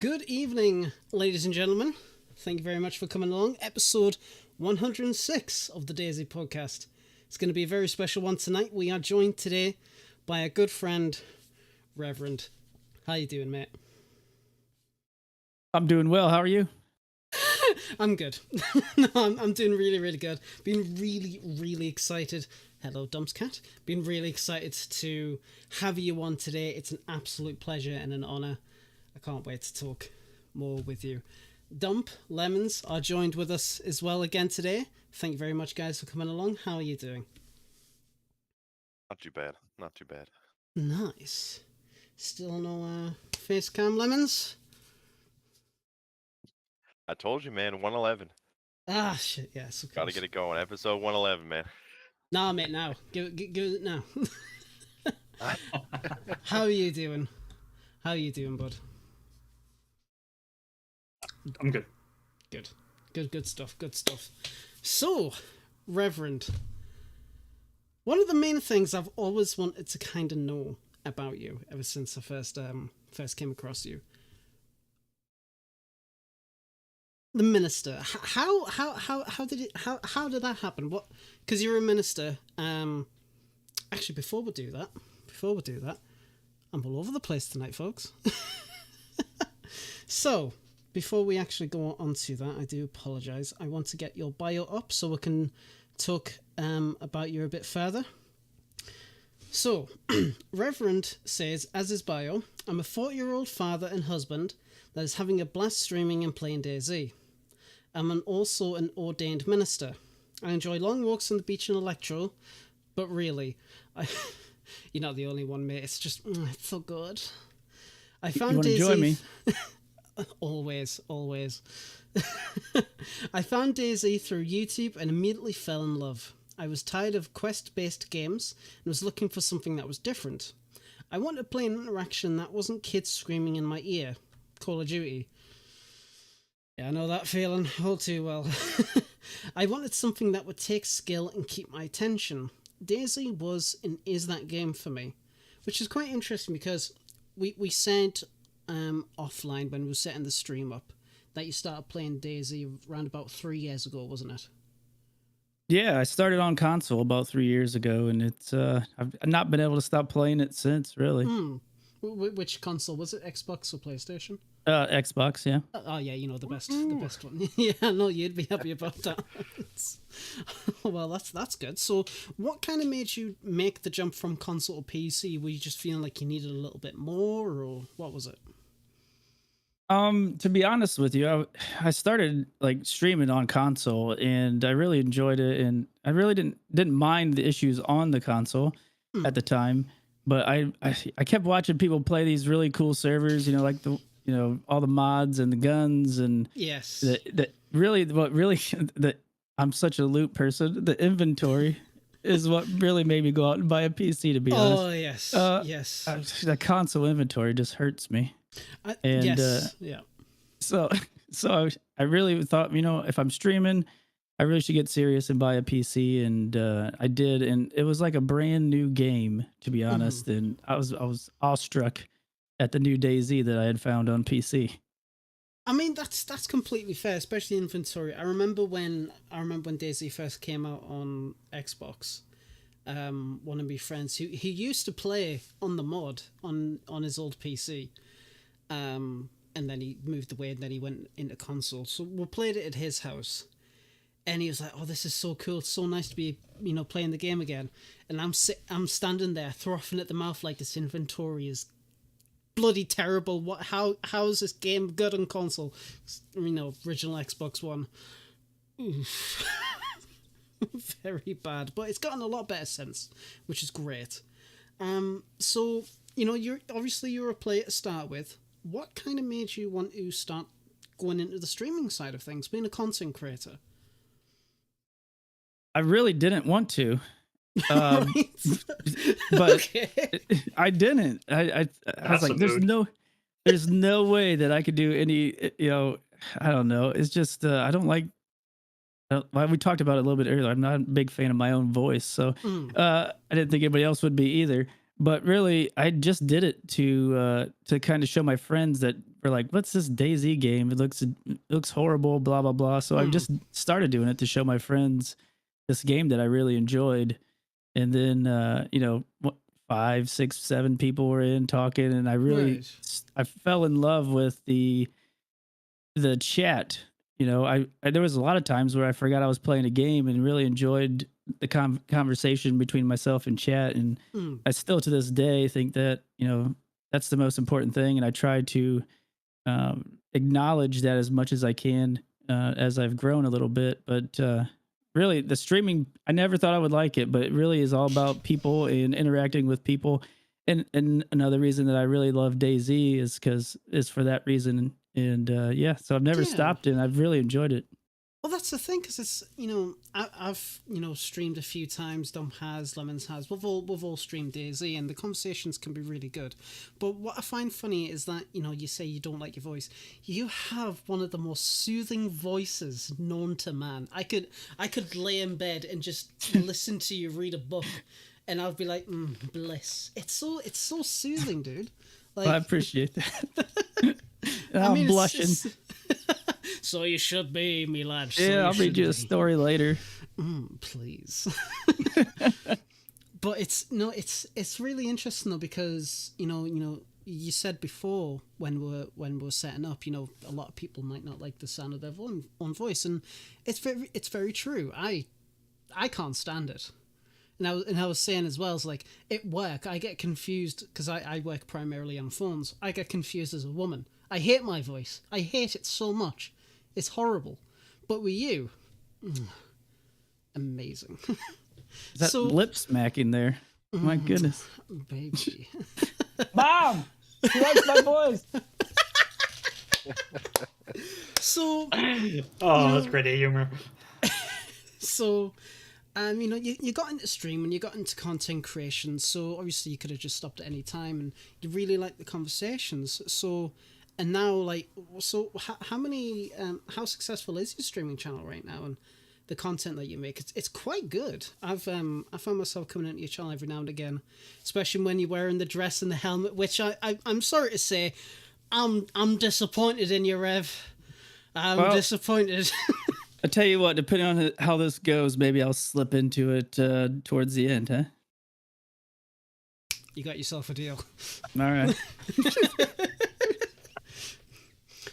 Good evening, ladies and gentlemen. Thank you very much for coming along. Episode 106 of the DayZ podcast. It's going to be a very special one tonight. We are joined today by a good friend, Reverend. How you doing, mate? I'm doing well. How are you? I'm good. No, I'm doing really, really good. Been really, really excited. Hello, Dump's cat. Been really excited to have you on today. It's an absolute pleasure and an honour. I can't wait to talk more with you. Dump, Lemons are joined with us as well again today. Thank you very much, guys, for coming along. How are you doing? Not too bad. Not too bad. Nice. Still no face cam, Lemons? I told you, man. 111. Ah, shit, yes, of course. Gotta get it going. Episode 111, man. Nah, mate, now. Give it now. How are you doing? How are you doing, bud? I'm good. Good stuff. So, Reverend, one of the main things I've always wanted to kind of know about you ever since I first came across you. The minister. How did that happen? What? Because you're a minister. Actually, before we do that, I'm all over the place tonight, folks. So, before we actually go on to that, I do apologise. I want to get your bio up so we can talk about you a bit further. So, Reverend says, as his bio, I'm a 40-year-old father and husband that is having a blast streaming and playing DayZ. I'm also an ordained minister. I enjoy long walks on the beach in Electro, but really, you're not the only one, mate. It's just, it's so good. I found you want to join me? Always. I found DayZ through YouTube and immediately fell in love. I was tired of quest-based games and was looking for something that was different. I wanted to play an interaction that wasn't kids screaming in my ear. Call of Duty. Yeah, I know that feeling all too well. I wanted something that would take skill and keep my attention. DayZ was and is that game for me, which is quite interesting because we said offline when we were setting the stream up that you started playing DayZ around about 3 years ago, wasn't it? Yeah, I started on console about 3 years ago, and it's I've not been able to stop playing it since. Really. Which console was it? Xbox or PlayStation? Xbox, yeah. Oh yeah, you know the best one. Yeah, no, you'd be happy about that. Well, that's good. So, what kind of made you make the jump from console to PC? Were you just feeling like you needed a little bit more, or what was it? To be honest with you, I started like streaming on console, and I really enjoyed it, and I really didn't mind the issues on the console at the time. But I kept watching people play these really cool servers, like all the mods and the guns and yes, I'm such a loot person. The inventory is what really made me go out and buy a PC. To be honest. Oh yes, yes. The console inventory just hurts me. Yeah. So I really thought, if I'm streaming, I really should get serious and buy a PC, and I did, and it was like a brand new game, to be honest. And I was awestruck at the new DayZ that I had found on PC. I mean, that's completely fair, especially inventory. I remember when DayZ first came out on Xbox. One of my friends he used to play on the mod on his old PC. And then he moved away, and then he went into console. So we played it at his house, and he was like, "Oh, this is so cool! It's so nice to be, playing the game again." And I'm standing there, frothing at the mouth, like this inventory is bloody terrible. How is this game good on console? Original Xbox One. Oof. Very bad, but it's gotten a lot better since, which is great. So you're a player to start with. What kind of made you want to start going into the streaming side of things, being a content creator? I really didn't want to, but okay. I didn't. I was like, there's no way that I could do any. I don't know. It's just I don't like. We talked about it a little bit earlier. I'm not a big fan of my own voice, so I didn't think anybody else would be either. But really, I just did it to kind of show my friends that were like, "What's this DayZ game? It looks horrible." Blah blah blah. So I just started doing it to show my friends this game that I really enjoyed, and then you know, 5, 6, 7 people were in talking, and Right. I fell in love with the chat. You know, I there was a lot of times where I forgot I was playing a game and really enjoyed the conversation between myself and chat. And Mm. I still to this day think that, you know, that's the most important thing. And I try to acknowledge that as much as I can as I've grown a little bit. But really, the streaming, I never thought I would like it, but it really is all about people and interacting with people. And another reason that I really love DayZ is for that reason. And yeah, so I've never Yeah. stopped, and I've really enjoyed it. Well, that's the thing, because it's, you know, I've, you know, streamed a few times. Dom has, Lemons has. We've all streamed DayZ, and the conversations can be really good. But what I find funny is that, you know, you say you don't like your voice. You have one of the most soothing voices known to man. I could lay in bed and just listen to you read a book, and I'd be like, bliss. It's so soothing, dude. Like, Well, I appreciate that. I I'm mean, blushing. so you should be, me lad. So Yeah, I'll read you a be. story later. Please. But it's really interesting though, because you know you said before when we're setting up, you know, a lot of people might not like the sound of their own voice, and it's very true. I can't stand it. And I was saying as well, it's like at work I get confused because I work primarily on phones. I get confused as a woman. I hate my voice. I hate it so much. It's horrible. But with you, amazing. Is that So- lip smacking there? My goodness. Baby. Mom! She likes my voice. So Oh, that's great humor. so you know, you got into streaming, you got into content creation, so obviously you could have just stopped at any time, and you really like the conversations. So, and now, like, so how successful is your streaming channel right now, and the content that you make? It's quite good. I found myself coming into your channel every now and again, especially when you're wearing the dress and the helmet, which I'm sorry to say, I'm disappointed in you, Rev. I'm disappointed. I tell you what, depending on how this goes, maybe I'll slip into it towards the end, huh? You got yourself a deal. All right.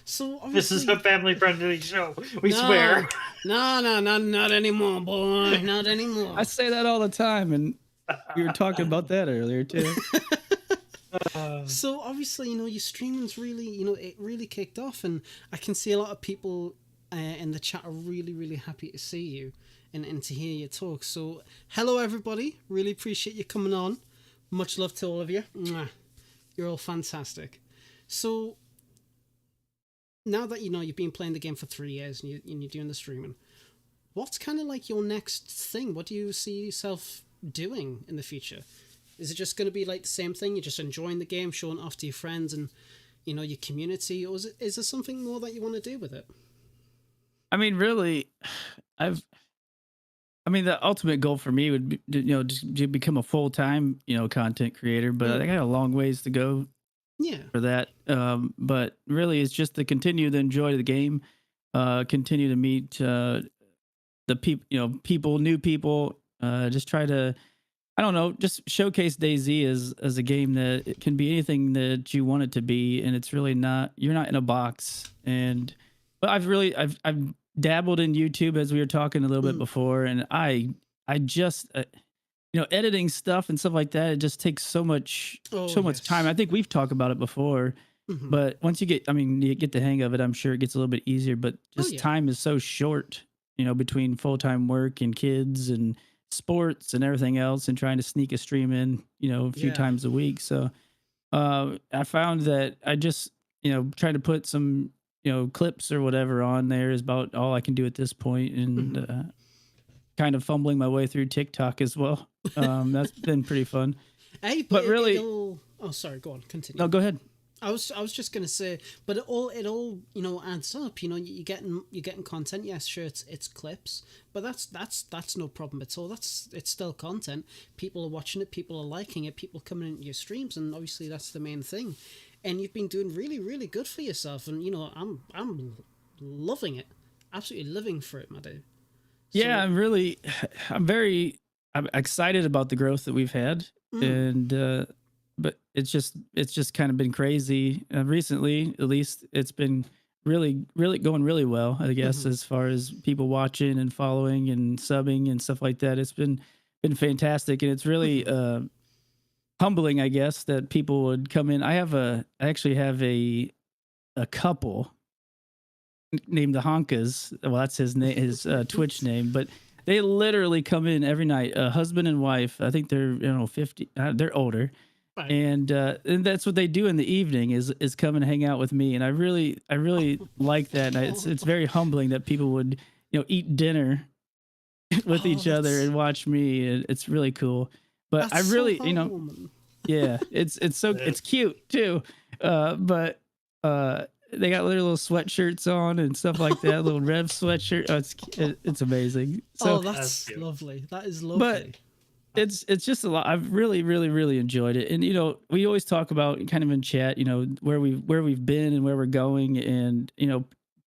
So This is obviously, a family-friendly show. We swear. No, not anymore, boy. Not anymore. I say that all the time, and we were talking about that earlier too. So obviously, you know, your streaming's really, you know, it really kicked off, and I can see a lot of people in the chat are really, really happy to see you and to hear you talk. So hello, everybody. Really appreciate you coming on. Much love to all of you. Mwah. You're all fantastic. So now that, you know, you've been playing the game for 3 years and you're doing the streaming, what's kind of like your next thing? What do you see yourself doing in the future? Is it just going to be like the same thing? You're just enjoying the game, showing it off to your friends and, you know, your community, or is there something more that you want to do with it? I mean, really, the ultimate goal for me would be, you know, just to become a full-time, you know, content creator. But I got a long ways to go Yeah. for that. But really, it's just to continue to enjoy the game, continue to meet the people, you know, new people. Just try to, I don't know, just showcase DayZ as a game that it can be anything that you want it to be, and it's really not. You're not in a box. But I've dabbled in YouTube, as we were talking a little bit before, and I just you know, editing stuff and stuff like that, it just takes so much time. I think we've talked about it before, but once you get the hang of it, I'm sure it gets a little bit easier. But just time is so short, you know, between full-time work and kids and sports and everything else, and trying to sneak a stream in, you know, a few times a week. So I found that I just, you know, trying to put some, you know, clips or whatever on there is about all I can do at this point, and kind of fumbling my way through TikTok as well. That's been pretty fun. Hey, But really, oh, sorry, go on, continue. no, go ahead. I was just gonna say, but it all you know adds up. You know, you're getting content. Yes, sure, it's clips, but that's no problem at all. It's still content. People are watching it. People are liking it. People coming into your streams, and obviously that's the main thing. and you've been doing really, really good for yourself. And I'm loving it, absolutely living for it, my dude. Yeah, I'm excited about the growth that we've had, and but it's just kind of been crazy recently. At least it's been really going really well, I guess, as far as people watching and following and subbing and stuff like that. It's been fantastic, and it's really humbling, I guess, that people would come in. I actually have a couple named the Honkas. Well, that's his name, his Twitch name, but they literally come in every night, husband and wife. I think they're 50. They're older, Right. and that's what they do in the evening is come and hang out with me. And I really like that. And it's very humbling that people would eat dinner with each other and watch me. And it's really cool. But I really yeah, it's cute too. But they got their little sweatshirts on and stuff like that. Little Rev sweatshirt. Oh, it's amazing. So, that's lovely. That is lovely. But it's just a lot. I've really enjoyed it. And we always talk about kind of in chat, where we've been and where we're going. And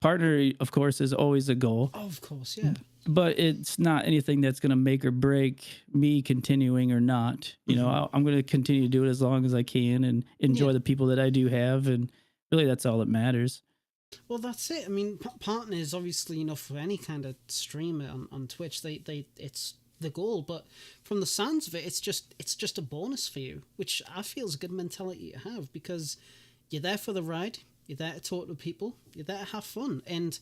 partner, of course, is always a goal. Oh, of course, yeah. But it's not anything that's going to make or break me continuing or not. I'm going to continue to do it as long as I can and enjoy the people that I do have. And really, that's all that matters. Well, that's it. I mean, partners, obviously, for any kind of streamer on Twitch, it's the goal. But from the sounds of it, it's just a bonus for you, which I feel is a good mentality to have, because you're there for the ride, you're there to talk to people, you're there to have fun, and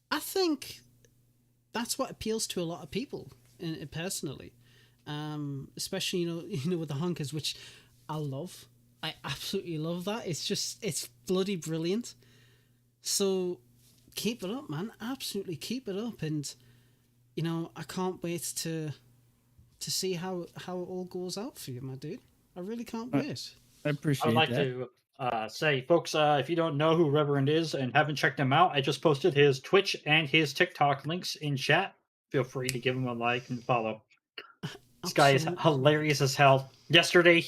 I think that's what appeals to a lot of people, personally, especially with the Honkers, which I love. I absolutely love that. It's bloody brilliant. So keep it up, man. Absolutely keep it up. And I can't wait to see how it all goes out for you, my dude. I really can't wait. I appreciate I'd like to say, folks, if you don't know who Rev3rend is and haven't checked him out, I just posted his Twitch and his TikTok links in chat. Feel free to give him a like and follow. This guy is hilarious as hell. Yesterday,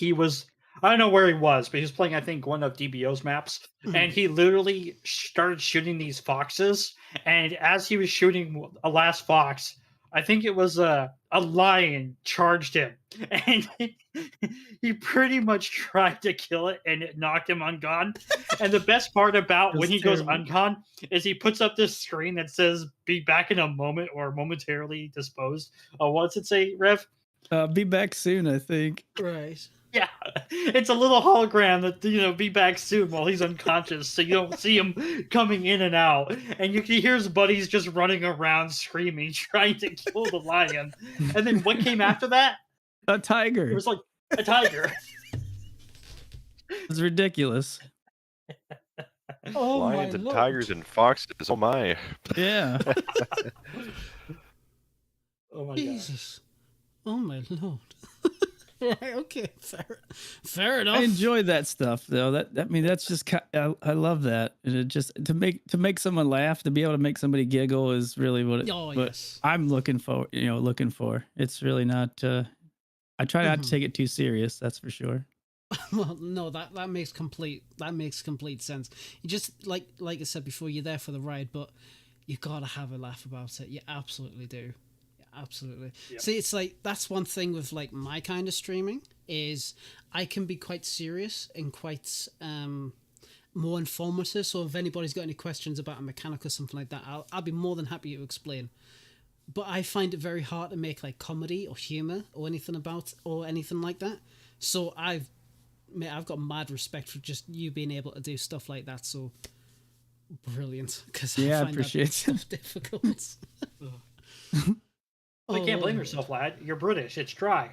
I don't know where he was, but he was playing, I think, one of DBO's maps, and he literally started shooting these foxes, and as he was shooting a last fox, I think it was a lion charged him, and he pretty much tried to kill it, and it knocked him ungone. And the best part about when he goes ungone is he puts up this screen that says, "Be back in a moment," or "momentarily disposed." What's it say, Rev? Be back soon, I think. Right. Yeah, it's a little hologram that, be back soon while he's unconscious, so you don't see him coming in and out. And you can hear his buddies just running around screaming, trying to kill the lion. And then what came after that? A tiger. It was like a tiger. It's ridiculous. Oh, lions and tigers and foxes. Oh my. Yeah. Oh my Jesus. God. Oh my Lord. Right, okay, fair enough. I enjoy that stuff though. That's just I love that. And it just to make someone laugh, to be able to make somebody giggle is really what I'm looking for. It's really not. I try not to take it too serious. That's for sure. Well, no, that makes complete sense. You just like I said before, you're there for the ride, but you gotta have a laugh about it. You absolutely do. Absolutely. Yep. See, it's like that's one thing with like my kind of streaming is I can be quite serious and quite more informative. So if anybody's got any questions about a mechanic or something like that, I'll be more than happy to explain. But I find it very hard to make like comedy or humor or anything like that. So I've got mad respect for just you being able to do stuff like that. So brilliant, because I find that stuff difficult. Well, you can't blame yourself, lad. You're British. It's dry.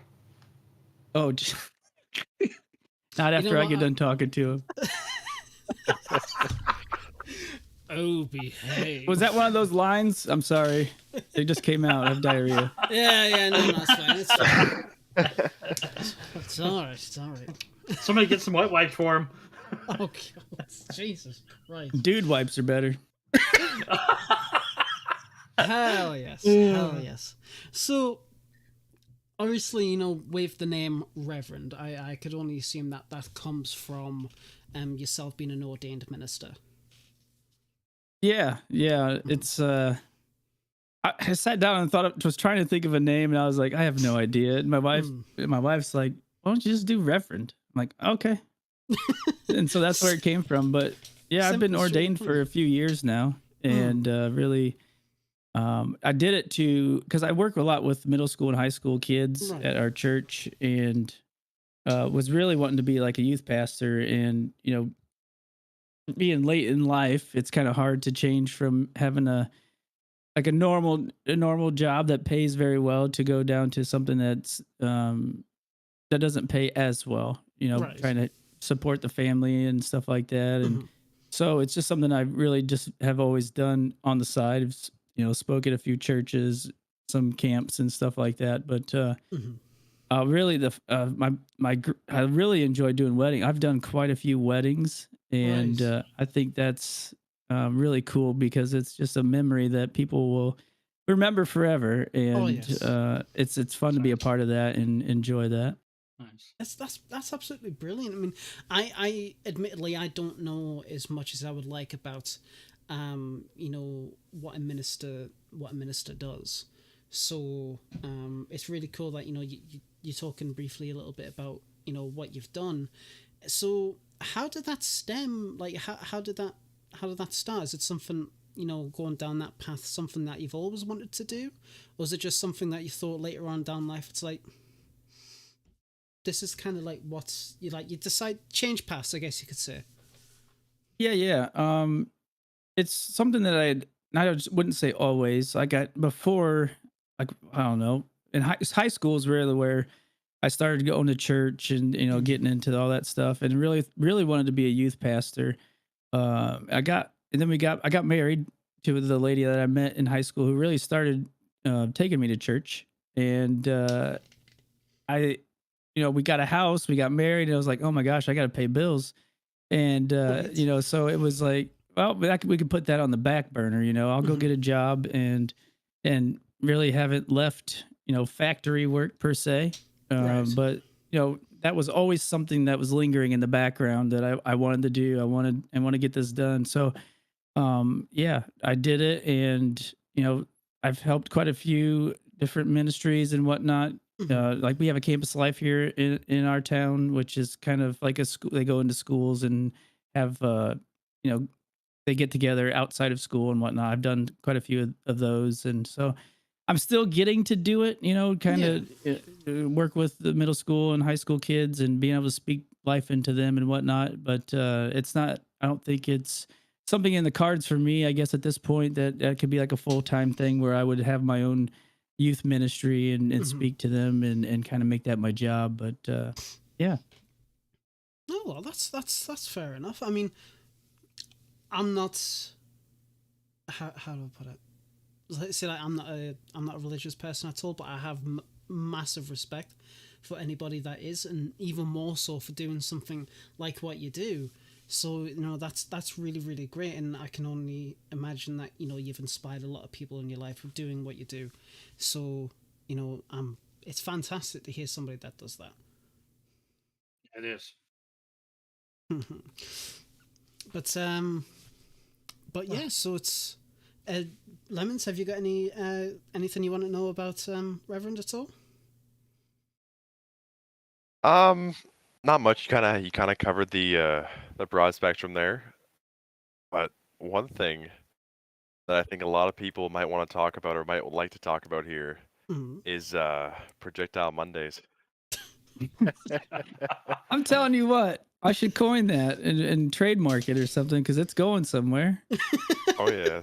Oh, not after I get done talking to him. Oh, behave. Was that one of those lines? I'm sorry. It just came out. I have diarrhea. Yeah, no, that's fine. It's fine. It's all right. It's all right. Somebody get some wet wipes for him. Oh, God. Jesus Christ. Dude wipes are better. Hell yes. Hell yes. So, obviously, with the name Reverend, I could only assume that comes from yourself being an ordained minister? Yeah, it's I sat down and was trying to think of a name, and I was like, I have no idea. And my wife's like, why don't you just do Reverend? I'm like, okay. And so that's where it came from. But yeah, I've been ordained for a few years now, and really, I did it because I work a lot with middle school and high school kids at our church, and was really wanting to be like a youth pastor. And being late in life, it's kind of hard to change from having a normal job that pays very well to go down to something that's that doesn't pay as well, trying to support the family and stuff like that. And so it's just something I really just have always done on the side. Spoke at a few churches, some camps and stuff like that. But really, I really enjoy doing weddings. I've done quite a few weddings, and I think that's really cool because it's just a memory that people will remember forever. And it's fun to be a part of that and enjoy that. Nice. That's absolutely brilliant. I mean, I admittedly I don't know as much as I would like about what a minister does. So it's really cool that you're talking briefly a little bit about what you've done. So how did that stem? Like how did that start? Is it something going down that path, something that you've always wanted to do, or is it just something that you thought later on down life? It's like, this is kind of like you decide change paths, I guess you could say. Yeah. It's something that I wouldn't say always. I got before, like, I don't know, in high school is really where I started going to church and getting into all that stuff, and really wanted to be a youth pastor. I got married to the lady that I met in high school, who really started taking me to church, and we got a house, we got married, and I was like, oh my gosh, I got to pay bills. And, so it was like, well, we could put that on the back burner, I'll go get a job and really haven't left, factory work per se. But, that was always something that was lingering in the background that I wanted to do. I want to get this done. So, I did it. And, I've helped quite a few different ministries and whatnot. Like we have a campus life here in our town, which is kind of like a school. They go into schools and have, they get together outside of school and whatnot. I've done quite a few of those. And so I'm still getting to do it, kind of work with the middle school and high school kids and being able to speak life into them and whatnot. But it's not, I don't think it's something in the cards for me, I guess, at this point, that could be like a full-time thing where I would have my own youth ministry and speak to them and kind of make that my job. But yeah. Oh, well, that's fair enough. I mean, I'm not, how do I put it? Let's say, like, I'm not a religious person at all, but I have massive respect for anybody that is, and even more so for doing something like what you do. So that's really, really great, and I can only imagine that you've inspired a lot of people in your life with doing what you do. So it's fantastic to hear somebody that does that. It is. But yeah, so it's Lemons. Have you got anything you want to know about Reverend at all? Not much. You kind of covered the broad spectrum there. But one thing that I think a lot of people might want to talk about or might like to talk about here is Projectile Mondays. I'm telling you what, I should coin that and trademark it or something, because it's going somewhere. Oh yeah,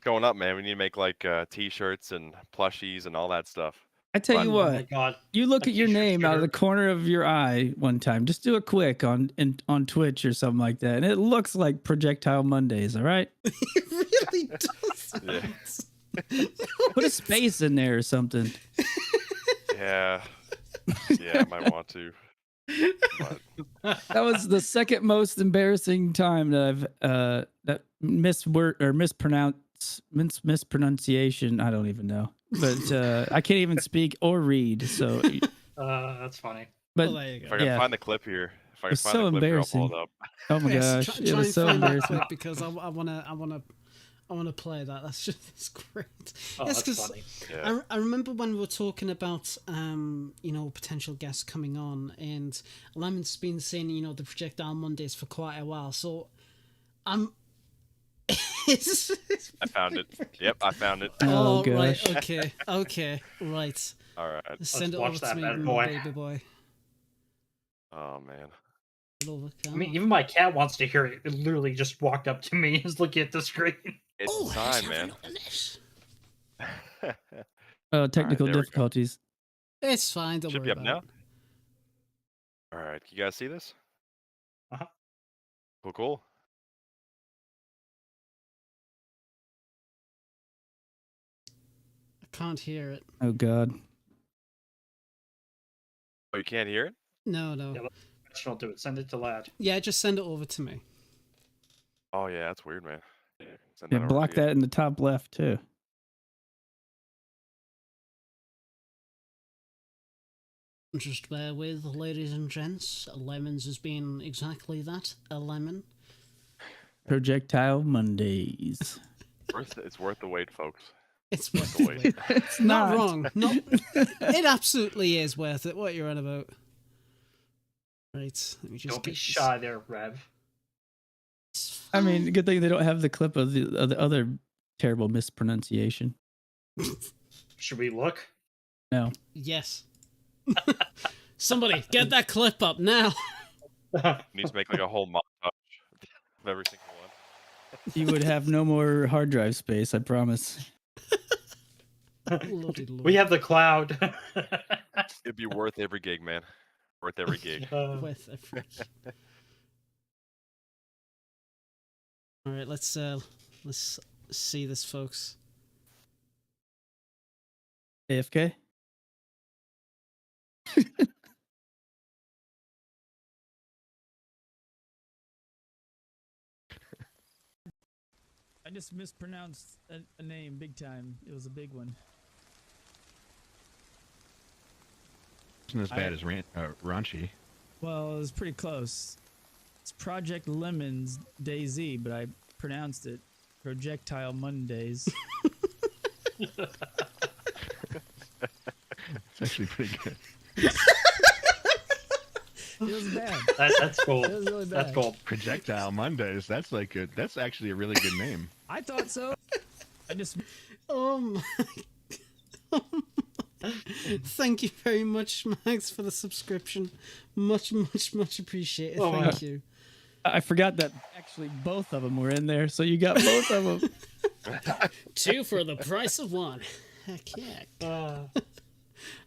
going up, man. We need to make like t-shirts and plushies and all that stuff. I tell you what, oh my God, you look at your name out of the shirt. corner of your eye one time. Just do it quick on Twitch or something like that, and it looks like Projectile Mondays. All right, It really does. Yeah. put a space in there or something. Yeah, I might want to. But That was the second most embarrassing time that I've that mispronunciation. I don't even know, but I can't even speak or read. So, That's funny. but Well, there you go. if I can find the clip here, If I can It's find so the clip here, I'll pull embarrassing. it up. Oh my Yes, gosh, try it was and so find that embarrassing. clip because I wanna play that. That's just it's great. Oh, Yes, that's 'cause funny. Yeah. I remember when we were talking about potential guests coming on, and Lemon's been saying the Projectile Mondays for quite a while. So I'm. it's, I found it. Yep, I found it. Oh, oh right, gosh. okay, right. All right. Send it watch over that to me, bad my boy. baby boy. Oh man. Over, I come mean, on. even my cat wants to hear it. It literally just walked up to me and is looking at the screen. It's Oh, a let's sign, have a man. look at this. Technical there we go. difficulties. It's fine. Don't Should worry be up about now. it. All right, you guys see this? Uh-huh. Cool. I can't hear it. Oh God. Oh, you can't hear it? No. Yeah, Don't do it. Send it to Lad. Yeah, just send it over to me. Oh yeah, that's weird, man. Send Yeah, that over block to you. that in the top left too. Just bear with, ladies and gents. Lemons has been exactly that, a lemon. Projectile Mondays. It's worth the wait, folks. It's worth the the wait. wait. It's Not not wrong. Not. It absolutely is worth it. What you're on about? Right. Let me just Don't be get this. shy there, Rev. It's I mean, fine. good thing they don't have the clip of the other terrible mispronunciation. Should we look? No. Yes. Somebody get that clip up now. Needs to make like a whole montage of every single one. You would have no more hard drive space, I promise. Lordy Lord. We have the cloud. It'd be worth every gig, man. Worth every gig. With a freak. All right, let's see this, folks. AFK? I just mispronounced a name big time. It was a big one. Isn't as bad as Raunchy. Well, it was pretty close. It's Project Lemon's DayZ, but I pronounced it Projectile Mondays. It's actually pretty good. It was bad. That's cool. It was really bad. That's cool. Projectile Mondays. That's like a, that's actually a really good name. I thought so. I just Oh my. Thank you very much, Max, for the subscription. Much appreciated. Oh, Thank you. I forgot that actually both of them were in there, so you got both of them. 2 for the price of 1. Heck yeah.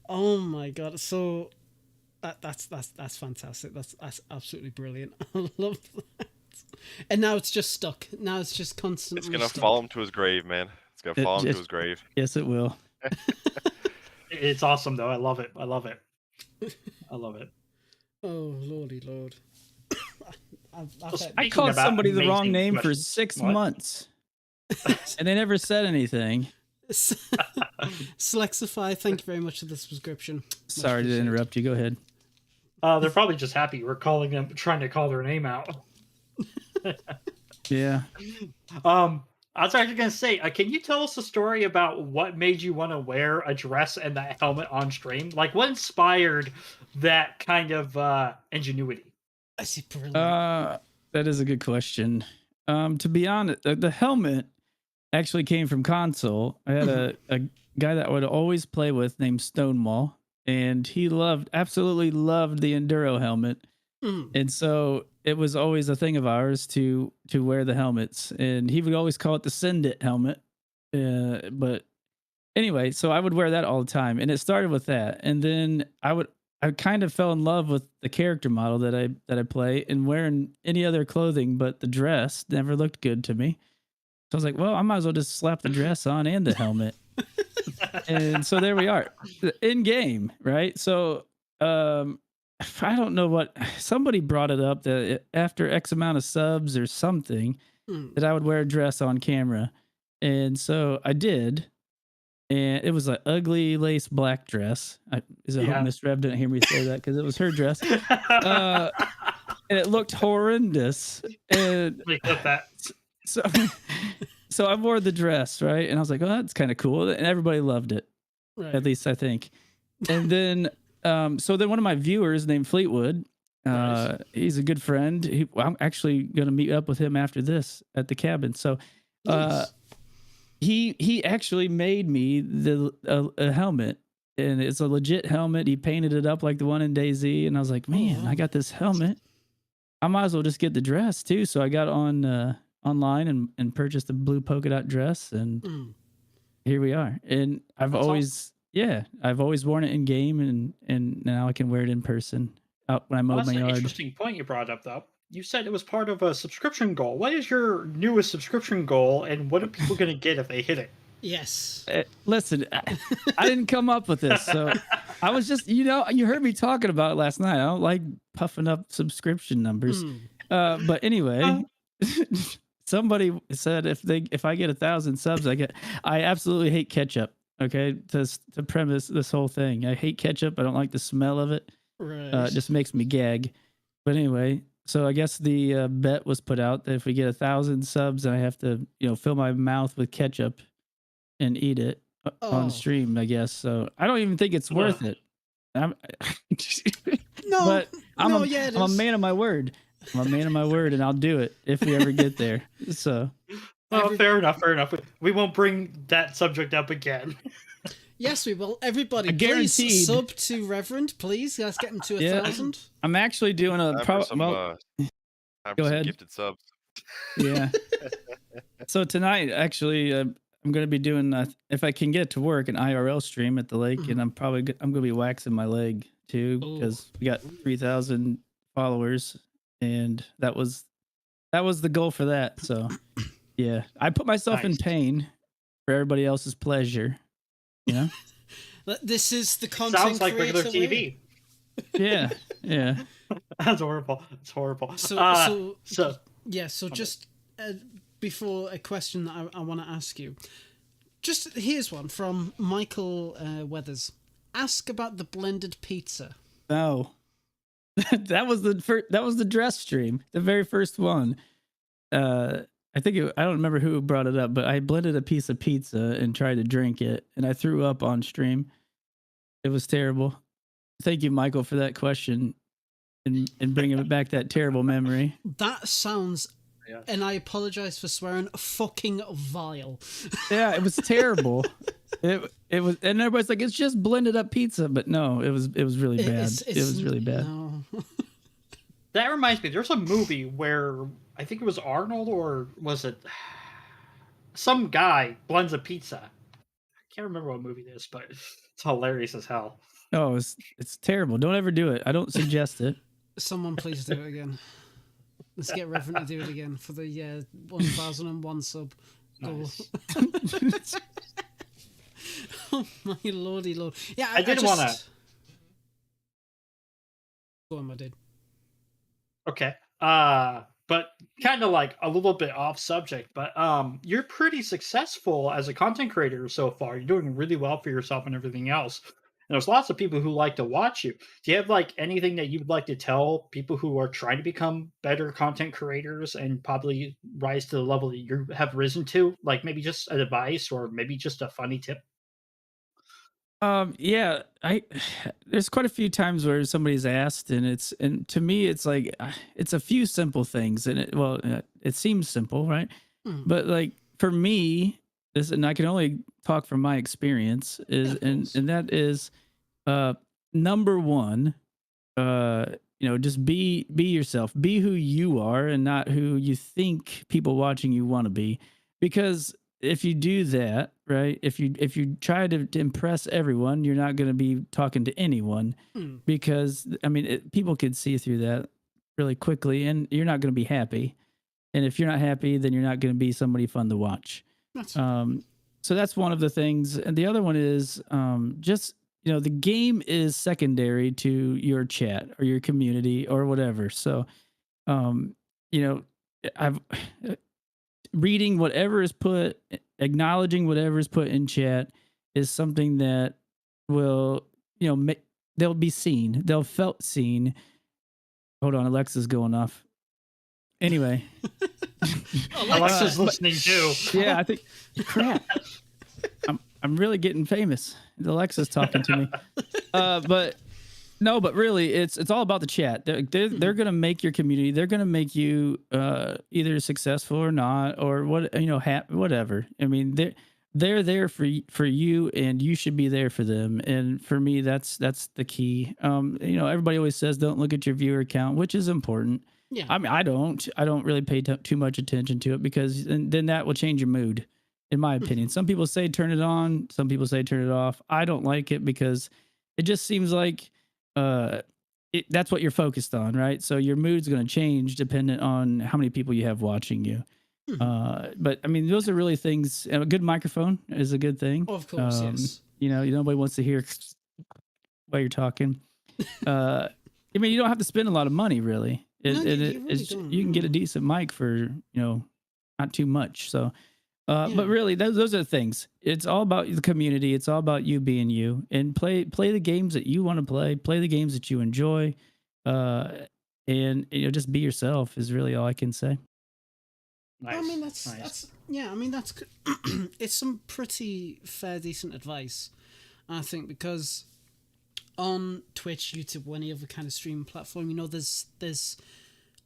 Oh my god. So that's fantastic. That's absolutely brilliant. I love that. And now it's just stuck. Now it's just constantly It's gonna stuck. follow him to his grave, man. It's gonna follow him to just- his grave. Yes, it will. It's awesome, though. I love it. I love it. I love it. Oh lordy lord. I've Well, had- I Speaking called about somebody the wrong amazing name for questions. 6 What? months, and they never said anything. Slexify, thank you very much for the subscription. Sorry to appreciated. interrupt you. Go ahead. They're probably just happy we're calling them, trying to call their name out. Yeah. I was actually going to say, can you tell us a story about what made you want to wear a dress and that helmet on stream? Like, what inspired that kind of ingenuity? I see brilliant. That is a good question. To be honest, the helmet actually came from console. I had a guy that I would always play with named Stonewall, and he absolutely loved the Enduro helmet. And so it was always a thing of ours to wear the helmets, and he would always call it the Send It helmet. But anyway, so I would wear that all the time, and it started with that. And then I kind of fell in love with the character model that I play, and wearing any other clothing but the dress never looked good to me. So I was like, well, I might as well just slap the dress on and the helmet. And so there we are in game, right? So I don't know what somebody brought it up that after X amount of subs or something that I would wear a dress on camera. And so I did. And it was an ugly lace black dress. I hope Miss Rev didn't hear me say that because it was her dress. and it looked horrendous. And Let me clip that. so, so I wore the dress, right? And I was like, oh, that's kind of cool. And everybody loved it, Right. at least I think. And then, so then one of my viewers named Fleetwood, Right. he's a good friend. I'm actually going to meet up with him after this at the cabin. So, Nice. he actually made me a helmet, and it's a legit helmet. He painted it up like the one in DayZ, and I was like, man, wow. I got this helmet. I might as well just get the dress too. So I got on online and purchased a blue polka dot dress, and Mm. here we are. And I've That's always worn it in game, and now I can wear it in person out when I Well, mow that's my an yard. interesting point you brought up, though. You said it was part of a subscription goal. What is your newest subscription goal, and what are people going to get if they hit it? Yes. Listen, I didn't come up with this, so I was just, you heard me talking about it last night. I don't like puffing up subscription numbers, Mm. but anyway, somebody said if I get 1,000 subs, I absolutely hate ketchup. Okay, to premise this whole thing, I hate ketchup. I don't like the smell of it. Right. It just makes me gag. But anyway, so I guess the bet was put out that if we get 1,000 subs, and I have to, fill my mouth with ketchup and eat it Oh. on stream, I guess. So I don't even think it's worth it. No, but I'm no, a yeah, it I'm a is. man of my word. I'm a man of my word, and I'll do it if we ever get there. So Oh, fair enough. We won't bring that subject up again. Yes, we will. Everybody, Guaranteed. please sub to Reverend, please. Let's get him to 1,000. I'm actually doing a Time for some, well, time go for some ahead. gifted subs. Yeah. So tonight, actually, I'm going to be doing, if I can get to work, an IRL stream at the lake, and I'm going to be waxing my leg too, because we got 3,000 followers, and that was the goal for that. So yeah, I put myself in Nice. pain for everybody else's pleasure. This is the content Sounds like regular creator TV. Yeah. That's horrible. It's horrible. So So just before a question that I want to ask you, just here's one from Michael Weathers. Ask about the blended pizza. No, that was the dress stream, the very first one. I don't remember who brought it up, but I blended a piece of pizza and tried to drink it, and I threw up on stream. It was terrible. Thank you, Michael, for that question and bringing back that terrible memory. That sounds, Yes. and I apologize for swearing, fucking vile. Yeah, it was terrible. It was, and everybody's like, it's just blended up pizza, but no, it was really bad. It was really bad. No. That reminds me, there's a movie where I think it was Arnold, or was it some guy blends a pizza. I can't remember what movie it is, but it's hilarious as hell. Oh, it's terrible. Don't ever do it. I don't suggest it. Someone please do it again. Let's get Reverend to do it again for the 1,001 sub goal. Nice. Oh my lordy lord! Yeah, I did want to. Go on, my dude. Okay. But kind of like a little bit off subject, but you're pretty successful as a content creator so far. You're doing really well for yourself and everything else. And there's lots of people who like to watch you. Do you have like anything that you would like to tell people who are trying to become better content creators and probably rise to the level that you have risen to? Like maybe just advice or maybe just a funny tip? Yeah, there's quite a few times where somebody's asked, and to me, it's like, it's a few simple things, and it seems simple, right? But like for me, and I can only talk from my experience, and that is, number one, just be yourself, be who you are, and not who you think people watching you want to be, because if you do that, right, if you try to impress everyone, you're not going to be talking to anyone, because I mean, people could see through that really quickly, and you're not going to be happy. And if you're not happy, then you're not going to be somebody fun to watch. So that's one of the things, and the other one is just, the game is secondary to your chat or your community or whatever. So, I've reading whatever is put, acknowledging whatever is put in chat is something that will, they'll be seen, they'll felt seen, Hold on, Alexa's going off. Anyway. Alexa's listening too. Yeah, I think crap. I'm really getting famous. Alexa's talking to me. But really, it's all about the chat. They're gonna make your community. They're gonna make you either successful or not, or whatever. I mean, they're there for you, and you should be there for them. And for me, that's the key. Everybody always says don't look at your viewer count, which is important. Yeah. I mean, I don't really pay too much attention to it, because then that will change your mood, in my opinion. Some people say turn it on, some people say turn it off. I don't like it because it just seems like that's what you're focused on, right? So your mood's going to change dependent on how many people you have watching you. But I mean, those are really things. A good microphone is a good thing. Of course, yes. Nobody wants to hear while you're talking. I mean, you don't have to spend a lot of money, really. You can get a decent mic for not too much. So, but really, those are the things. It's all about the community. It's all about you being you, and play the games that you want to play the games that you enjoy, and just be yourself is really all I can say. Nice. I mean, nice. that's yeah. I mean, that's it's some pretty fair, decent advice, I think, because on Twitch, YouTube, or any other kind of streaming platform, there's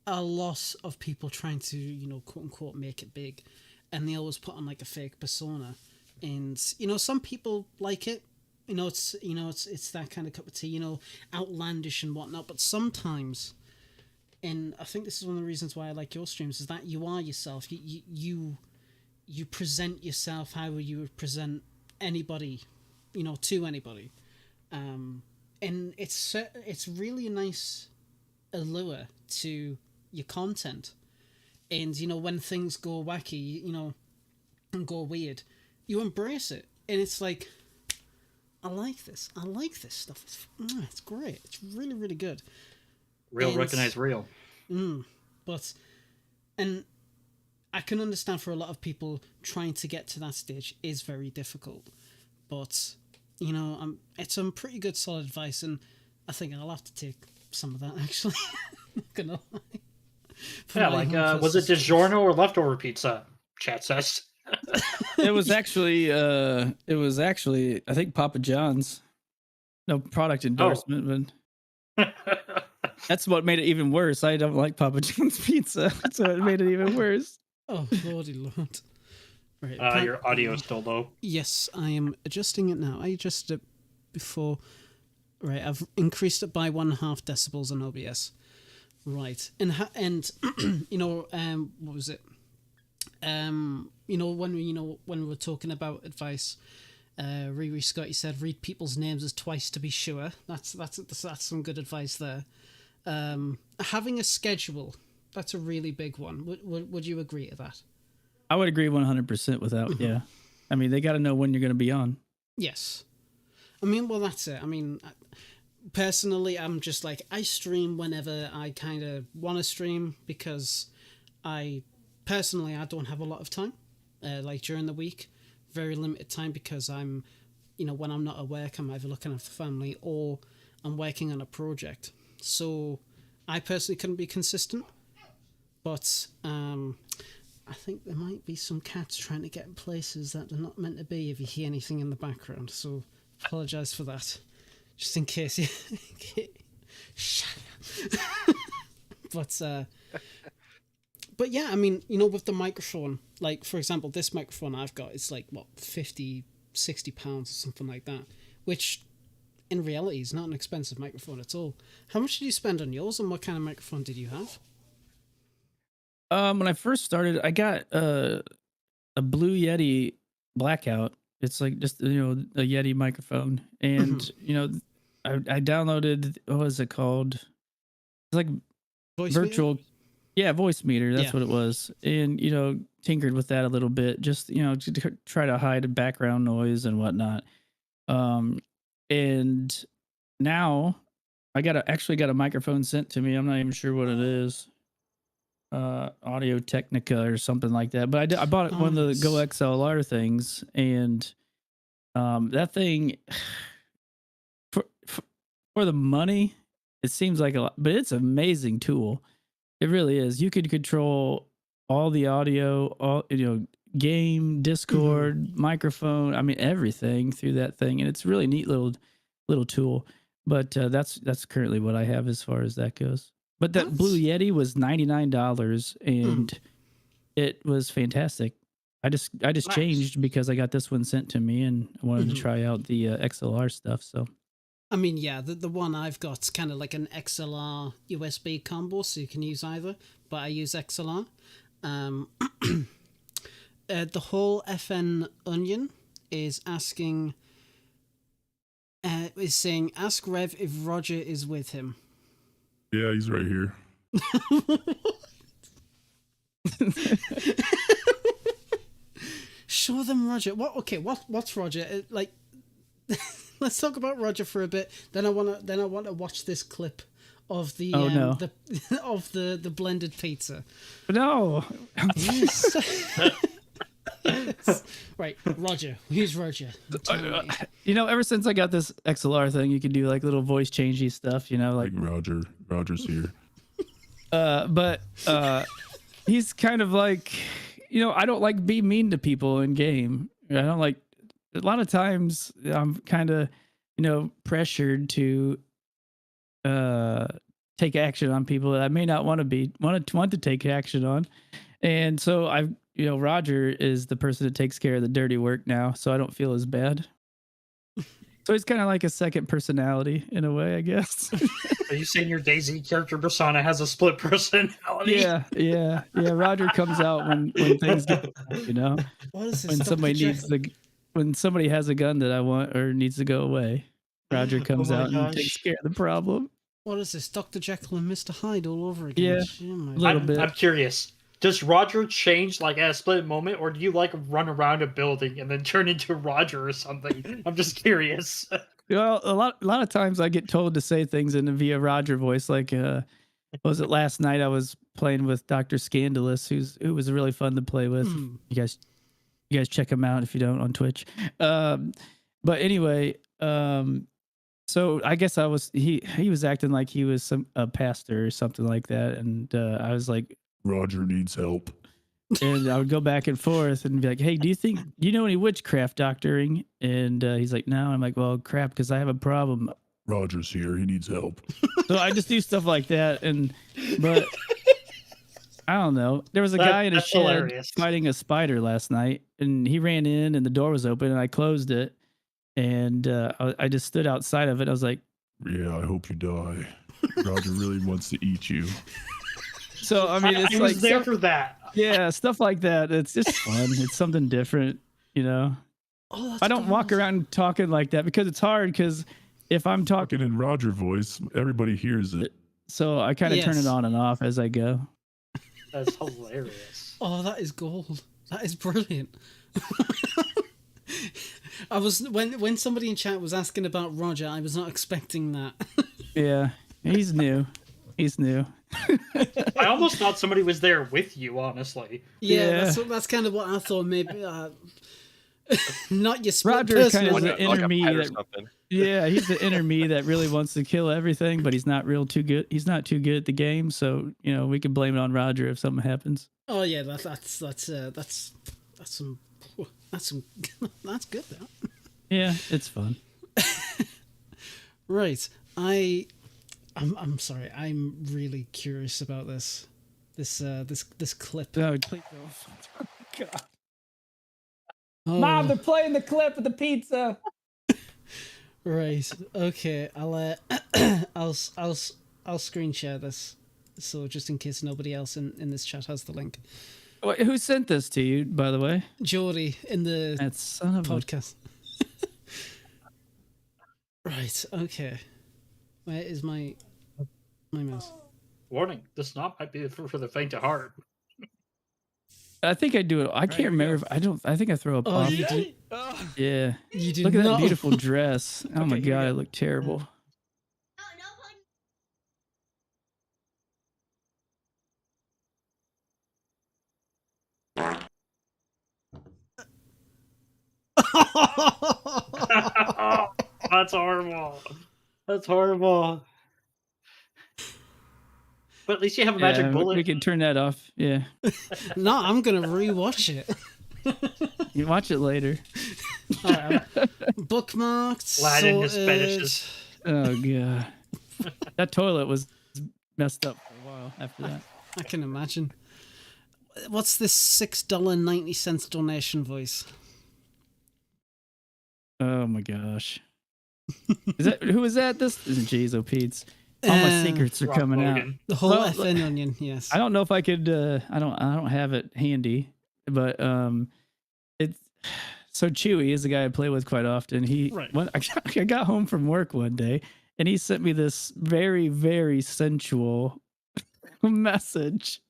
a lot of people trying to, quote unquote, make it big, and they always put on like a fake persona, and some people like it, it's that kind of cup of tea, outlandish and whatnot, but sometimes, and I think this is one of the reasons why I like your streams, is that you are yourself. You present yourself how you would present anybody, to anybody. And it's really a nice allure to your content. And, when things go wacky, and go weird, you embrace it. And it's like, I like this stuff. It's great. It's really, really good. Real recognize real. But I can understand for a lot of people trying to get to that stage is very difficult. But it's some pretty good solid advice, and I think I'll have to take some of that, actually. Not gonna lie. Yeah, was it DiGiorno or leftover pizza? Chat says. It was actually I think Papa John's. No product endorsement, but that's what made it even worse. I don't like Papa John's pizza. That's what made it even worse. Oh, lordy lord. Right, your audio is still low. Yes, I am adjusting it now. I adjusted it before. Right, I've increased it by 1.5 decibels on OBS. Right, and what was it? When we were talking about advice, Riri Scotty said read people's names as twice to be sure. That's some good advice there. Having a schedule, that's a really big one. Would you agree to that? I would agree 100% with that. Yeah, I mean, they got to know when you're going to be on. Yes, I mean, well, that's it. I mean, personally, I'm just like, I stream whenever I kind of want to stream, because I don't have a lot of time. Like during the week, very limited time, because I'm, when I'm not at work, I'm either looking after family or I'm working on a project. So I personally couldn't be consistent, but I think there might be some cats trying to get in places that they're not meant to be if you hear anything in the background. So apologise for that, just in case you... Shut up. But yeah, I mean, with the microphone, like, for example, this microphone I've got, it's like, what, 50, 60 pounds or something like that, which in reality is not an expensive microphone at all. How much did you spend on yours, and what kind of microphone did you have? When I first started, I got a Blue Yeti Blackout. It's like just a Yeti microphone, and I downloaded, what was it called? It's like Voice virtual meter? Yeah, voice meter, that's what it was. And tinkered with that a little bit, just to try to hide background noise and whatnot. And now I actually got a microphone sent to me. I'm not even sure what it is. Audio Technica or something like that. But I bought one of the Go XLR things, and that thing for the money it seems like a lot, but it's an amazing tool. It really is. You could control all the audio, all game, Discord, microphone. I mean, everything through that thing, and it's a really neat little tool. But that's currently what I have as far as that goes. But that Blue Yeti was $99, and it was fantastic. I just Nice. changed because I got this one sent to me, and I wanted to try out the XLR stuff. So I mean, yeah, the one I've got's kind of like an XLR USB combo, so you can use either. But I use XLR. The whole FN Onion is asking, is saying, ask Rev if Roger is with him. Yeah, he's right here. Show them Roger. What? Okay, what's Roger? Like, let's talk about Roger for a bit. Then I wanna watch this clip of the the blended pizza. No. Yes. Right, Roger. Who's Roger? Ever since I got this XLR thing, you can do like little voice changey stuff. Like Roger's here. But he's kind of like, I don't like being mean to people in game. I don't like. A lot of times I'm kind of, pressured to take action on people that I may not want to take action on. And so Roger is the person that takes care of the dirty work now, so I don't feel as bad. So he's kind of like a second personality in a way, I guess. Are you saying your DayZ character persona has a split personality? Yeah. Roger comes out when things get, What is this? when somebody when somebody has a gun that I want or needs to go away, Roger comes out and takes care of the problem. What is this? Dr. Jekyll and Mr. Hyde all over again? Yeah, Oh, a little bit. I'm curious. Does Roger change like at a split moment, or do you like run around a building and then turn into Roger or something? I'm just curious. Well, a lot of times I get told to say things in a via Roger voice. Like, what was it last night? I was playing with Dr. Scandalous, who was really fun to play with. You guys check him out if you don't on Twitch. But anyway, so I guess he was acting like he was a pastor or something like that, and I was like, Roger needs help. And I would go back and forth and be like, hey, do you know any witchcraft doctoring? And he's like, no. I'm like, well, crap, because I have a problem. Roger's here. He needs help. So I just do stuff like that. But I don't know. There was a guy in a shed fighting a spider last night, and he ran in and the door was open and I closed it. And I just stood outside of it. I was like, yeah, I hope you die. Roger really wants to eat you. So, I mean, it's I was there for that. Yeah, stuff like that. It's just fun. It's something different, Oh, I don't walk around talking like that because it's hard, because if I'm talking in Roger voice, everybody hears it. So I kind of turn it on and off as I go. That's hilarious. Oh, that is gold. That is brilliant. I was when somebody in chat was asking about Roger, I was not expecting that. Yeah, he's new. He's new. I almost thought somebody was there with you, honestly. Yeah. That's kind of what I thought. Maybe not your split Roger kind of person. the inner me. Yeah, he's the inner me that really wants to kill everything, but he's not too good. He's not too good at the game, so we can blame it on Roger if something happens. Oh yeah, that's some that's good though. Yeah, it's fun. Right, I'm sorry. I'm really curious about this clip. Oh, please don't. God. Oh. Mom, they're playing the clip of the pizza. Right. Okay. I'll screen share this, so just in case nobody else in this chat has the link. Wait, who sent this to you, by the way? Jody in the That son of podcast. Right. Okay. Where is my mouse? Warning: this knot might be for the faint of heart. I think I do it. I can't remember if I don't. I think I throw a pop. You do? Yeah. You do Look at not. that beautiful dress. Oh my Okay, here god, we I go. look terrible. That's horrible. That's horrible. But at least you have a magic bullet. We can turn that off. Yeah. No, I'm gonna rewatch it. You watch it later. Bookmarked. Lad and his sorted. fetishes. Oh god. That toilet was messed up for a while after that. I can imagine. What's this $6.90 donation voice? Oh my gosh. Who is that? This isn't Jeez Pete's. All my secrets are Rock coming Logan. out. The whole Well, FN onion, yes. I don't know if I could I don't have it handy, but it's so Chewy is the guy I play with quite often. I got home from work one day and he sent me this very, very sensual message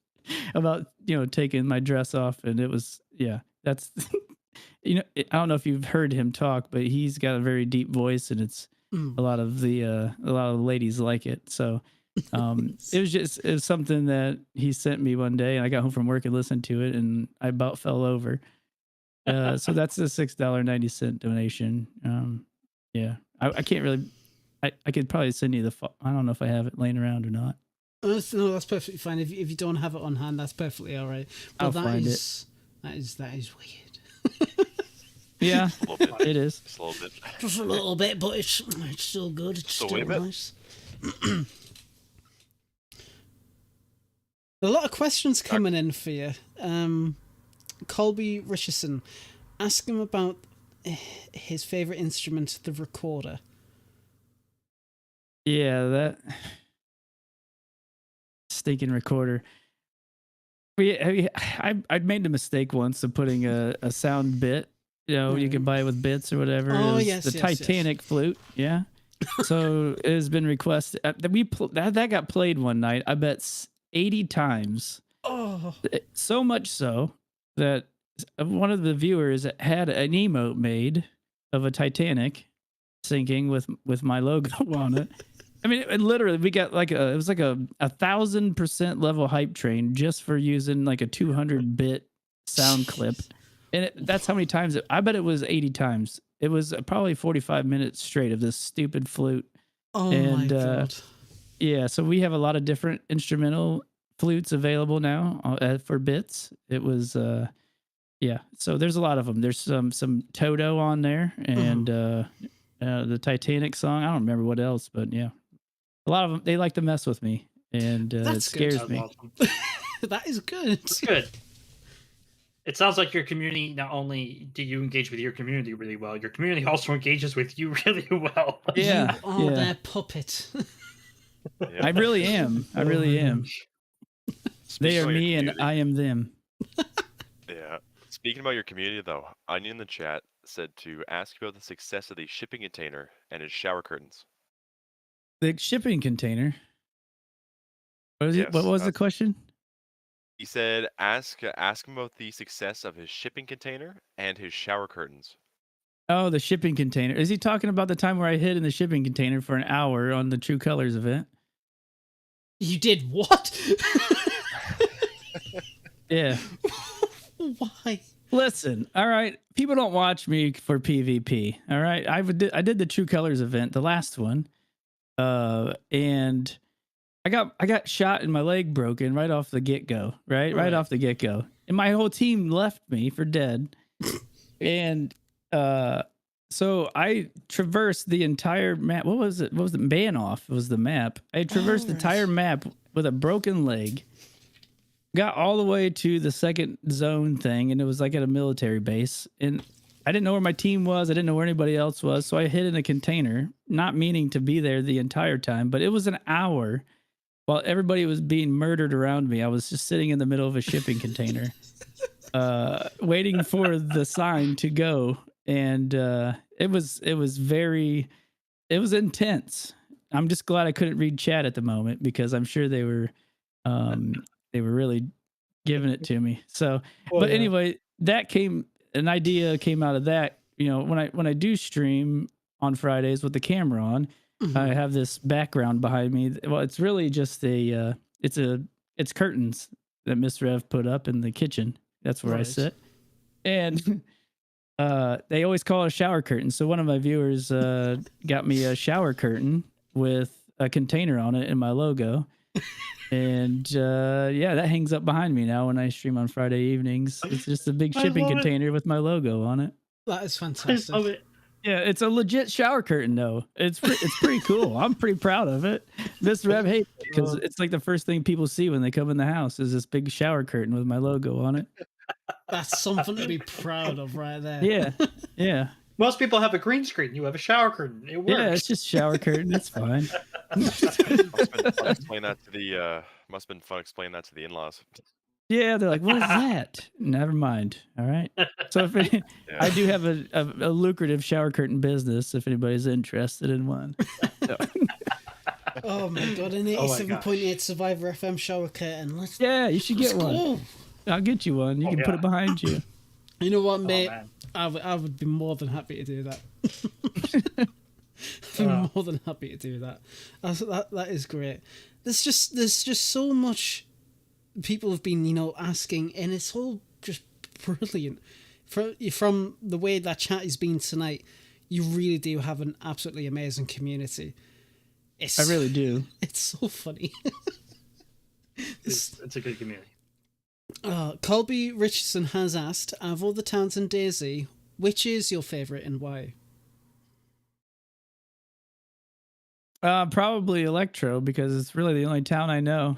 about, taking my dress off, and it was that's I don't know if you've heard him talk, but he's got a very deep voice, and it's a lot of the ladies like it. So it was something that he sent me one day, and I got home from work and listened to it, and I about fell over. So that's a $6.90 donation. I can't really. I could probably send you I don't know if I have it laying around or not. No, that's perfectly fine. If you don't have it on hand, that's perfectly all right. But I'll find it. That is weird. Yeah, it is. Just a little bit. Just a little bit, but it's still good. It's So still wait a bit. nice. A lot of questions coming in for you. Colby Richardson, ask him about his favorite instrument, the recorder. Yeah, that stinking recorder. I made the mistake once of putting a sound bit. You can buy it with bits or whatever. Oh, It was yes, the yes, Titanic flute. Yeah. So it has been requested that got played one night. I bet 80 times. Oh, So much so that one of the viewers had an emote made of a Titanic sinking with my logo on it. I mean, literally, we got it was like a 1,000% level hype train just for using like a 200-bit sound clip, and that's how many times. I bet it was 80 times. It was probably 45 minutes straight of this stupid flute. oh And, my God. Yeah, so we have a lot of different instrumental flutes available now for bits. It was so there's a lot of them. There's some Toto on there, and the Titanic song. I don't remember what else, but yeah. A lot of them, they like to mess with me, and it That's good. scares me. Awesome. That is good. It's good. It sounds like your community, not only do you engage with your community really well, your community also engages with you really well. Yeah, You are yeah. their puppet. I really am. I really am. They are about your me, and community. I am them. Yeah. Speaking about your community, though, Onion in the chat said to ask about the success of the shipping container and its shower curtains. The shipping container. What was Yes, What was the that's- question? He said ask him about the success of his shipping container and his shower curtains. Oh, the shipping container. Is he talking about the time where I hid in the shipping container for an hour on the True Colors event? You did what? Yeah. Why? Listen, all right. People don't watch me for PvP. All right. I did the True Colors event, the last one, and I got shot and my leg broken right off the get go. Right off the get go, and my whole team left me for dead. And so I traversed the entire map. What was it? What was the Banoff? Was the map? I traversed the right. entire map with a broken leg. Got all the way to the second zone thing, and it was like at a military base. And I didn't know where my team was. I didn't know where anybody else was. So I hid in a container, not meaning to be there the entire time. But it was an hour while everybody was being murdered around me. I was just sitting in the middle of a shipping container, waiting for the sign to go. And it was intense. I'm just glad I couldn't read chat at the moment, because I'm sure they were really giving it to me. So, anyway, an idea came out of that. When I do stream on Fridays with the camera on, I have this background behind me. Well, it's really just it's curtains that Miss Rev put up in the kitchen. That's where I Right. sit. And they always call it a shower curtain. So one of my viewers got me a shower curtain with a container on it and my logo. And yeah, that hangs up behind me now when I stream on Friday evenings. It's just a big I shipping love it. container with my logo on it. That is I fantastic. love it. Yeah, it's a legit shower curtain though. It's pretty cool. I'm pretty proud of it. Miss Rev hates it because it's like the first thing people see when they come in the house is this big shower curtain with my logo on it. That's something to be proud of right there. Yeah, yeah, Most people have a green screen. You have a shower curtain. It works. yeah. It's just shower curtain. It's fine. Must have been fun explaining that to the must have been fun explaining that to the in-laws. Yeah, they're like, what is that? Never mind. All right. So if I do have a lucrative shower curtain business, if anybody's interested in one. So. Oh my god, an Oh my 87.8 Survivor FM shower curtain. Yeah, you should get one. Go. I'll get you one. You can put it behind you. You know what, mate? man. I would be more than happy to do that. I'd be more than happy to do that. That is great. There's just so much people have been, asking, and it's all just brilliant. From the way that chat has been tonight, you really do have an absolutely amazing community. I really do. It's so funny. It's a good community. Colby Richardson has asked, out of all the towns in DayZ, which is your favourite and why? Probably Electro, because it's really the only town I know.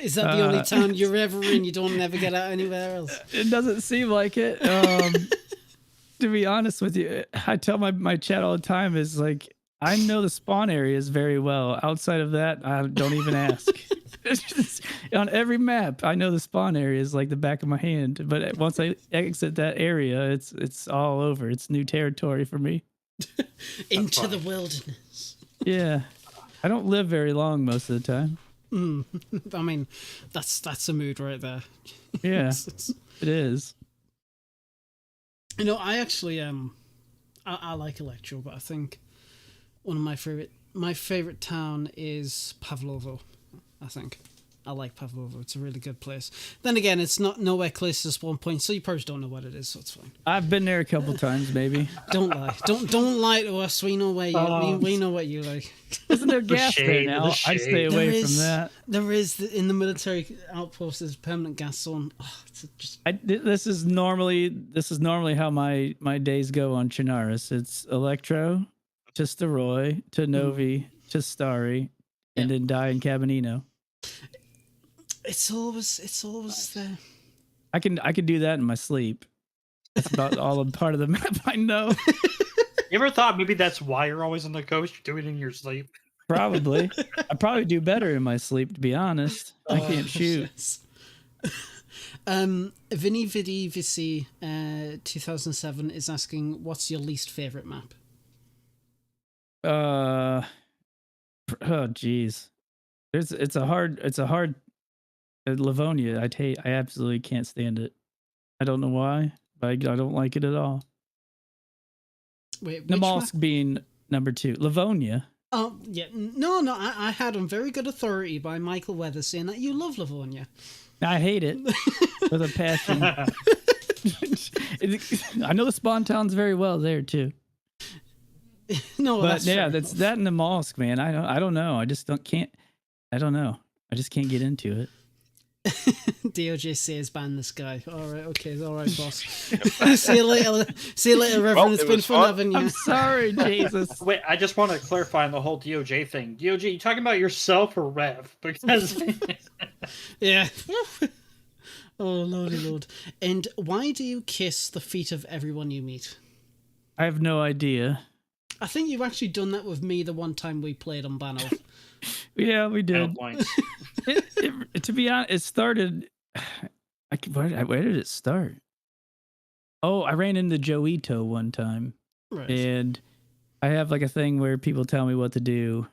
Is that the only town you're ever in? You don't ever get out anywhere else? It doesn't seem like it. To be honest with you, I tell my chat all the time is like, I know the spawn areas very well. Outside of that, I don't even ask. It's just, on every map, I know the spawn areas like the back of my hand. But once I exit that area, it's all over. It's new territory for me. Into the wilderness. Yeah, I don't live very long most of the time. I mean, that's a mood right there. Yeah, it is. I actually I like Electro, but I think one of my favorite town is Pavlovo. I think I like Pavlovo. It's a really good place. Then again, it's not nowhere close to Spawn Point, so you probably don't know what it is. So it's fine. I've been there a couple times, maybe. Don't lie. Don't lie to us. We know where you. We know what you like. Isn't there gas there now? I'd stay away from that. There is in the military outpost. There's a permanent gas zone. Oh, it's just. This is normally how my days go on Chinaris. It's Electro to Staroy to Novi to Starry, and then die in Cabanino. It's always there. I can do that in my sleep. That's about all a part of the map I know. You ever thought maybe that's why you're always on the coast? You do it in your sleep. Probably. I probably do better in my sleep, to be honest. I can't shoot. Yes. Vinny Vidi Visi 2007 is asking, what's your least favorite map? Oh geez. It's a hard Livonia. I absolutely can't stand it. I don't know why, but I don't like it at all. Wait, Namalsk being number 2. Livonia. Oh yeah, no. I had on very good authority by Michael Weather saying that you love Livonia. I hate it with a passion. I know the spawn towns very well there too. No, but yeah, fair. that's that in the Namalsk, man. I don't know. I just can't. I don't know. I just can't get into it. DOJ says ban this guy. All right, okay, all right, boss. See you later. See you later, Reverend. Well, it's it been was fun fun. having you. I'm sorry, Jesus. Wait, I just want to clarify on the whole DOJ thing. DOJ, you talking about yourself or Rev? Because Yeah. Oh lordy lord! And why do you kiss the feet of everyone you meet? I have no idea. I think you've actually done that with me the one time we played on Bano. Yeah, we did. points. To be honest, it started. Where did it start? Oh, I ran into Joito one time, Right. and I have like a thing where people tell me what to do,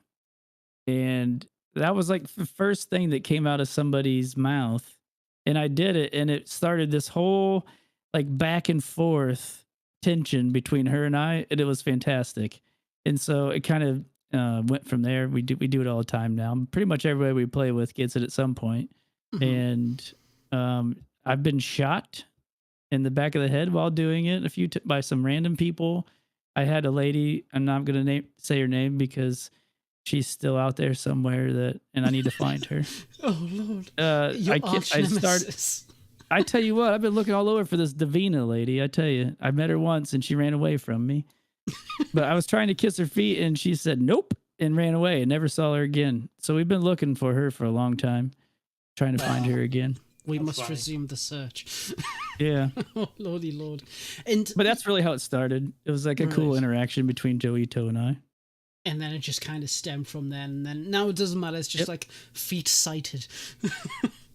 and that was like the first thing that came out of somebody's mouth, and I did it, and it started this whole like back and forth tension between her and I, and it was fantastic. And so it kind of went from there. We do it all the time now. Pretty much everybody we play with gets it at some point. Mhm. And I've been shot in the back of the head while doing it by some random people. I had a lady, I'm not going to say her name because she's still out there somewhere and I need to find her. Oh Lord, Your arch nemesis. I tell you what, I've been looking all over for this Davina lady. I tell you, I met her once and she ran away from me. But I was trying to kiss her feet and she said nope and ran away and never saw her again. So we've been looking for her for a long time, trying to find her again. We That's must funny. resume the search. Yeah. Oh Lordy Lord. And But that's really how it started. It was like a cool Right. interaction between Joito and I. and then it just kind of stemmed from there, and then now it doesn't matter. It's just Yep. like feet sighted.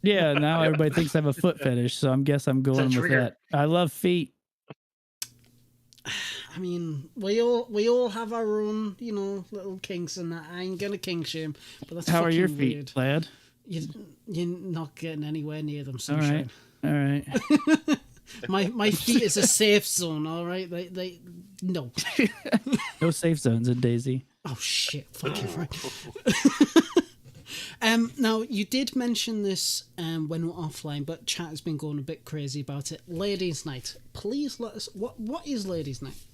Yeah, now everybody thinks I have a foot fetish, so I guess I'm going with trigger. that. I love feet. I mean, we all have our own, little kinks, and I ain't gonna kink shame. But that's How are your fucking feet, weird. lad? You're not getting anywhere near them, All right. sunshine. All right. My feet is a safe zone. All right, they no. No safe zones in DayZ. Oh shit! Fuck you, Frank. Now you did mention this when we're offline, but chat has been going a bit crazy about it. Ladies' Night. Please let us. What is Ladies' Night?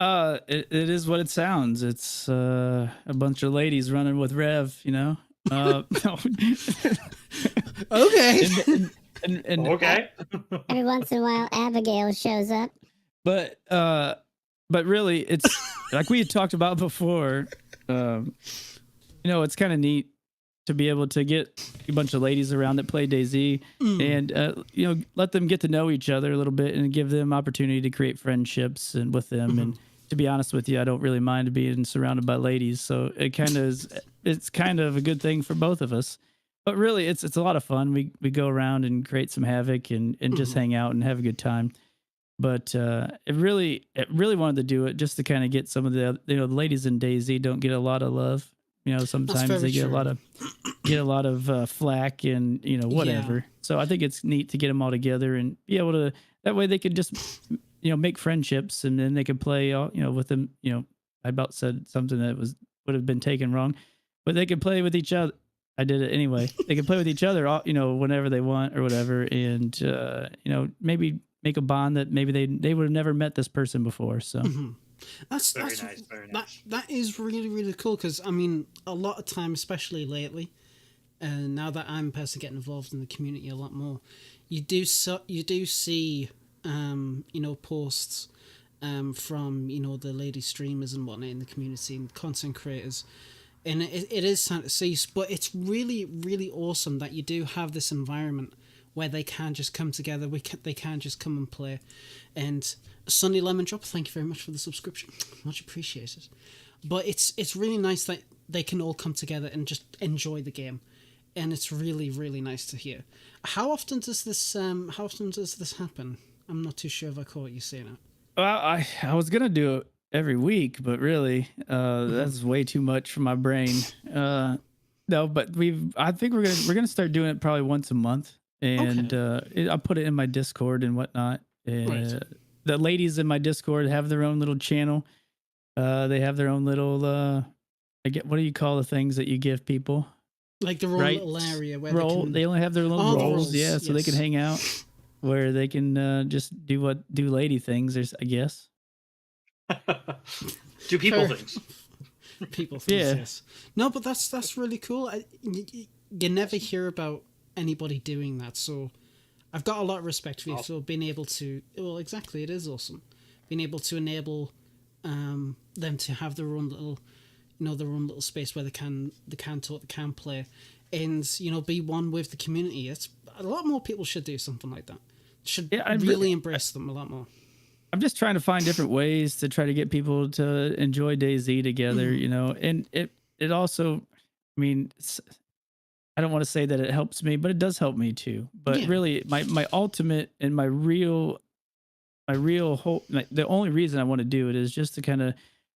It is what it sounds. It's a bunch of ladies running with Rev, no. Okay. And Okay. Every once in a while, Abigail shows up. but really, it's like we had talked about before. It's kind of neat to be able to get a bunch of ladies around that play DayZ and let them get to know each other a little bit and give them opportunity to create friendships and with them. And to be honest with you, I don't really mind being surrounded by ladies, so it's kind of a good thing for both of us. But really, it's a lot of fun. We go around and create some havoc and just hang out and have a good time. But it really wanted to do it just to kind of get some of the the ladies in DayZ don't get a lot of love. Sometimes very they get true. a lot of flack and whatever. Yeah. So I think it's neat to get them all together and be able to. That way they could just make friendships and then they could play with them. I about said something that would have been taken wrong, but they could play with each other. I did it anyway. They could play with each other, whenever they want or whatever, and maybe make a bond that maybe they would have never met this person before. So That's Very that's nice, very nice. that is really really cool because I mean a lot of time, especially lately, and now that I'm personally getting involved in the community a lot more, you do see posts from the lady streamers and whatnot in the community and content creators, and it is sad to see, but it's really really awesome that you do have this environment where they can just come together. They can just come and play. And Sunny Lemon Drop, thank you very much for the subscription, much appreciated. But it's really nice that they can all come together and just enjoy the game, and it's really really nice to hear. How often does this happen? I'm not too sure if I caught you saying it. Well, I was gonna do it every week, but really, that's way too much for my brain. No, but I think we're gonna start doing it probably once a month, and I'll put it in my Discord and whatnot. Right. The ladies in my Discord have their own little channel. They have their own little what do you call the things that you give people? Like the own Right. little area where They only have their little Oh, the roles, roles, yeah, so they can yes. hang out where they can just do lady things. I guess. Do people Fair. things. people Yeah. think yes. No, but that's really cool. You never hear about anybody doing that, so I've got a lot of respect for you for being able to. Well, exactly, it is awesome being able to enable them to have their own little, their own little space where they can talk, they can play, and be one with the community. It's a lot more people should do something like that. Should really embrace them a lot more. I'm just trying to find different ways to try to get people to enjoy DayZ together, and it also, I mean, I don't want to say that it helps me, but it does help me too. But Yeah. really, my ultimate and my real hope, the only reason I want to do it is just to kind of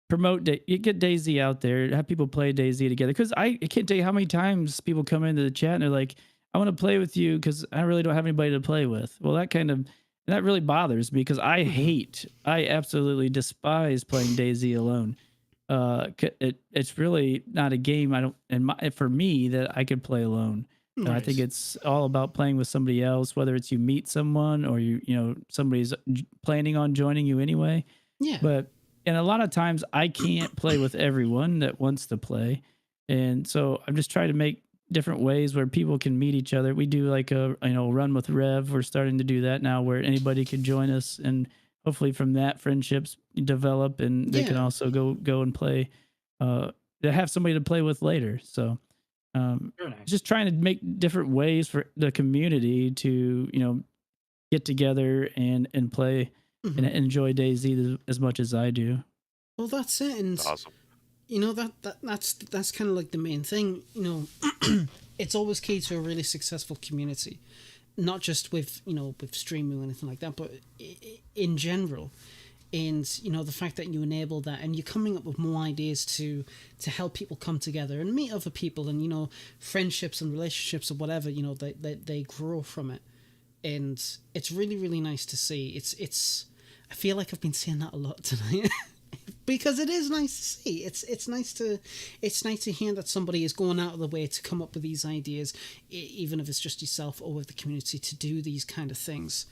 promote, get DayZ out there, have people play DayZ together. Because I can't tell you how many times people come into the chat and they're like, I want to play with you because I really don't have anybody to play with. Well, that really bothers me because I absolutely despise playing DayZ alone. It's really not a game for me that I could play alone. I think it's all about playing with somebody else, whether it's you meet someone or somebody's planning on joining you anyway. Yeah. But And a lot of times I can't play with everyone that wants to play. And so I'm just trying to make different ways where people can meet each other. We do like a, run with Rev. We're starting to do that now where anybody can join us, and hopefully from that friendships develop, and they can also go and play, to have somebody to play with later. So Very nice. just trying to make different ways for the community to, get together and play and enjoy DayZ as much as I do. Well, that's it. And Awesome. that's kind of like the main thing. It's always key to a really successful community, not just with with streaming or anything like that, but in general. And the fact that you enable that, and you're coming up with more ideas to help people come together and meet other people, and friendships and relationships or whatever, they grow from it. And it's really, really nice to see. It's I feel like I've been saying that a lot tonight. Because it is nice to see. It's nice to hear that somebody is going out of the way to come up with these ideas, even if it's just yourself or with the community, to do these kind of things.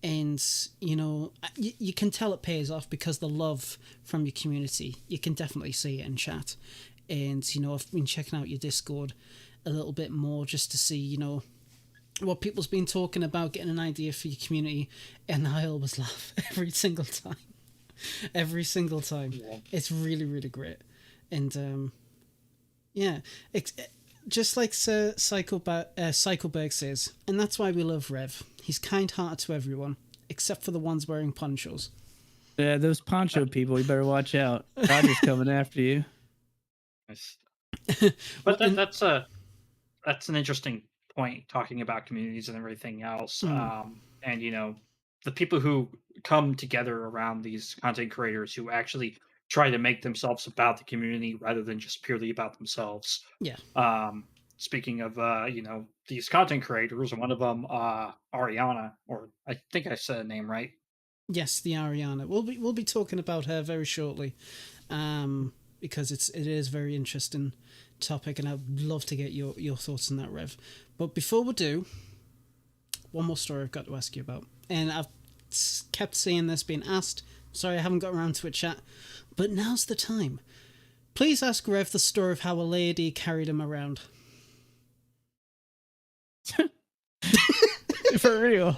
And you can tell it pays off because the love from your community, you can definitely see it in chat. And I've been checking out your Discord a little bit more just to see what people's been talking about, getting an idea for your community, and I always laugh every single time. Every single time. Yeah. It's really, really great. And just like Sir Psychoberg says, and that's why we love Rev. He's kind-hearted to everyone, except for the ones wearing ponchos. Yeah, those poncho people, you better watch out. Roger's coming after you. Nice. But that's an interesting point, talking about communities and everything else. And the people who come together around these content creators who actually try to make themselves about the community rather than just purely about themselves. Yeah. Speaking of these content creators, one of them, Ariana, or I think I said a name right. Yes, TheArriana. We'll be talking about her very shortly, because it is a very interesting topic, and I'd love to get your thoughts on that, Rev. But before we do, one more story I've got to ask you about, and I've kept seeing this being asked. Sorry, I haven't got around to it, chat, but now's the time. Please ask Rev the story of how a lady carried him around. For real.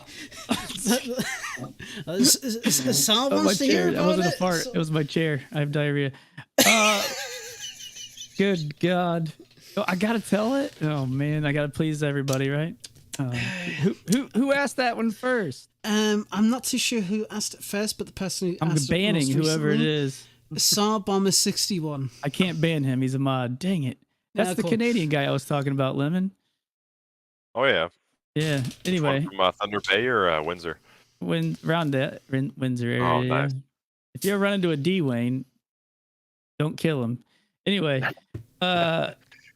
Saul wants to hear That about wasn't it. a fart. It was my chair. I have diarrhea. Good God. Oh, I gotta tell it. Oh man, I gotta please everybody, right? Who asked that one first? I'm not too sure who asked it first, but the person who I'm asked banning it most whoever recently, it is. Saw Bomber 61. I can't ban him. He's a mod. Dang it. That's the cool. Canadian guy I was talking about, Lemon. Oh yeah. Yeah. Anyway, from Thunder Bay or Windsor. Around that Windsor area. Oh, nice. If you ever run into a D-Wayne, don't kill him. Anyway,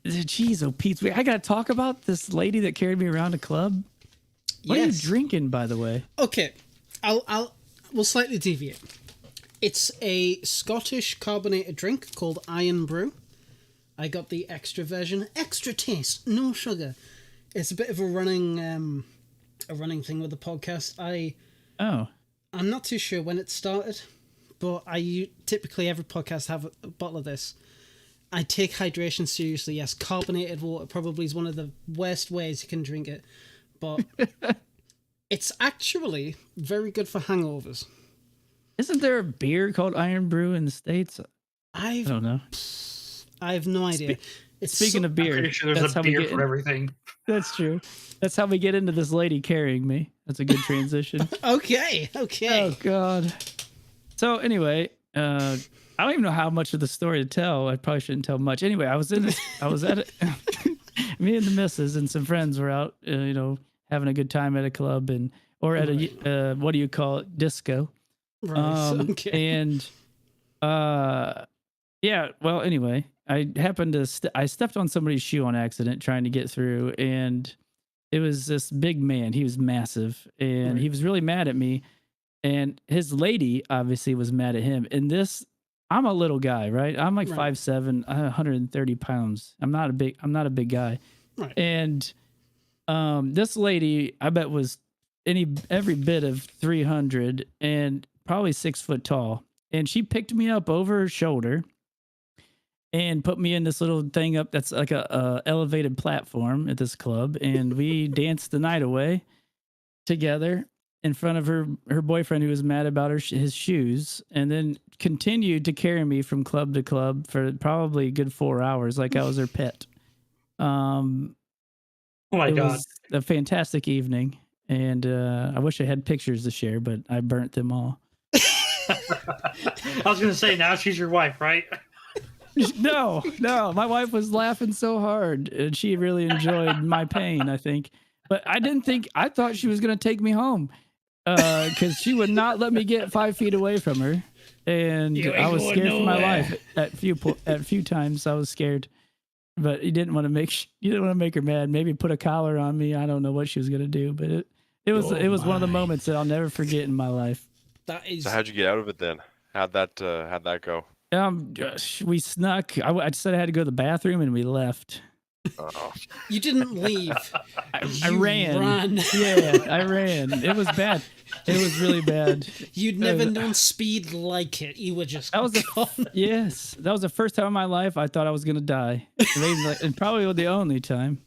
jeez, oh Pete, I gotta talk about this lady that carried me around a club. What are you drinking, by the way? Okay, we'll slightly deviate. It's a Scottish carbonated drink called Iron Brew. I got the extra version, extra taste, no sugar. It's a bit of a running thing with the podcast. I'm not too sure when it started, but I typically every podcast have a bottle of this. I take hydration seriously. Yes, carbonated water probably is one of the worst ways you can drink it, but it's actually very good for hangovers. Isn't there a beer called Iron Brew in the States? I don't know. I have no idea. Speaking of beer, I'm pretty sure there's a beer for everything. That's true. That's how we get into this lady carrying me. That's a good transition. Okay. Oh God. So anyway, I don't even know how much of the story to tell. I probably shouldn't tell much. Anyway, I was at it. Me and the missus and some friends were out, having a good time at a club or at a what do you call it, disco. Right. Okay. And yeah. Well, anyway, I happened to I stepped on somebody's shoe on accident trying to get through, and it was this big man. He was massive, and he was really mad at me. And his lady obviously was mad at him. And I'm a little guy, right? I'm like 5'7", 130 pounds. I'm not a big guy. Right. And this lady, I bet was every bit of 300 and probably 6 foot tall. and she picked me up over her shoulder and put me in this little thing up that's like a elevated platform at this club, and we danced the night away together in front of her boyfriend, who was mad about his shoes, and then continued to carry me from club to club for probably a good 4 hours, like I was her pet. Oh my It God. was a fantastic evening, and I wish I had pictures to share, but I burnt them all. I was going to say, now she's your wife, right? No, my wife was laughing so hard, and she really enjoyed my pain, I think. But I thought she was going to take me home, because she would not let me get 5 feet away from her, and I was scared for my life at few times. I was scared, but you didn't want to make her mad. Maybe put a collar on me. I don't know what she was going to do, but it was one of the moments that I'll never forget in my life. That is. So how'd you get out of it then? How'd that go? We snuck. I said I had to go to the bathroom, and we left. Oh. You didn't leave. I ran. Yeah, I ran. It was bad. It was really bad. You'd never known speed like it. You were just That was gone. Yes, that was the first time in my life I thought I was gonna die, and probably the only time.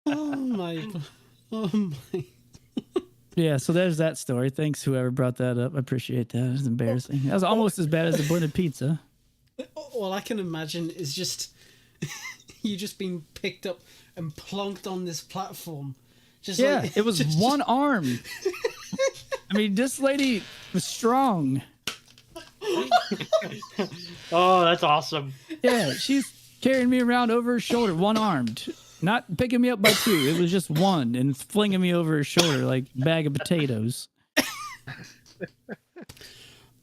Oh my. Yeah, so there's that story. Thanks, whoever brought that up. I appreciate that. It was embarrassing. That was almost as bad as the blended pizza. All I can imagine is just you just being picked up and plonked on this platform. Just Yeah, like, it was one arm. I mean, this lady was strong. Oh, that's awesome. Yeah, she's carrying me around over her shoulder, one-armed. Not picking me up by two. It was just one, and flinging me over her shoulder like a bag of potatoes.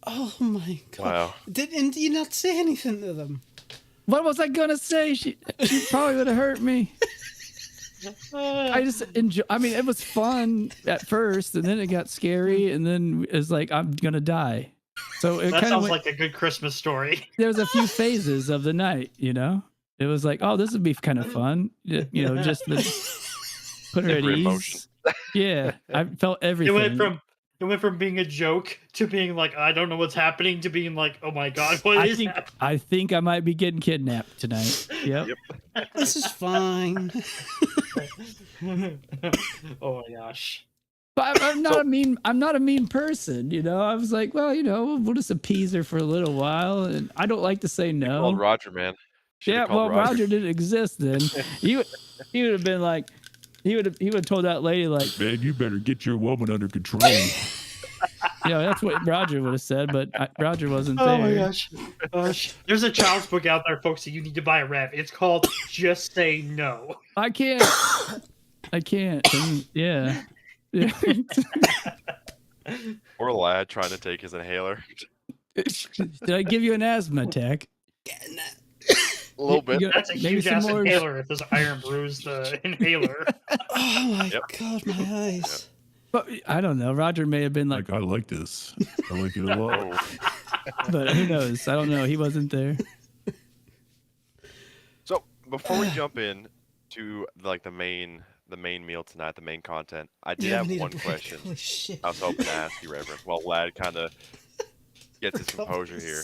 Oh my God! Wow. Did you not say anything to them? What was I gonna say? She probably would have hurt me. I just enjoy. I mean, it was fun at first, and then it got scary, and then it was like I'm gonna die. So it That kind of sounds like a good Christmas story. There was a few phases of the night, you know. It was like, oh, this would be kind of fun, you know, just to put her at Different ease. emotion. Yeah, I felt everything. It went from being a joke to being like, I don't know what's happening, to being like, oh my God, what is happening? I think I might be getting kidnapped tonight. Yep. This is fine. Oh my gosh. But I'm not a mean person, you know. I was like, well, you know, we'll just appease her for a little while, and I don't like to say no. Called Roger, man. Yeah, well, Roger didn't exist then. He would have been like, he would have told that lady like, Man, you better get your woman under control. yeah, that's what Roger would have said, but Roger wasn't Oh there. my gosh. There's a child's book out there, folks, that you need to buy a Rev. It's called Just Say No. I can't. Yeah. Poor lad trying to take his inhaler. Did I give you an asthma attack? A little bit. That's a Maybe huge some ass more- inhaler if there's Iron Brews the inhaler. Oh my Yep. God, my eyes. But I don't know. Roger may have been like, Like, I like this. I like it a lot. Oh. but who knows? I don't know. He wasn't there. So before we jump in to like the main meal tonight, the main content, I did Yeah, have we need a one break. question. Holy shit. I was hoping to ask you, Reverend. Well, lad kind of gets his composure here.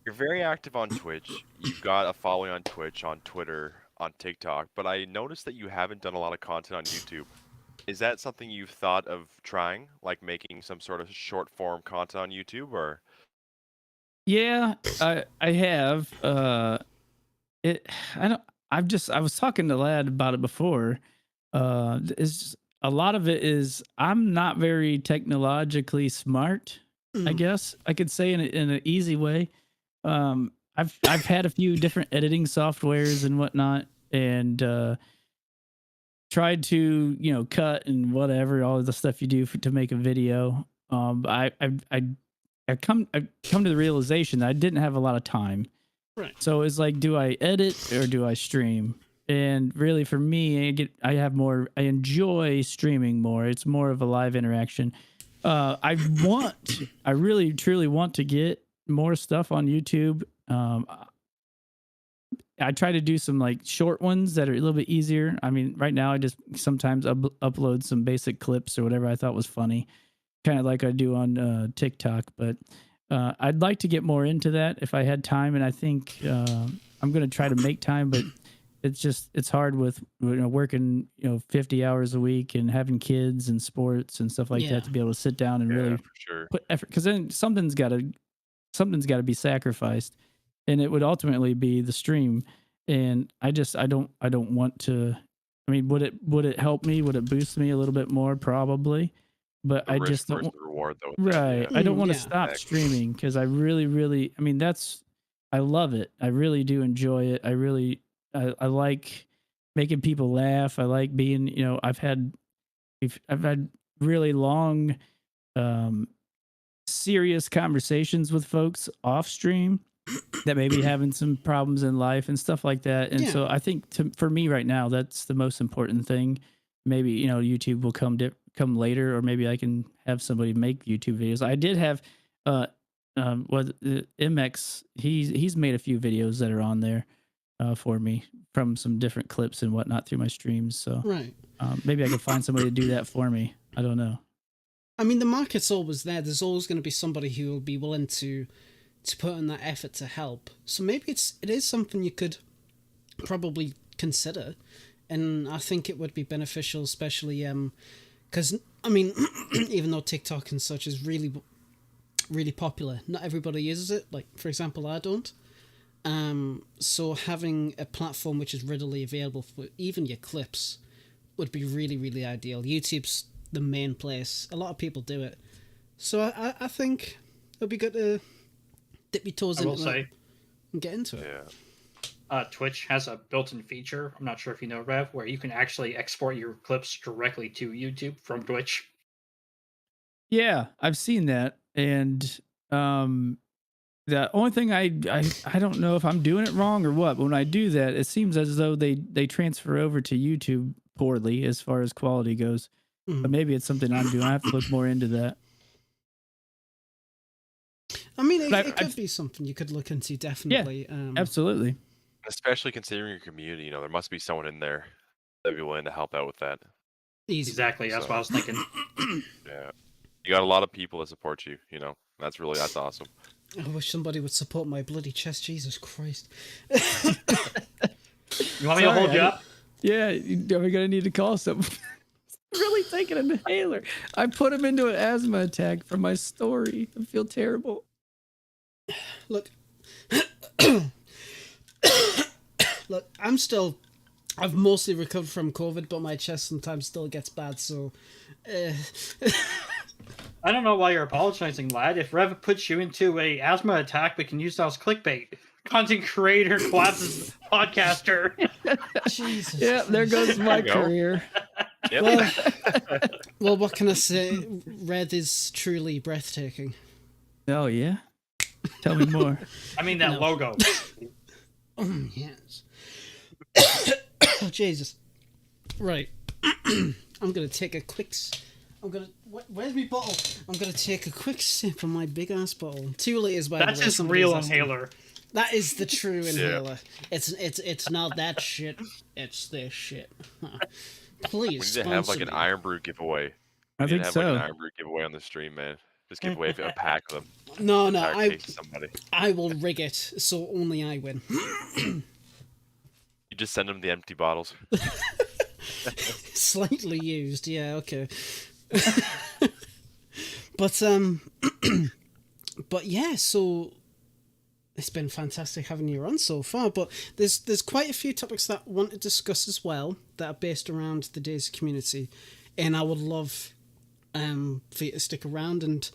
You're very active on Twitch. You've got a following on Twitch, on Twitter, on TikTok, but I noticed that you haven't done a lot of content on YouTube. Is that something you've thought of trying, like making some sort of short form content on YouTube, or? Yeah, I have. I was talking to Lad about it before. It's a lot of it is I'm not very technologically smart. I guess I could say in an easy way. I've had a few different editing softwares and whatnot, and tried to cut and whatever, all of the stuff you do to make a video. I've come to the realization that I didn't have a lot of time. Right. So it's like, do I edit or do I stream? And really, for me, I enjoy streaming more. It's more of a live interaction. I really truly want to get more stuff on YouTube. I try to do some like short ones that are a little bit easier. I mean, right now I just sometimes upload some basic clips or whatever I thought was funny. kind of like I do on TikTok. But I'd like to get more into that if I had time, and I think I'm going to try to make time, but it's hard with working 50 hours a week and having kids and sports and stuff like that to be able to sit down and really for sure. put effort, because then something's got to be sacrificed, and it would ultimately be the stream. And I don't want to. I mean, would it help me? Would it boost me a little bit more? Probably, but The I risk just don't. versus the reward, though. with that, Right. yeah. I don't want to Yeah. stop streaming because I really, I mean, I love it. I really do enjoy it. I like making people laugh. I like being, I've had really long, serious conversations with folks off stream that may be having some problems in life and stuff like that. And so I think for me right now, that's the most important thing. Maybe, YouTube will come later, or maybe I can have somebody make YouTube videos. I did have MX, he's made a few videos that are on there for me from some different clips and whatnot through my streams. So maybe I could find somebody to do that for me. I don't know. I mean, the market's always there. There's always going to be somebody who will be willing to put in that effort to help. So maybe it is something you could probably consider, and I think it would be beneficial, especially because I mean, even though TikTok and such is really, really popular, not everybody uses it. Like, for example, I don't. So having a platform which is readily available for even your clips would be really, really ideal. YouTube's the main place. A lot of people do it. So I think it would be good to dip your toes into it and get into it. Yeah. Twitch has a built-in feature, I'm not sure if you know, Rev, where you can actually export your clips directly to YouTube from Twitch. Yeah, I've seen that. And the only thing I don't know if I'm doing it wrong or what, but when I do that, it seems as though they transfer over to YouTube poorly as far as quality goes. But maybe it's something I'm doing. I have to look more into that. I mean, it could be something you could look into, definitely. Yeah, absolutely. Especially considering your community, there must be someone in there that'd be willing to help out with that. Exactly, that's what I was thinking. Yeah, you got a lot of people that support you. That's awesome. I wish somebody would support my bloody chest. Jesus Christ! You want me to hold you up? Yeah, we're gonna need to call someone. Really taking an inhaler. I put him into an asthma attack from my story. I feel terrible. Look, I've mostly recovered from COVID, but my chest sometimes still gets bad, so... I don't know why you're apologizing, lad. If Rev puts you into a asthma attack, we can use that as clickbait. Content creator collapses podcaster. Jesus. Yeah, there goes my career. Well, what can I say? Red is truly breathtaking. Oh, yeah? Tell me more. I mean, that logo. Oh, yes. Oh, Jesus. Right. I'm going to take a quick... Where's my bottle? I'm going to take a quick sip of my big-ass bottle. 2 liters, by the way. That's his real inhaler. That is the true inhaler. It's not that shit. It's this shit. Please. We need to have an Iron Brew giveaway. I think so. An Iron Brew giveaway on the stream, man. Just give away a pack of them. No, I will rig it so only I win. You just send them the empty bottles. Slightly used, yeah, okay. But yeah, so it's been fantastic having you on so far, but there's quite a few topics that I want to discuss as well that are based around the DayZ community, and I would love for you to stick around and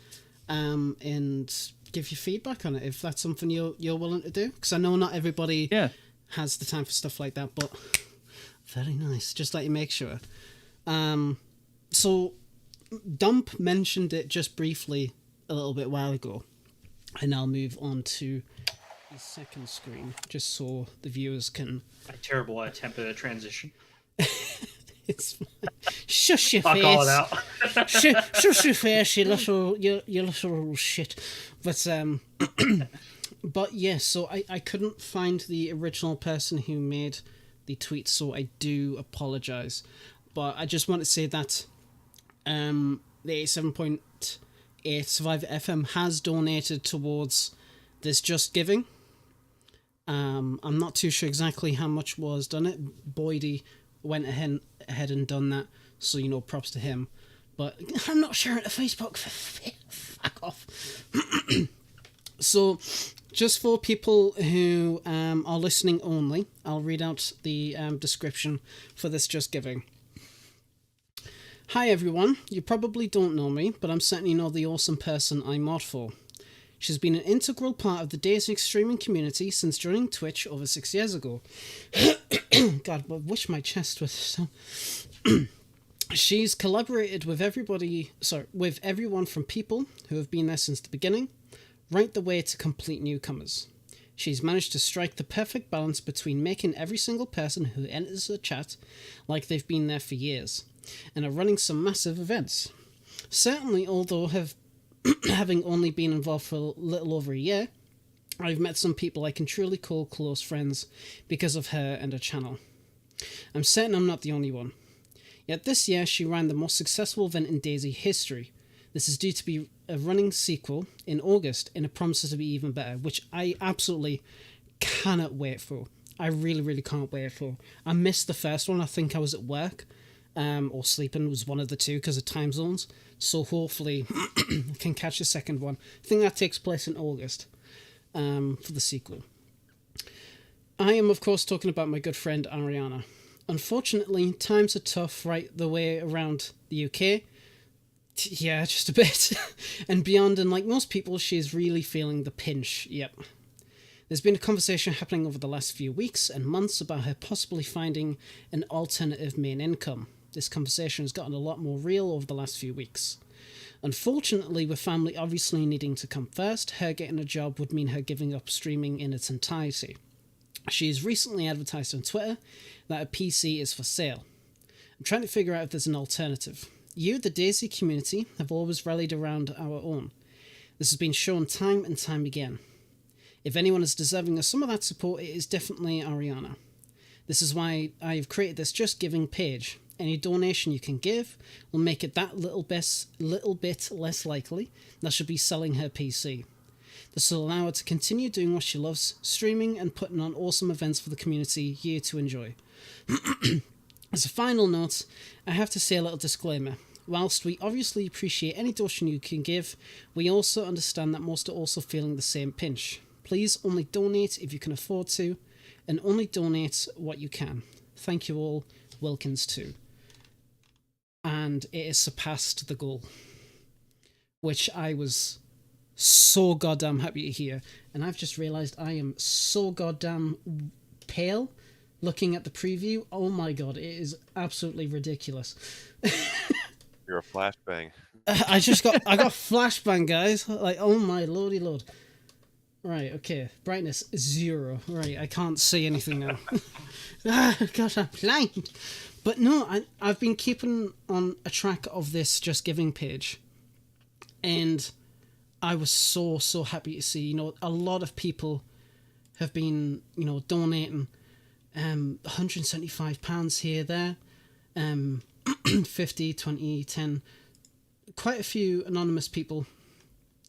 give your feedback on it if that's something you're willing to do, because I know not everybody has the time for stuff like that, but very nice. Just let you make sure. So Dump mentioned it just briefly a little bit while ago, and I'll move on to the second screen just so the viewers can... A terrible attempt at a transition. It's fine. Shush your I'll face. call it out. Shush your face, you little shit. But yeah, so I couldn't find the original person who made the tweet, so I do apologize. But I just want to say that the 87.1 Survivor FM has donated towards this Just Giving. I'm not too sure exactly how much was done it. Boydie went ahead and done that, so props to him. But I'm not sharing it to Facebook. Fuck off. So, just for people who are listening only, I'll read out the description for this Just Giving. Hi everyone, you probably don't know me, but I'm certainly not the awesome person I mod for. She's been an integral part of the DayZ streaming community since joining Twitch over 6 years ago. God, I wish my chest was so... She's collaborated with everyone from people who have been there since the beginning, right the way to complete newcomers. She's managed to strike the perfect balance between making every single person who enters the chat like they've been there for years, and are running some massive events. Certainly, although having only been involved for a little over a year, I've met some people I can truly call close friends because of her and her channel. I'm certain I'm not the only one. Yet this year she ran the most successful event in DayZ history. This is due to be a running sequel in August, and it promises to be even better, which I absolutely cannot wait for. I really, really can't wait for. I missed the first one. I think I was at work or sleeping, was one of the two because of time zones. So hopefully I can catch the second one. I think that takes place in August for the sequel. I am, of course, talking about my good friend Ariana. Unfortunately, times are tough right the way around the UK. Yeah, just a bit. And beyond, and like most people, she's really feeling the pinch. Yep. There's been a conversation happening over the last few weeks and months about her possibly finding an alternative main income. This conversation has gotten a lot more real over the last few weeks. Unfortunately, with family obviously needing to come first, her getting a job would mean her giving up streaming in its entirety. She's recently advertised on Twitter that a PC is for sale. I'm trying to figure out if there's an alternative. You, the DayZ community, have always rallied around our own. This has been shown time and time again. If anyone is deserving of some of that support, it is definitely Ariana. This is why I have created this Just Giving page. Any donation you can give will make it that little bit less likely that she'll be selling her PC. This will allow her to continue doing what she loves, streaming and putting on awesome events for the community here to enjoy. As a final note, I have to say a little disclaimer. Whilst we obviously appreciate any donation you can give, we also understand that most are also feeling the same pinch. Please only donate if you can afford to, and only donate what you can. Thank you all. Wilkins too. And it has surpassed the goal, which I was so goddamn happy to hear. And I've just realised I am so goddamn pale looking at the preview. Oh my god, it is absolutely ridiculous. You're a flashbang. I got flashbang, guys. Like, oh my lordy lord. Right, okay. Brightness 0. Right, I can't see anything now. Gosh, I'm blind. But no, I've been keeping on a track of this Just Giving page. And I was so happy to see, a lot of people have been, donating £175 here, there, 50, 20, 10. Quite a few anonymous people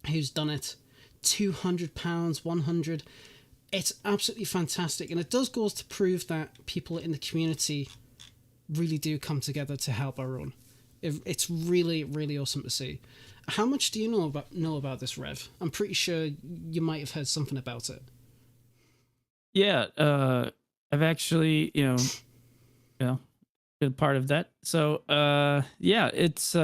who's done it. £200, 100. It's absolutely fantastic, and it does go to prove that people in the community really do come together to help our own. It's really, really awesome to see. How much do you know about this, Rev? I'm pretty sure you might have heard something about it. Yeah, I've actually, been part of that. So, yeah, it's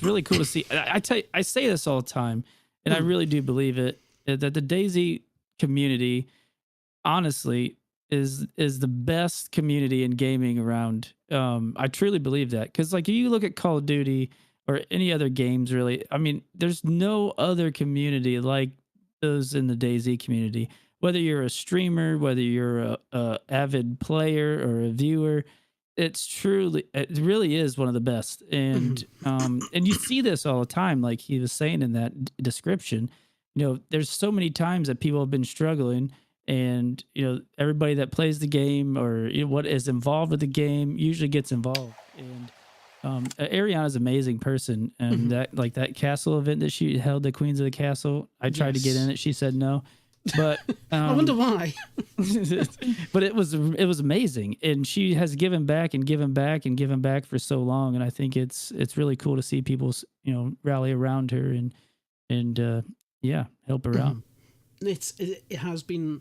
really cool to see. I say this all the time, and I really do believe it, that the DayZ community, honestly, is the best community in gaming around. I truly believe that, because like you look at Call of Duty or any other games, really, I mean, there's no other community like those in the DayZ community. Whether you're a streamer, whether you're a avid player or a viewer, it really is one of the best. And and you see this all the time, like he was saying in that description. There's so many times that people have been struggling, and everybody that plays the game or what is involved with the game usually gets involved. And Ariana's an amazing person, and that castle event that she held, the Queens of the Castle. I tried to get in it. She said no, but I wonder why. but it was amazing, and she has given back and given back and given back for so long, and I think it's really cool to see people rally around her and help her out. It has been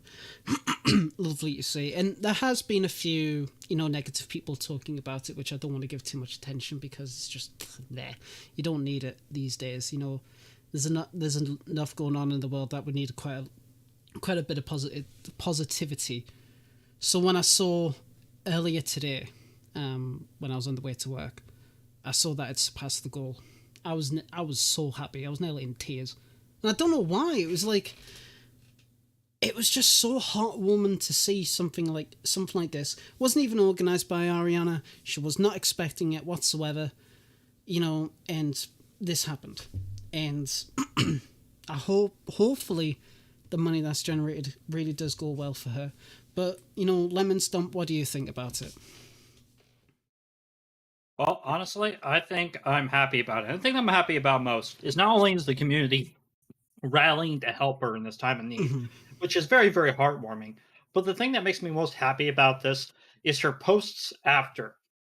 lovely to see, and there has been a few negative people talking about it, which I don't want to give too much attention because it's just there. You don't need it these days. There's enough going on in the world that would need quite a bit of positivity. So when I saw earlier today, when I was on the way to work, I saw that it surpassed the goal. I was so happy. I was nearly in tears, and I don't know why. It was just so heartwarming to see something like this. It wasn't even organized by Ariana. She was not expecting it whatsoever, and this happened. And I hopefully the money that's generated really does go well for her. But, Lemon Stump, what do you think about it? Well, honestly, I think I'm happy about it. The thing I'm happy about most is not only is the community rallying to help her in this time of need, which is very, very heartwarming, but the thing that makes me most happy about this is her posts after.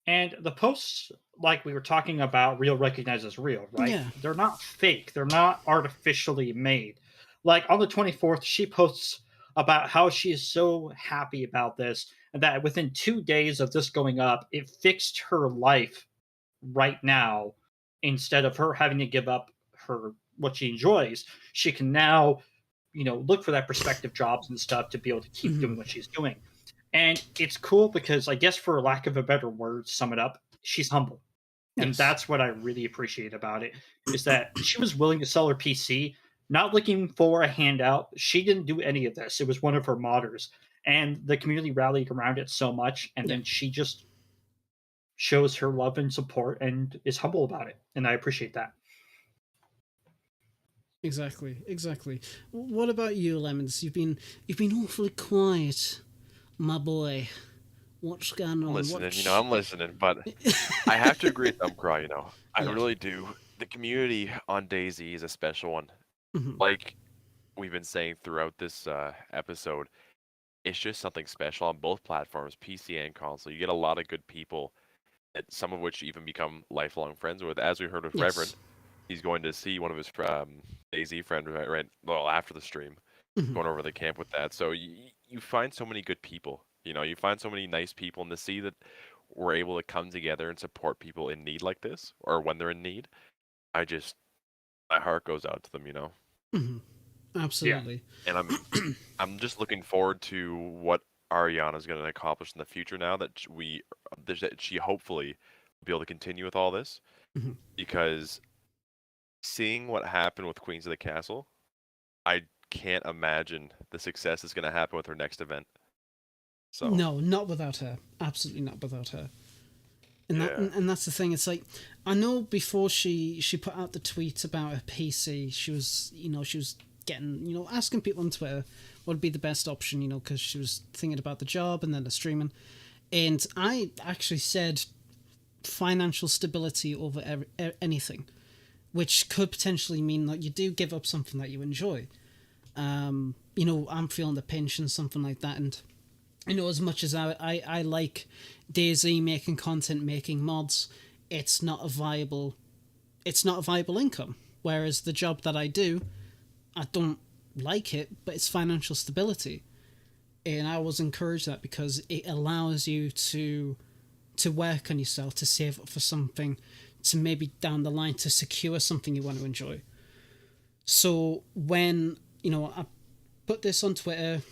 And the posts, like we were talking about, real recognizes real, right? Yeah. They're not fake. They're not artificially made. Like on the 24th, she posts about how she is so happy about this and that within 2 days of this going up, it fixed her life right now. Instead of her having to give up what she enjoys, she can now, look for that prospective jobs and stuff to be able to keep doing what she's doing. And it's cool because I guess for lack of a better word, to sum it up, she's humble. And that's what I really appreciate about it, is that she was willing to sell her PC, not looking for a handout. She didn't do any of this. It was one of her modders. And the community rallied around it so much. And then she just shows her love and support and is humble about it. And I appreciate that. Exactly. What about you, Lemons? You've been awfully quiet, my boy. What's going on? I'm listening, but I have to agree with Umpcraw, I really do. The community on DayZ is a special one. Like we've been saying throughout this episode, it's just something special on both platforms, PC and console. You get a lot of good people, some of which you even become lifelong friends with. As we heard with Rev3rend, he's going to see one of his DayZ friends after the stream, going over the camp with that. So you find so many good people. You find so many nice people, and to see that we're able to come together and support people in need like this, or when they're in need, my heart goes out to them. Absolutely. Yeah. And I'm just looking forward to what Ariana is going to accomplish in the future now that she hopefully will be able to continue with all this, because seeing what happened with Queens of the Castle, I can't imagine the success that's going to happen with her next event. So no, not without her. Absolutely not without her. And that's the thing. It's like, I know before she put out the tweet about her PC, she was getting asking people on Twitter what would be the best option, because she was thinking about the job and then the streaming, and I actually said financial stability over anything, which could potentially mean that you do give up something that you enjoy. I'm feeling the pinch and something like that, and as much as I like DayZ, making content, making mods, it's not a viable income. Whereas the job that I do, I don't like it, but it's financial stability. And I always encourage that because it allows you to work on yourself, to save up for something, to maybe down the line to secure something you want to enjoy. So when, I put this on Twitter,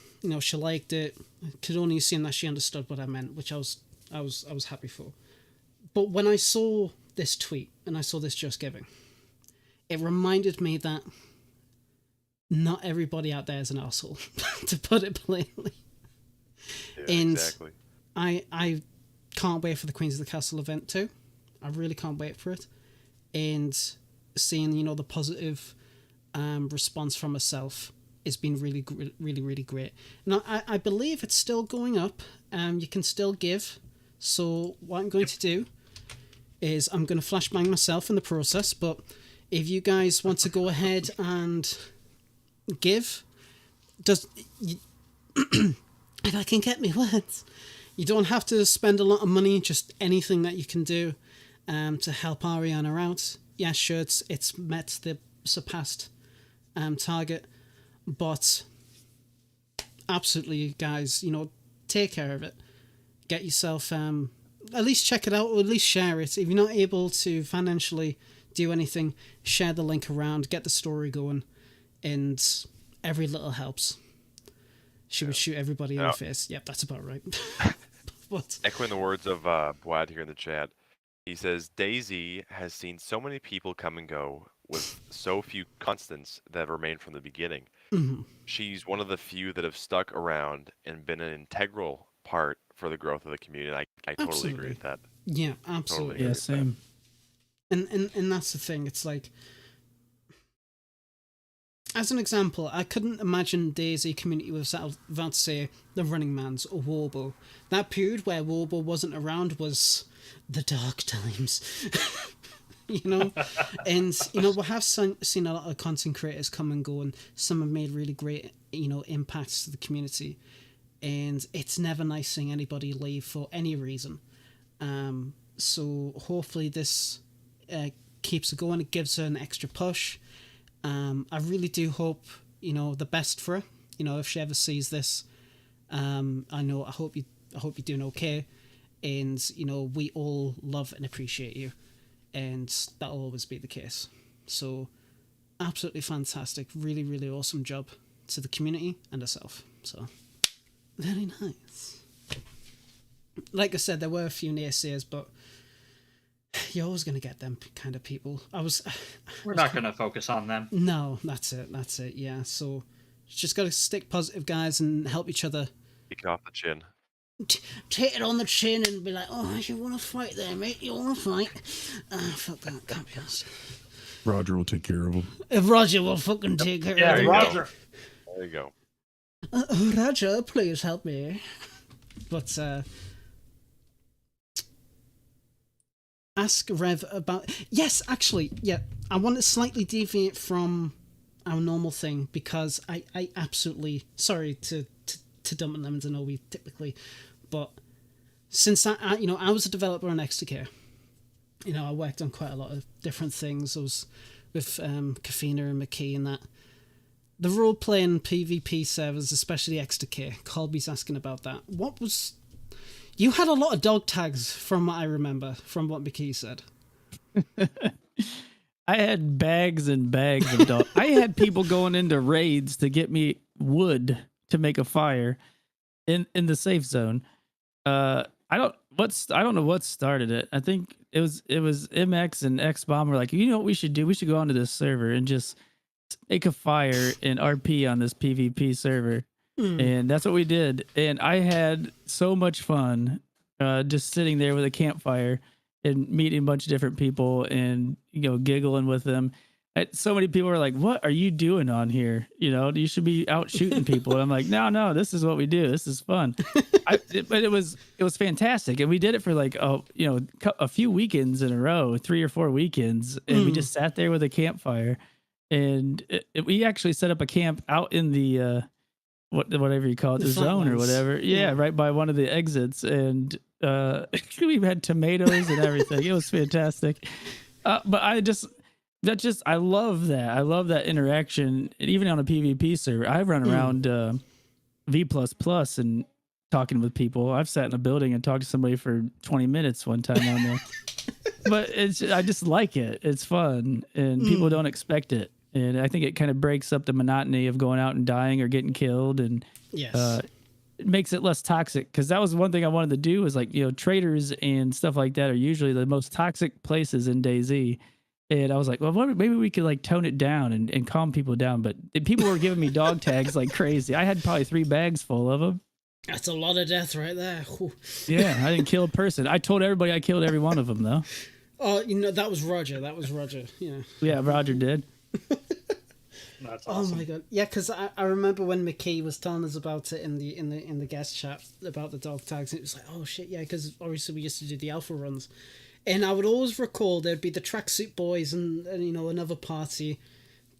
she liked it. I could only assume that she understood what I meant, which I was happy for. But when I saw this tweet and I saw this Just Giving, it reminded me that not everybody out there is an arsehole, to put it plainly. Yeah, and exactly. I can't wait for the Queens of the Castle event too. I really can't wait for it. And seeing, the positive response from herself has been really, really great. Now, I believe it's still going up. You can still give. So what I'm going to do is I'm going to flashbang myself in the process, but if you guys want to go ahead and give, if I can get me words, you don't have to spend a lot of money, just anything that you can do to help Ariana out. Yeah, sure, it's met the surpassed target, but absolutely, guys, take care of it. Get yourself, at least check it out, or at least share it. If you're not able to financially do anything, share the link around, get the story going, and every little helps. She would shoot everybody in the face. Yep, that's about right. But echoing the words of Bwad here in the chat, he says, DayZ has seen so many people come and go with so few constants that have remained from the beginning. Mm-hmm. She's one of the few that have stuck around and been an integral part for the growth of the community. I totally agree with that. Yeah, absolutely. Yeah, same. And that's the thing. It's like, as an example, I couldn't imagine DayZ community without, say, the Running Man's or Warbo. That period where Warbo wasn't around was the dark times. And we have seen a lot of content creators come and go, and some have made really great impacts to the community, and it's never nice seeing anybody leave for any reason. So hopefully this keeps it going. It gives her an extra push. I really do hope the best for her. If she ever sees this, I hope you're doing okay, and we all love and appreciate you, and that'll always be the case. So absolutely fantastic, really, really awesome job to the community and herself. So very nice. Like I said, there were a few naysayers, but you're always going to get them kind of people. We're not going to focus on them. No, that's it, yeah. So just got to stick positive, guys, and help each other. Take it off the chin. Take it on the chin and be like, oh, you want to fight there, mate? You want to fight? Fuck that, can't be asked. Roger will take care of him. If Roger will fucking take care of him. Yeah, Roger. There you go. Roger, please help me. But, ask Rev about... Yes, actually, yeah. I want to slightly deviate from our normal thing, because I absolutely... Sorry to dump on lemons, I know we typically... But since I was a developer on Exp. I worked on quite a lot of different things. I was with Kafina and McKee and that. The role-playing PvP servers, especially Exp. Colby's asking about that. What was... You had a lot of dog tags, from what I remember, from what McKee said. I had bags and bags of dog. I had people going into raids to get me wood to make a fire in the safe zone. I don't know what started it. I think it was MX and X-Bomb were like, what we should do? We should go onto this server and just make a fire and RP on this PvP server. And that's what we did. And I had so much fun just sitting there with a campfire and meeting a bunch of different people and, giggling with them. So many people were like, what are you doing on here? You should be out shooting people. And I'm like, no, this is what we do. This is fun. But it was fantastic. And we did it for like, a few weekends in a row, 3 or 4 weekends. And we just sat there with a campfire. And we actually set up a camp out in the... whatever you call it, the zone or whatever. Yeah, right by one of the exits. And we had tomatoes and everything. It was fantastic. But I love that. I love that interaction. And even on a PvP server, I run around V++ and talking with people. I've sat in a building and talked to somebody for 20 minutes one time on there. But I just like it. It's fun. And people don't expect it. And I think it kind of breaks up the monotony of going out and dying or getting killed, and it makes it less toxic. Because that was one thing I wanted to do, was like, traders and stuff like that are usually the most toxic places in DayZ. And I was like, well, maybe we could like tone it down and calm people down. But people were giving me dog tags like crazy. I had probably 3 bags full of them. That's a lot of death right there. Whew. Yeah, I didn't kill a person. I told everybody I killed every one of them, though. Oh, that was Roger. Yeah, Roger did. That's awesome. Oh my god, yeah, because I remember when McKee was telling us about it in the guest chat about the dog tags. It was like, oh shit, yeah, because obviously we used to do the alpha runs, And I would always recall there'd be the tracksuit boys and another party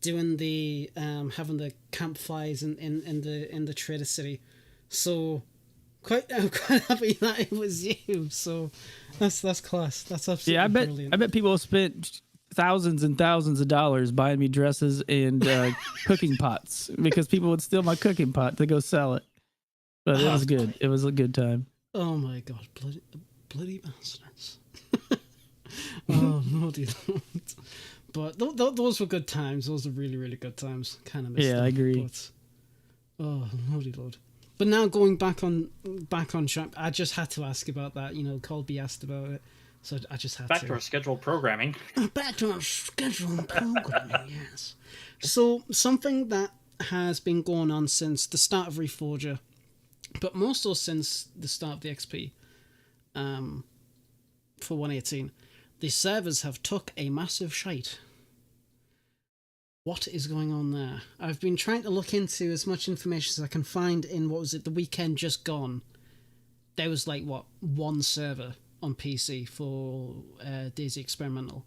doing the having the campfires in the Trader City. So I'm quite happy that it was you. So that's class. That's absolutely brilliant. I bet people spent thousands and thousands of dollars buying me dresses and cooking pots because people would steal my cooking pot to go sell it. But it was good. It was a good time. Oh my god, bloody bastards! Oh bloody Lord. But those were good times. Those were really, really good times. Kind of missed them, I agree. But, oh lordy lord! But now going back on track, I just had to ask about that. Colby asked about it, so I just had back to. to our scheduled programming. Back to our scheduled programming. Yes. So something that has been going on since the start of Reforger, but more so since the start of the XP, for 1.18, the servers have took a massive shite. What is going on there? I've been trying to look into as much information as I can find in, the weekend just gone. There was one server on PC for DayZ Experimental.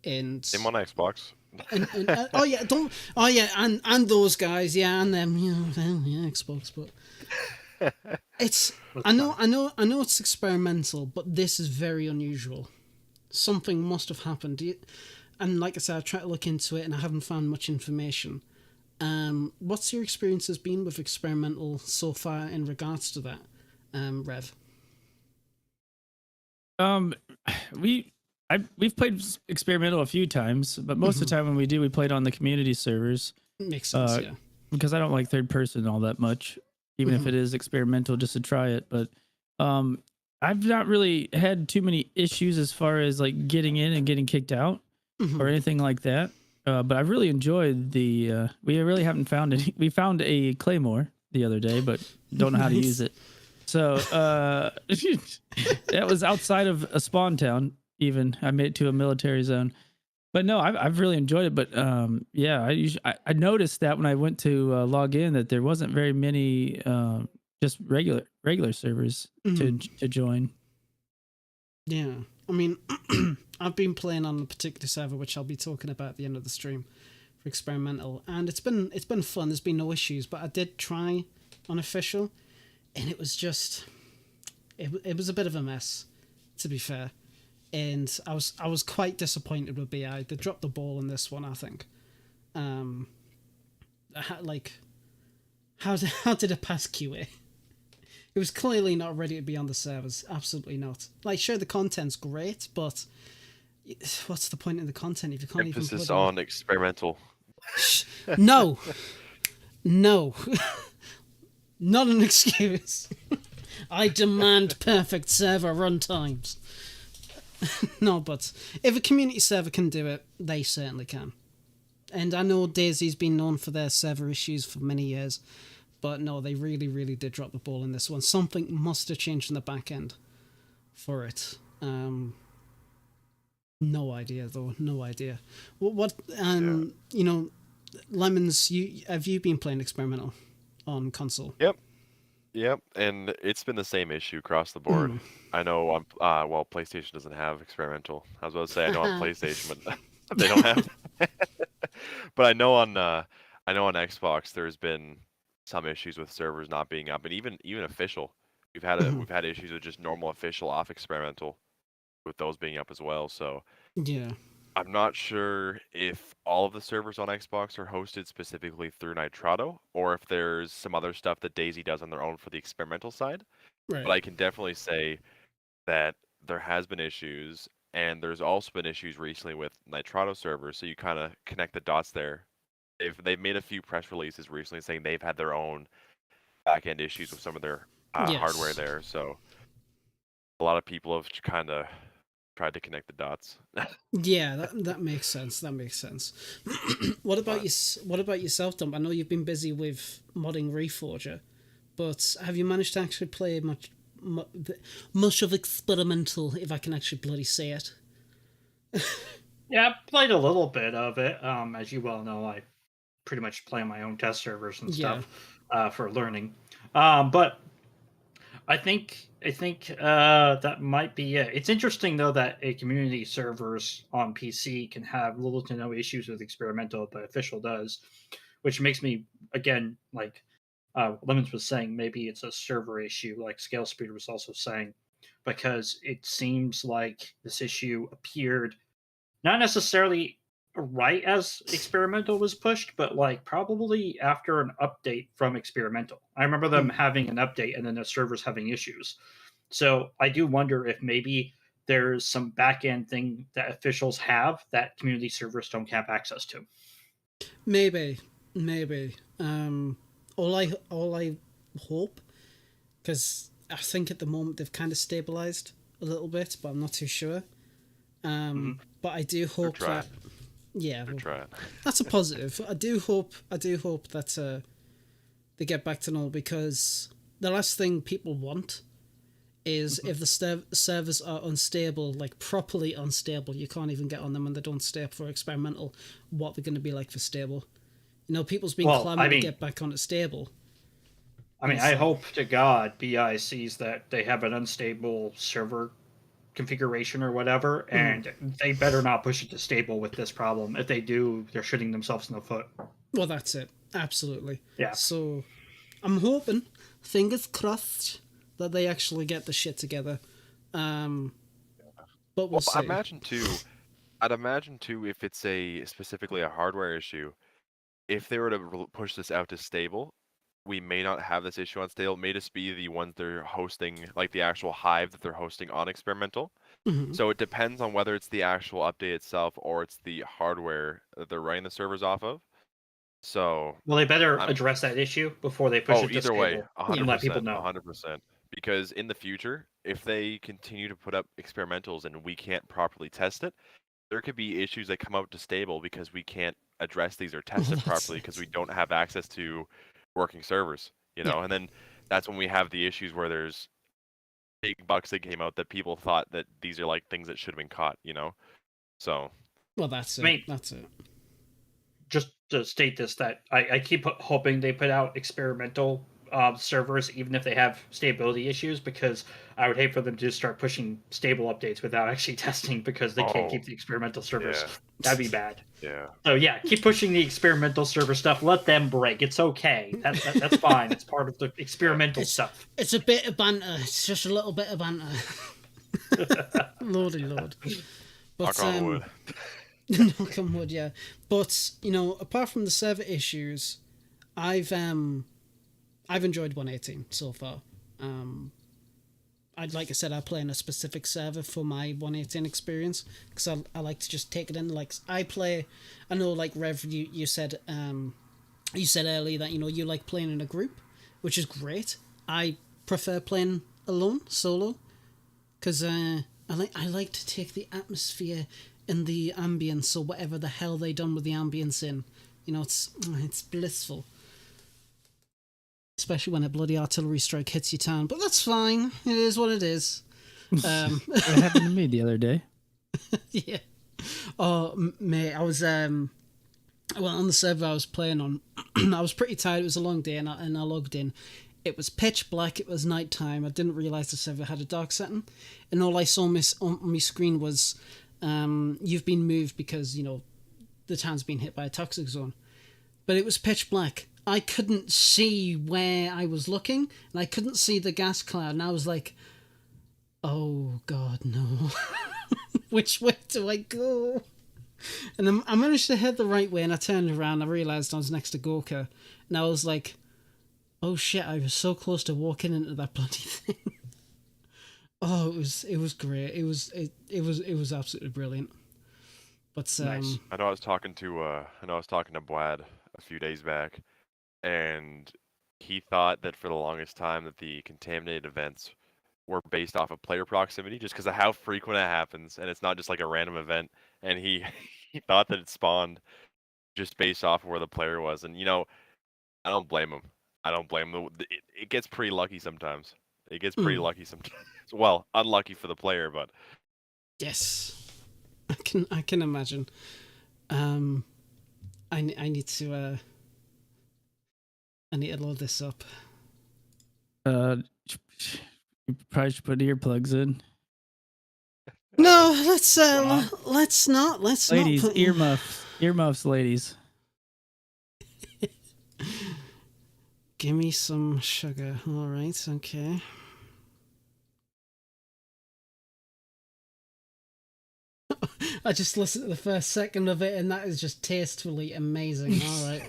And Same on Xbox. and those guys, and them, Xbox, but it's I know it's experimental, but this is very unusual. Something must have happened. And like I said, I tried to look into it and I haven't found much information. What's your experiences been with experimental so far in regards to that, Rev? We've played experimental a few times, but most of the time when we do, we played on the community servers. Makes sense, yeah. Because I don't like third person all that much, even if it is experimental, just to try it. But I've not really had too many issues as far as getting in and getting kicked out or anything like that. But I really enjoyed the. We really haven't found any. We found a claymore the other day, but don't know how to use it. So that was outside of a spawn town. Even I made it to a military zone, but no, I've really enjoyed it. But I noticed that when I went to log in that there wasn't very many just regular servers to join. Yeah, I mean, I've been playing on a particular server which I'll be talking about at the end of the stream for experimental, and it's been fun. There's been no issues, but I did try on official, and it was just it was a bit of a mess, to be fair. And I was quite disappointed with BI. They dropped the ball in this one, I think. How did it pass QA? It was clearly not ready to be on the servers. Absolutely not. Sure, the content's great, but what's the point in the content if you can't Emphasis even on experimental. No, not an excuse. I demand perfect server runtimes. No, but if a community server can do it, they certainly can. And I know DayZ's been known for their server issues for many years, but no, they really, really did drop the ball in this one. Something must have changed in the back end for it. No idea, though. No idea. Lemons, have you been playing experimental on console? Yep, and it's been the same issue across the board. I know on PlayStation doesn't have experimental. I was about to say I know on PlayStation, but they don't have. But I know on Xbox there's been some issues with servers not being up, and even official. We've had issues with just normal official off experimental, with those being up as well. So yeah. I'm not sure if all of the servers on Xbox are hosted specifically through Nitrado, or if there's some other stuff that DayZ does on their own for the experimental side. Right. But I can definitely say that there has been issues, and there's also been issues recently with Nitrado servers, so you kind of connect the dots there. They've made a few press releases recently saying they've had their own back-end issues with some of their hardware there, so a lot of people have kind of tried to connect the dots. Yeah, that makes sense. That makes sense. What about yourself, Tom? I know you've been busy with modding Reforger, but have you managed to actually play much of experimental, if I can actually bloody say it? Yeah, I played a little bit of it. As you well know, I pretty much play on my own test servers and stuff for learning. But I think that might be it. It's interesting though that a community servers on PC can have little to no issues with experimental, but official does, which makes me again like Lemons was saying maybe it's a server issue, like Scale Speed was also saying, because it seems like this issue appeared not necessarily right as experimental was pushed, but like probably after an update from experimental. I remember them having an update and then the servers having issues. So I do wonder if maybe there's some back end thing that officials have that community servers don't have access to. Maybe. All I hope, because I think at the moment they've kind of stabilized a little bit, but I'm not too sure. But I do hope that that's a positive. I do hope that they get back to normal, because the last thing people want is if the servers are unstable, like properly unstable, you can't even get on them and they don't stay up for experimental, what they're going to be like for stable. You know, people's been clamoring to get back onto stable. I mean, I hope to God BI sees that they have an unstable server configuration or whatever, and they better not push it to stable with this problem. If they do, they're shooting themselves in the foot. Well, that's it. Absolutely. Yeah. So I'm hoping, fingers crossed, that they actually get the shit together. But we'll see. I'd imagine too, if it's specifically a hardware issue, if they were to push this out to stable, we may not have this issue on stable. It may just be the ones they're hosting, like the actual hive that they're hosting on experimental. So it depends on whether it's the actual update itself or it's the hardware that they're running the servers off of. So well, they better address that issue before they push it to either stable. way, 100%, and let people know. 100%. Because in the future, if they continue to put up experimentals and we can't properly test it, there could be issues that come out to stable because we can't address these or test it properly because we don't have access to working servers, you know. And then that's when we have the issues where there's big bugs that came out that people thought that these are like things that should have been caught, you know. So well, that's it. I mean, that's it. Just to state this, that I keep hoping they put out experimental servers, even if they have stability issues, because I would hate for them to start pushing stable updates without actually testing, because they can't keep the experimental servers. Yeah. That'd be bad. Yeah. So yeah, keep pushing the experimental server stuff. Let them break. It's okay. That's fine. It's part of the experimental stuff. It's a bit of banter. It's just a little bit of banter. Lordy Lord. But, knock on wood. Knock on wood, yeah. But, you know, apart from the server issues, I've enjoyed 118 so far. Like I said, I play in a specific server for my 118 experience, because I like to just take it in. Like, I know, like Rev, you said earlier that, you know, you like playing in a group, which is great. I prefer playing alone, solo, because I like to take the atmosphere and the ambience, or whatever the hell they done with the ambience in. You know, it's blissful. Especially when a bloody artillery strike hits your town. But that's fine. It is what it is. It happened to me the other day. Yeah. Oh, mate, I was... on the server I was playing on, I was pretty tired. It was a long day, and I logged in. It was pitch black. It was night time. I didn't realise the server had a dark setting. And all I saw on my screen was, you've been moved because, you know, the town's been hit by a toxic zone. But it was pitch black. I couldn't see where I was looking, and I couldn't see the gas cloud, and I was like, oh God, no. Which way do I go? And I managed to head the right way, and I turned around, I realised I was next to Gorka, and I was like, oh shit, I was so close to walking into that bloody thing. Oh, it was great. It was absolutely brilliant. But Nice. I know I was talking to Bwad a few days back, and he thought that for the longest time that the contaminated events were based off of player proximity, just because of how frequent it happens, and it's not just like a random event. And he thought that it spawned just based off of where the player was. And you know, I don't blame him. It gets pretty lucky sometimes. It gets pretty lucky sometimes. Well, unlucky for the player, but yes, I can imagine. I need to load this up. You probably should put earplugs in. No, let's not. Ladies, put... earmuffs, ladies. Give me some sugar. All right, okay. I just listened to the first second of it, and that is just tastefully amazing. All right,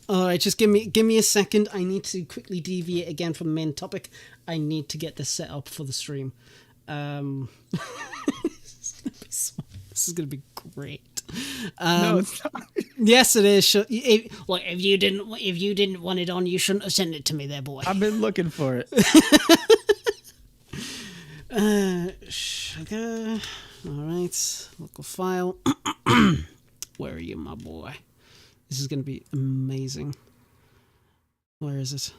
all right. Just give me a second. I need to quickly deviate again from the main topic. I need to get this set up for the stream. This is gonna be great. No, it's not. Yes, it is. If you didn't want it on, you shouldn't have sent it to me, there, boy. I've been looking for it. Sugar. All right, local file. Where are you, my boy? This is gonna be amazing. Where is it?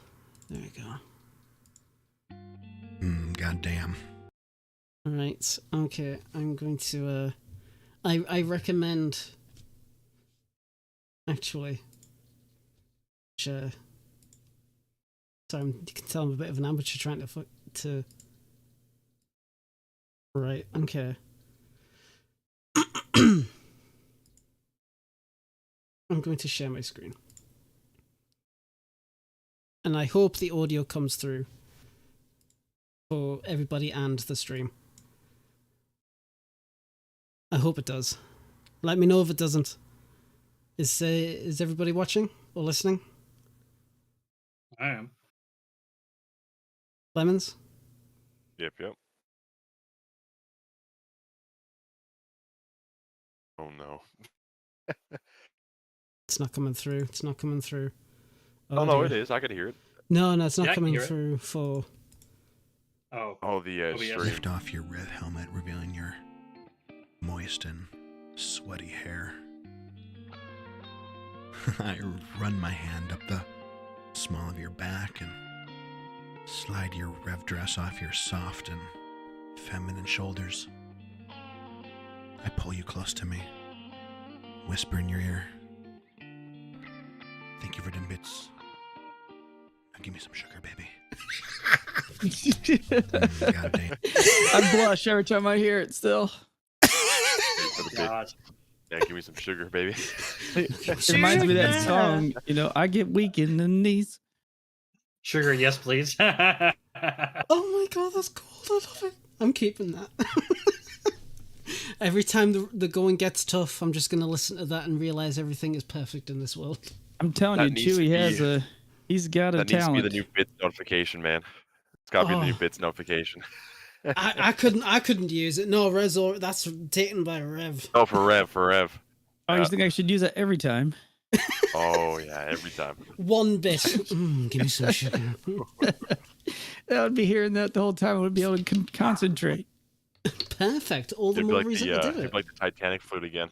There we go. Goddamn. All right. Okay, I'm going to. I recommend. Actually. Sorry, you can tell I'm a bit of an amateur trying to. Right. Okay. I'm going to share my screen. And I hope the audio comes through for everybody and the stream. I hope it does. Let me know if it doesn't. Is everybody watching or listening? I am. Lemons? Yep. Oh no. It's not coming through. It's not coming through. Oh no, dear. it is. I could hear it. No, it's not Yeah, I can coming hear it. through for. Oh. Oh, the OBS. stream. Lift off your red helmet, revealing your moist and sweaty hair. I run my hand up the small of your back and slide your rev dress off your soft and feminine shoulders. I pull you close to me, whisper in your ear. Thank you for them bits. Now give me some sugar, baby. Goddamn. I blush every time I hear it still. God. Yeah, give me some sugar, baby. It reminds me of that song, I get weak in the knees. Sugar, yes, please. Oh my god, that's cool. I love it. I'm keeping that. Every time the going gets tough, I'm just going to listen to that and realize everything is perfect in this world. I'm telling That you, needs to Chewy he's got a That needs to talent. be the new bits notification, man. It's got to be the new Oh. bits notification. I couldn't use it. No, that's taken by Rev. Oh, for Rev. Oh, Yeah. you think I should use that every time? Oh yeah, every time. One bit. Give me some sugar. I would be hearing that the whole time. I would be able to concentrate. Perfect. All the It'd be more like reason the to do it'd it. be like the Titanic flute again.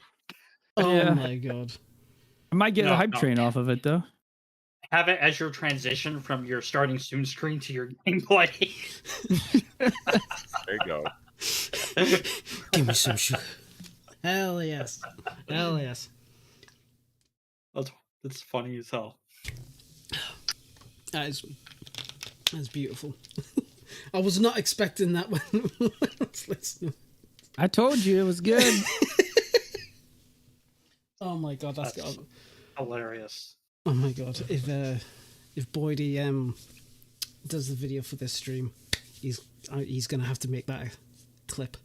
Oh Yeah. my god. I might get No, a hype no. train off of it, though. Have it as your transition from your starting soon screen to your gameplay. There you go. Give me some sugar. Hell yes. Hell yes. That's funny as hell. That's beautiful. I was not expecting that when I was listening. I told you it was good. Oh my god, that's That's got. hilarious. Oh my god, if Boydie does the video for this stream, he's gonna have to make that a clip.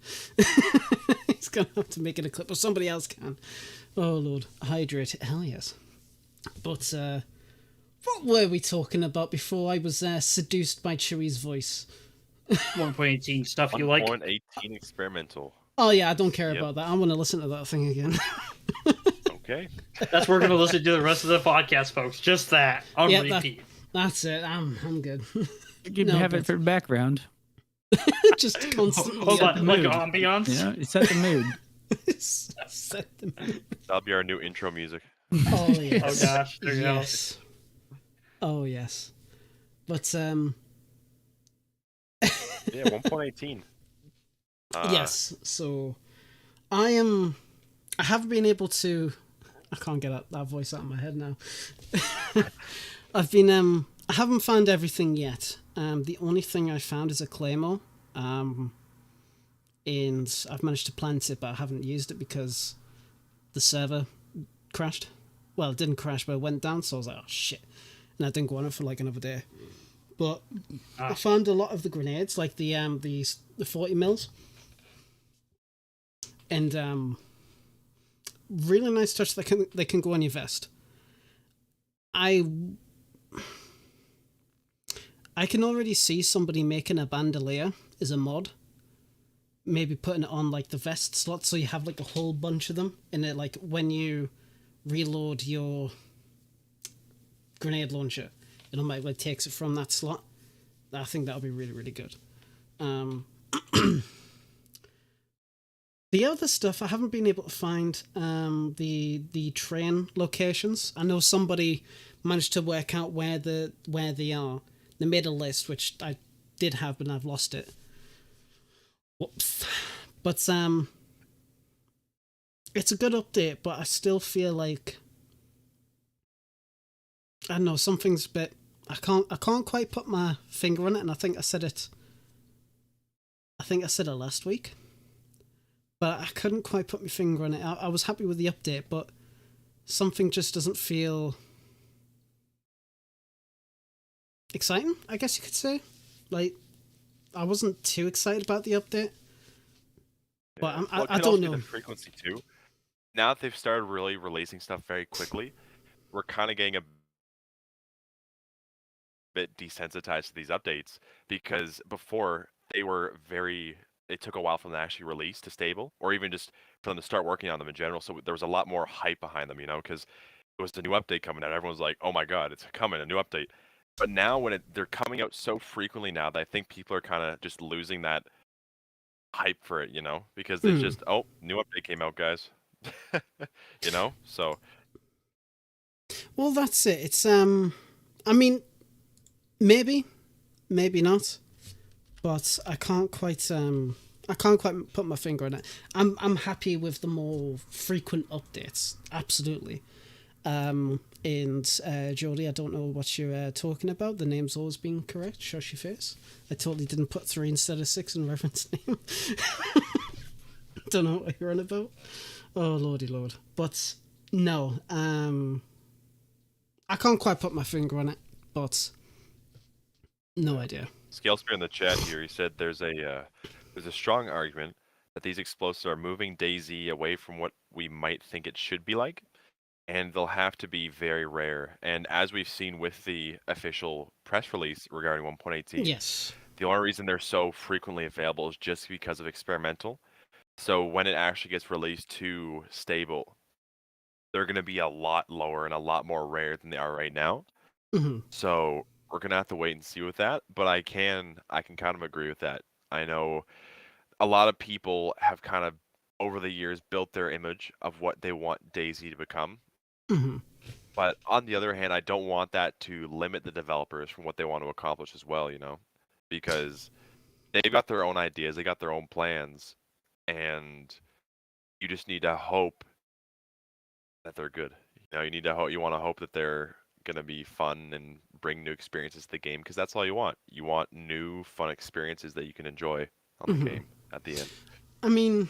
He's gonna have to make it a clip, or somebody else can. Oh lord, hydrate, hell yes. But what were we talking about before I was seduced by Chewy's voice? 1.18 stuff you like. 1.18 experimental. Oh yeah, I don't care Yep. about that. I want to listen to that thing again. Okay. That's what we're gonna listen to the rest of the podcast, folks. Just that on Yeah, repeat. That's it. I'm good. You can No, have but- it for background. Just constantly. Hold set on, the like mood. ambiance. You set the mood. Set them. That'll be our new intro music. Oh yes. Oh gosh, there you go. Yes. Oh yes. But Yeah, 1.18. yes. So I haven't been able to. I can't get that voice out of my head now. I haven't found everything yet. The only thing I found is a Claymore. And I've managed to plant it, but I haven't used it because the server crashed. Well, it didn't crash, but it went down, so I was like, oh shit. And I didn't go on it for like another day. But I found a lot of the grenades, like the 40 mils. And really nice touch. They can go on your vest. I can already see somebody making a bandolier as a mod. Maybe putting it on like the vest slot, so you have like a whole bunch of them. And it, like, when you reload your grenade launcher, it automatically takes it from that slot. I think that'll be really, really good. The other stuff I haven't been able to find, the train locations. I know somebody managed to work out where they are. They made a list, which I did have, but I've lost it. Whoops. But it's a good update, but I still feel like, I don't know, something's a bit. I can't quite put my finger on it, and I think I said it last week. But I couldn't quite put my finger on it. I was happy with the update, but something just doesn't feel exciting, I guess you could say. Like, I wasn't too excited about the update. But I don't know. The frequency too. Now that they've started really releasing stuff very quickly, we're kind of getting a bit desensitized to these updates, because before it took a while for them to actually release to stable, or even just for them to start working on them in general. So there was a lot more hype behind them, because it was the new update coming out. Everyone's like, oh my god, it's coming, a new update. But now when they're coming out so frequently now, that I think people are kind of just losing that hype for it, because it's just, oh, new update came out, guys. So. Well, that's it. It's, I mean, maybe not. But I can't quite put my finger on it. I'm happy with the more frequent updates, absolutely. And Jodie, I don't know what you're talking about. The name's always been correct. Shush your face. I totally didn't put 3 instead of 6 in Reverend's name. Don't know what you're on about. Oh lordy lord. But no, I can't quite put my finger on it. But no idea. Scalespear in the chat here, he said there's a strong argument that these explosives are moving DayZ away from what we might think it should be like, and they'll have to be very rare. And as we've seen with the official press release regarding 1.18, yes, the only reason they're so frequently available is just because of experimental. So when it actually gets released to stable, they're going to be a lot lower and a lot more rare than they are right now. Mm-hmm. So we're gonna have to wait and see with that, but I can kind of agree with that. I know a lot of people have kind of over the years built their image of what they want DayZ to become. Mm-hmm. But on the other hand, I don't want that to limit the developers from what they want to accomplish as well, because they've got their own ideas, they got their own plans, and you just need to hope that they're good. You want to hope that they're gonna be fun and bring new experiences to the game, because that's all you want. You want new fun experiences that you can enjoy on the game at the end. I mean,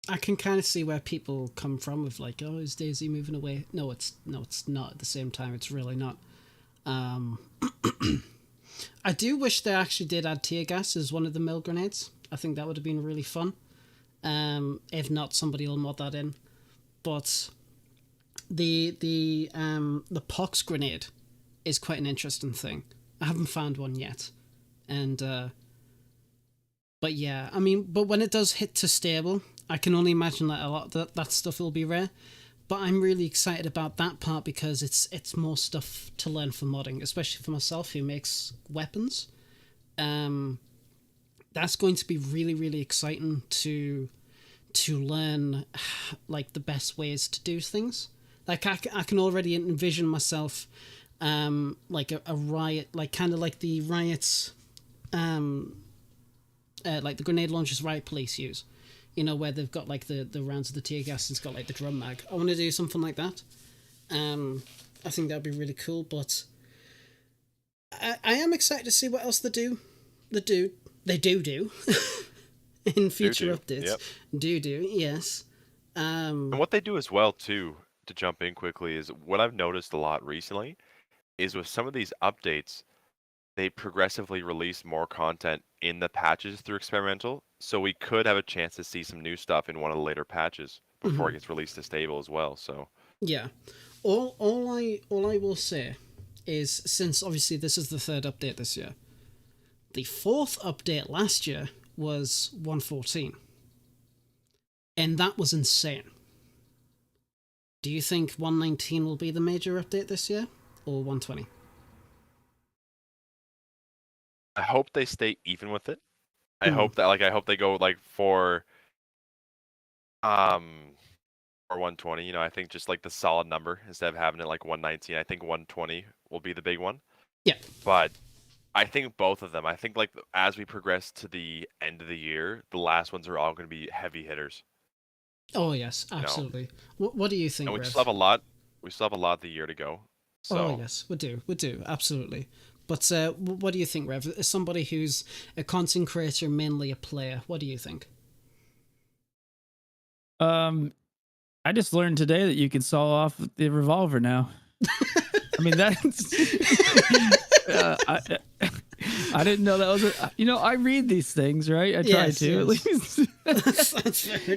I can kind of see where people come from with like, oh, is DayZ moving away? No, it's not. At the same time, it's really not. I do wish they actually did add tear gas as one of the mill grenades. I think that would have been really fun. If not, somebody will mod that in. But the pox grenade is quite an interesting thing. I haven't found one yet, and but yeah, I mean, but when it does hit to stable, I can only imagine that a lot of that stuff will be rare. But I'm really excited about that part because it's more stuff to learn for modding, especially for myself who makes weapons. That's going to be really, really exciting to learn like the best ways to do things. Like I can already envision myself like a riot, like kind of like the riots, like the grenade launchers Riot Police use, where they've got like the rounds of the tear gas and it's got like the drum mag. I want to do something like that. I think that'd be really cool, but I am excited to see what else they do in future updates. Yep. Yes. And what they do as well too, to jump in quickly, is what I've noticed a lot recently is with some of these updates, they progressively release more content in the patches through experimental, so we could have a chance to see some new stuff in one of the later patches before it gets released to stable as well. So yeah, all I will say is, since obviously this is the 3rd update this year, the 4th update last year was 114, and that was insane. Do you think 119 will be the major update this year, or 120? I hope they stay even with it. I hope that I hope they go for 120. You know, I think just the solid number instead of having it 119. I think 120 will be the big one. Yeah. But I think both of them. I think as we progress to the end of the year, the last ones are all going to be heavy hitters. Oh yes, absolutely. What do you think, And we Rev? still have a lot. We still have a lot of the year to go. So. Oh yes, we do, absolutely. But what do you think, Rev? As somebody who's a content creator, mainly a player, what do you think? I just learned today that you can saw off the revolver now. I mean, that's. I didn't know that was I read these things, right? I try to at least.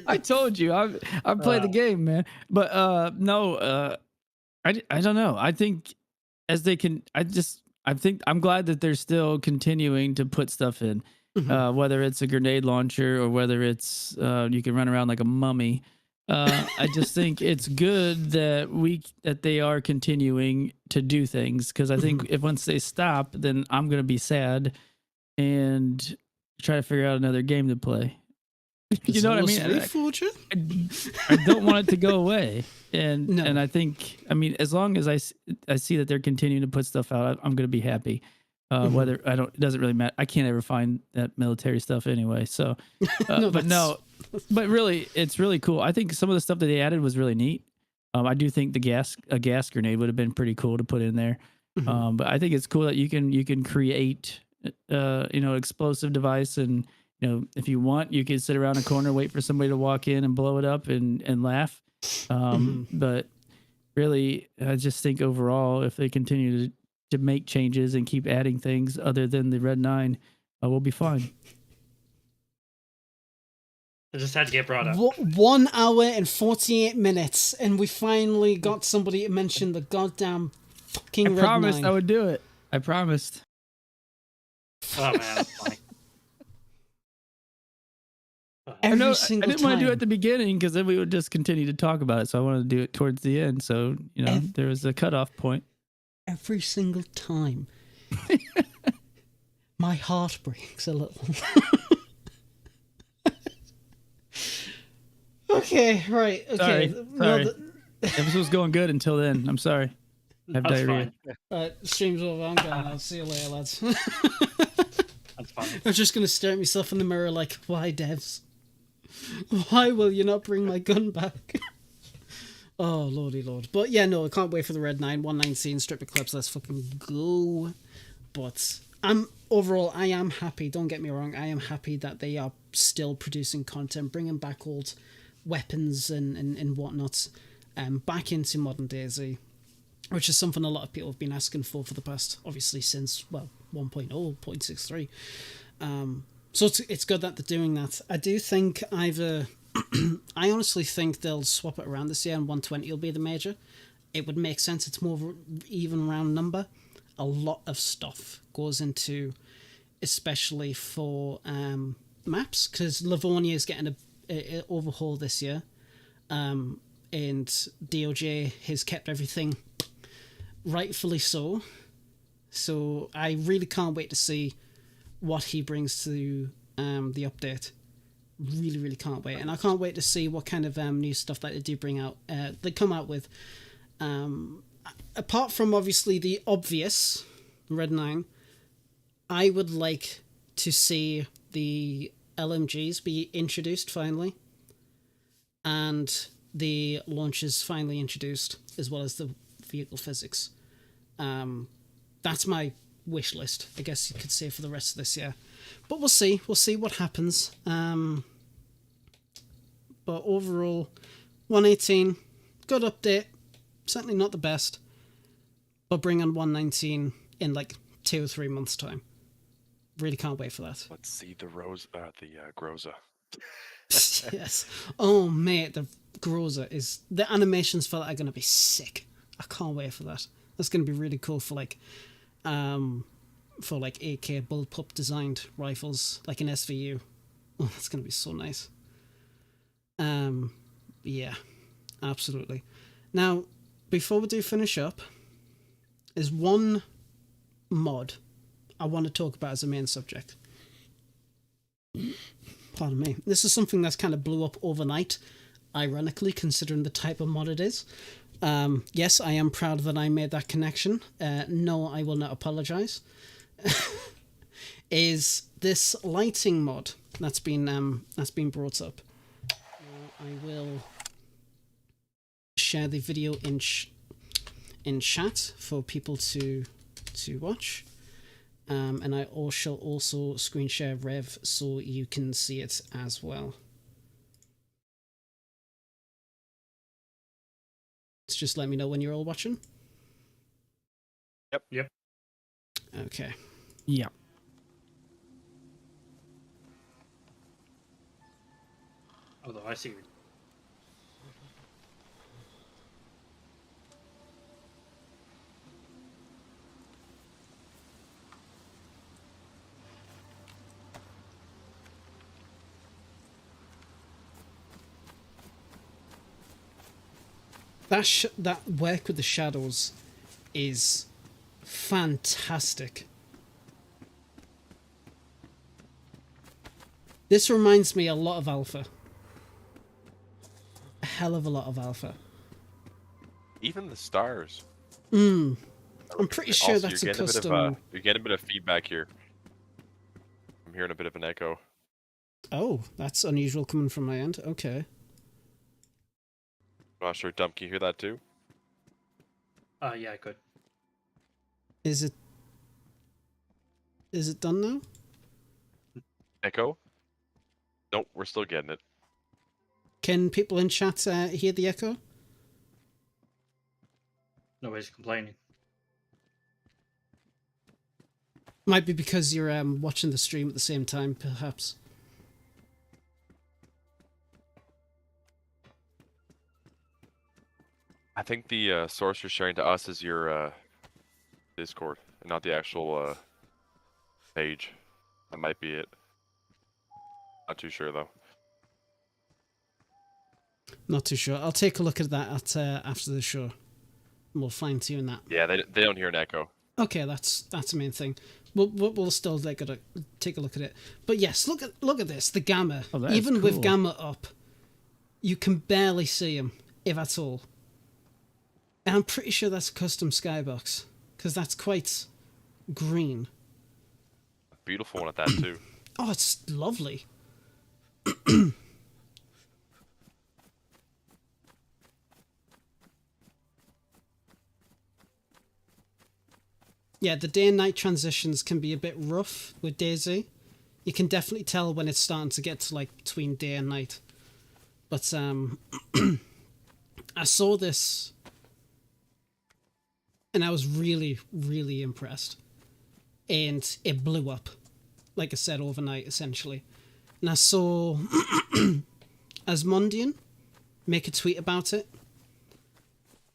I told you, I play the game, man. But no, I don't know. I think as they can, I think I'm glad that they're still continuing to put stuff in, whether it's a grenade launcher or whether it's you can run around like a mummy. I just think it's good that they are continuing to do things, because I think if once they stop, then I'm gonna be sad and try to figure out another game to play. You know what I mean? I don't want it to go away, and I think, I mean, as long as I see that they're continuing to put stuff out, I'm gonna be happy. Whether it doesn't really matter. I can't ever find that military stuff anyway. So, but really, it's really cool. I think some of the stuff that they added was really neat. I do think a gas grenade would have been pretty cool to put in there. But I think it's cool that you can create, explosive device, and if you want, you can sit around a corner, wait for somebody to walk in and blow it up and laugh. But really, I just think overall, if they continue to make changes and keep adding things other than the Red 9, we'll be fine. I just had to get brought up. 1 hour and 48 minutes, and we finally got somebody to mention the goddamn fucking Red 9. I promised I would do it. I promised. Oh man, that's funny. I didn't want to do it at the beginning, because then we would just continue to talk about it. So I wanted to do it towards the end. So, there was a cutoff point. Every single time. My heart breaks a little. Okay, right. Okay. Sorry. This was going good until then. I'm sorry. I have diarrhea. Stream's over. I'm going. I'll see you later, lads. That's fine. I'm just going to stare at myself in the mirror like, why, devs? Why will you not bring my gun back? Oh, lordy lord. But yeah, no, I can't wait for the Red 9. 119 strip eclipse, let's fucking go. But overall, I am happy, don't get me wrong, I am happy that they are still producing content, bringing back old weapons and whatnot back into modern DayZ, which is something a lot of people have been asking for the past, obviously, since, 1.0, 0.63. So it's good that they're doing that. I do think I honestly think they'll swap it around this year, and 120 will be the major. It would make sense. It's more of an even round number. A lot of stuff goes into, especially for maps, because Livonia is getting a overhaul this year, and DOJ has kept everything rightfully so. So I really can't wait to see what he brings to the update. Really, really can't wait. And I can't wait to see what kind of new stuff that they do bring out, they come out with. Apart from, obviously, the obvious Red 9, I would like to see the LMGs be introduced finally, and the launches finally introduced, as well as the vehicle physics. That's my wish list, I guess you could say, for the rest of this year. But we'll see. We'll see what happens. But overall, 118, good update. Certainly not the best. But bring on 119 in like 2 or 3 months' time. Really can't wait for that. Let's see the Groza. Yes. Oh, mate, the Groza is... The animations for that are going to be sick. I can't wait for that. That's going to be really cool for like AK bullpup designed rifles, like an SVU. Oh, that's going to be so nice. Yeah, absolutely. Now, before we do finish up, there's one mod I want to talk about as a main subject. Pardon me. This is something that's kind of blew up overnight, ironically, considering the type of mod it is. Yes, I am proud that I made that connection. No, I will not apologize. Is this lighting mod that's been brought up? I will share the video in chat for people to watch. And I shall also screen share Rev so you can see it as well. Just let me know when you're all watching. Yep. Okay. Yeah. Although I see. That work with the shadows is fantastic. This reminds me a lot of Alpha. A hell of a lot of Alpha. Even the stars. I'm pretty sure Also, that's a you're custom... getting a bit of feedback here. I'm hearing a bit of an echo. Oh, that's unusual coming from my end. Okay. Not sure, Dump, can you hear that too? Yeah, I could. Is it done now? Echo? Nope, we're still getting it. Can people in chat hear the echo? Nobody's complaining. Might be because you're watching the stream at the same time, perhaps. I think the source you're sharing to us is your Discord, and not the actual page. That might be it. Not too sure though. Not too sure. I'll take a look at that after the show. And we'll fine tune that. Yeah, they don't hear an echo. Okay, that's the main thing. We'll still take a look at it. But yes, look at this. The gamma. Oh, that is even with cool. gamma up, you can barely see him, if at all. And I'm pretty sure that's a custom skybox because that's quite green. Beautiful one at that too. Oh, it's lovely. Yeah, the day and night transitions can be a bit rough with DayZ. You can definitely tell when it's starting to get to like between day and night. But I saw this and I was really, really impressed. And it blew up, like I said, overnight, essentially. And I saw Asmondian make a tweet about it.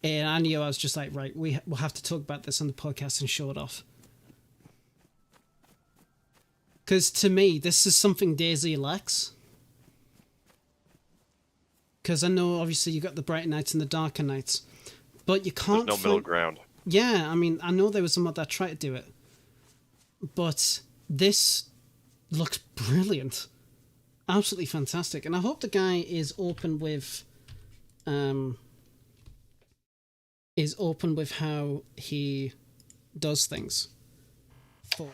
And I knew I was just like, right, we'll have to talk about this on the podcast and show it off. Because to me, this is something DayZ lacks. Because I know, obviously, you got the brighter nights and the darker nights. But you can't... There's no middle ground. Yeah, I mean, I know there was some that tried to do it. But this looks brilliant. Absolutely fantastic. And I hope the guy is open with... how he does things for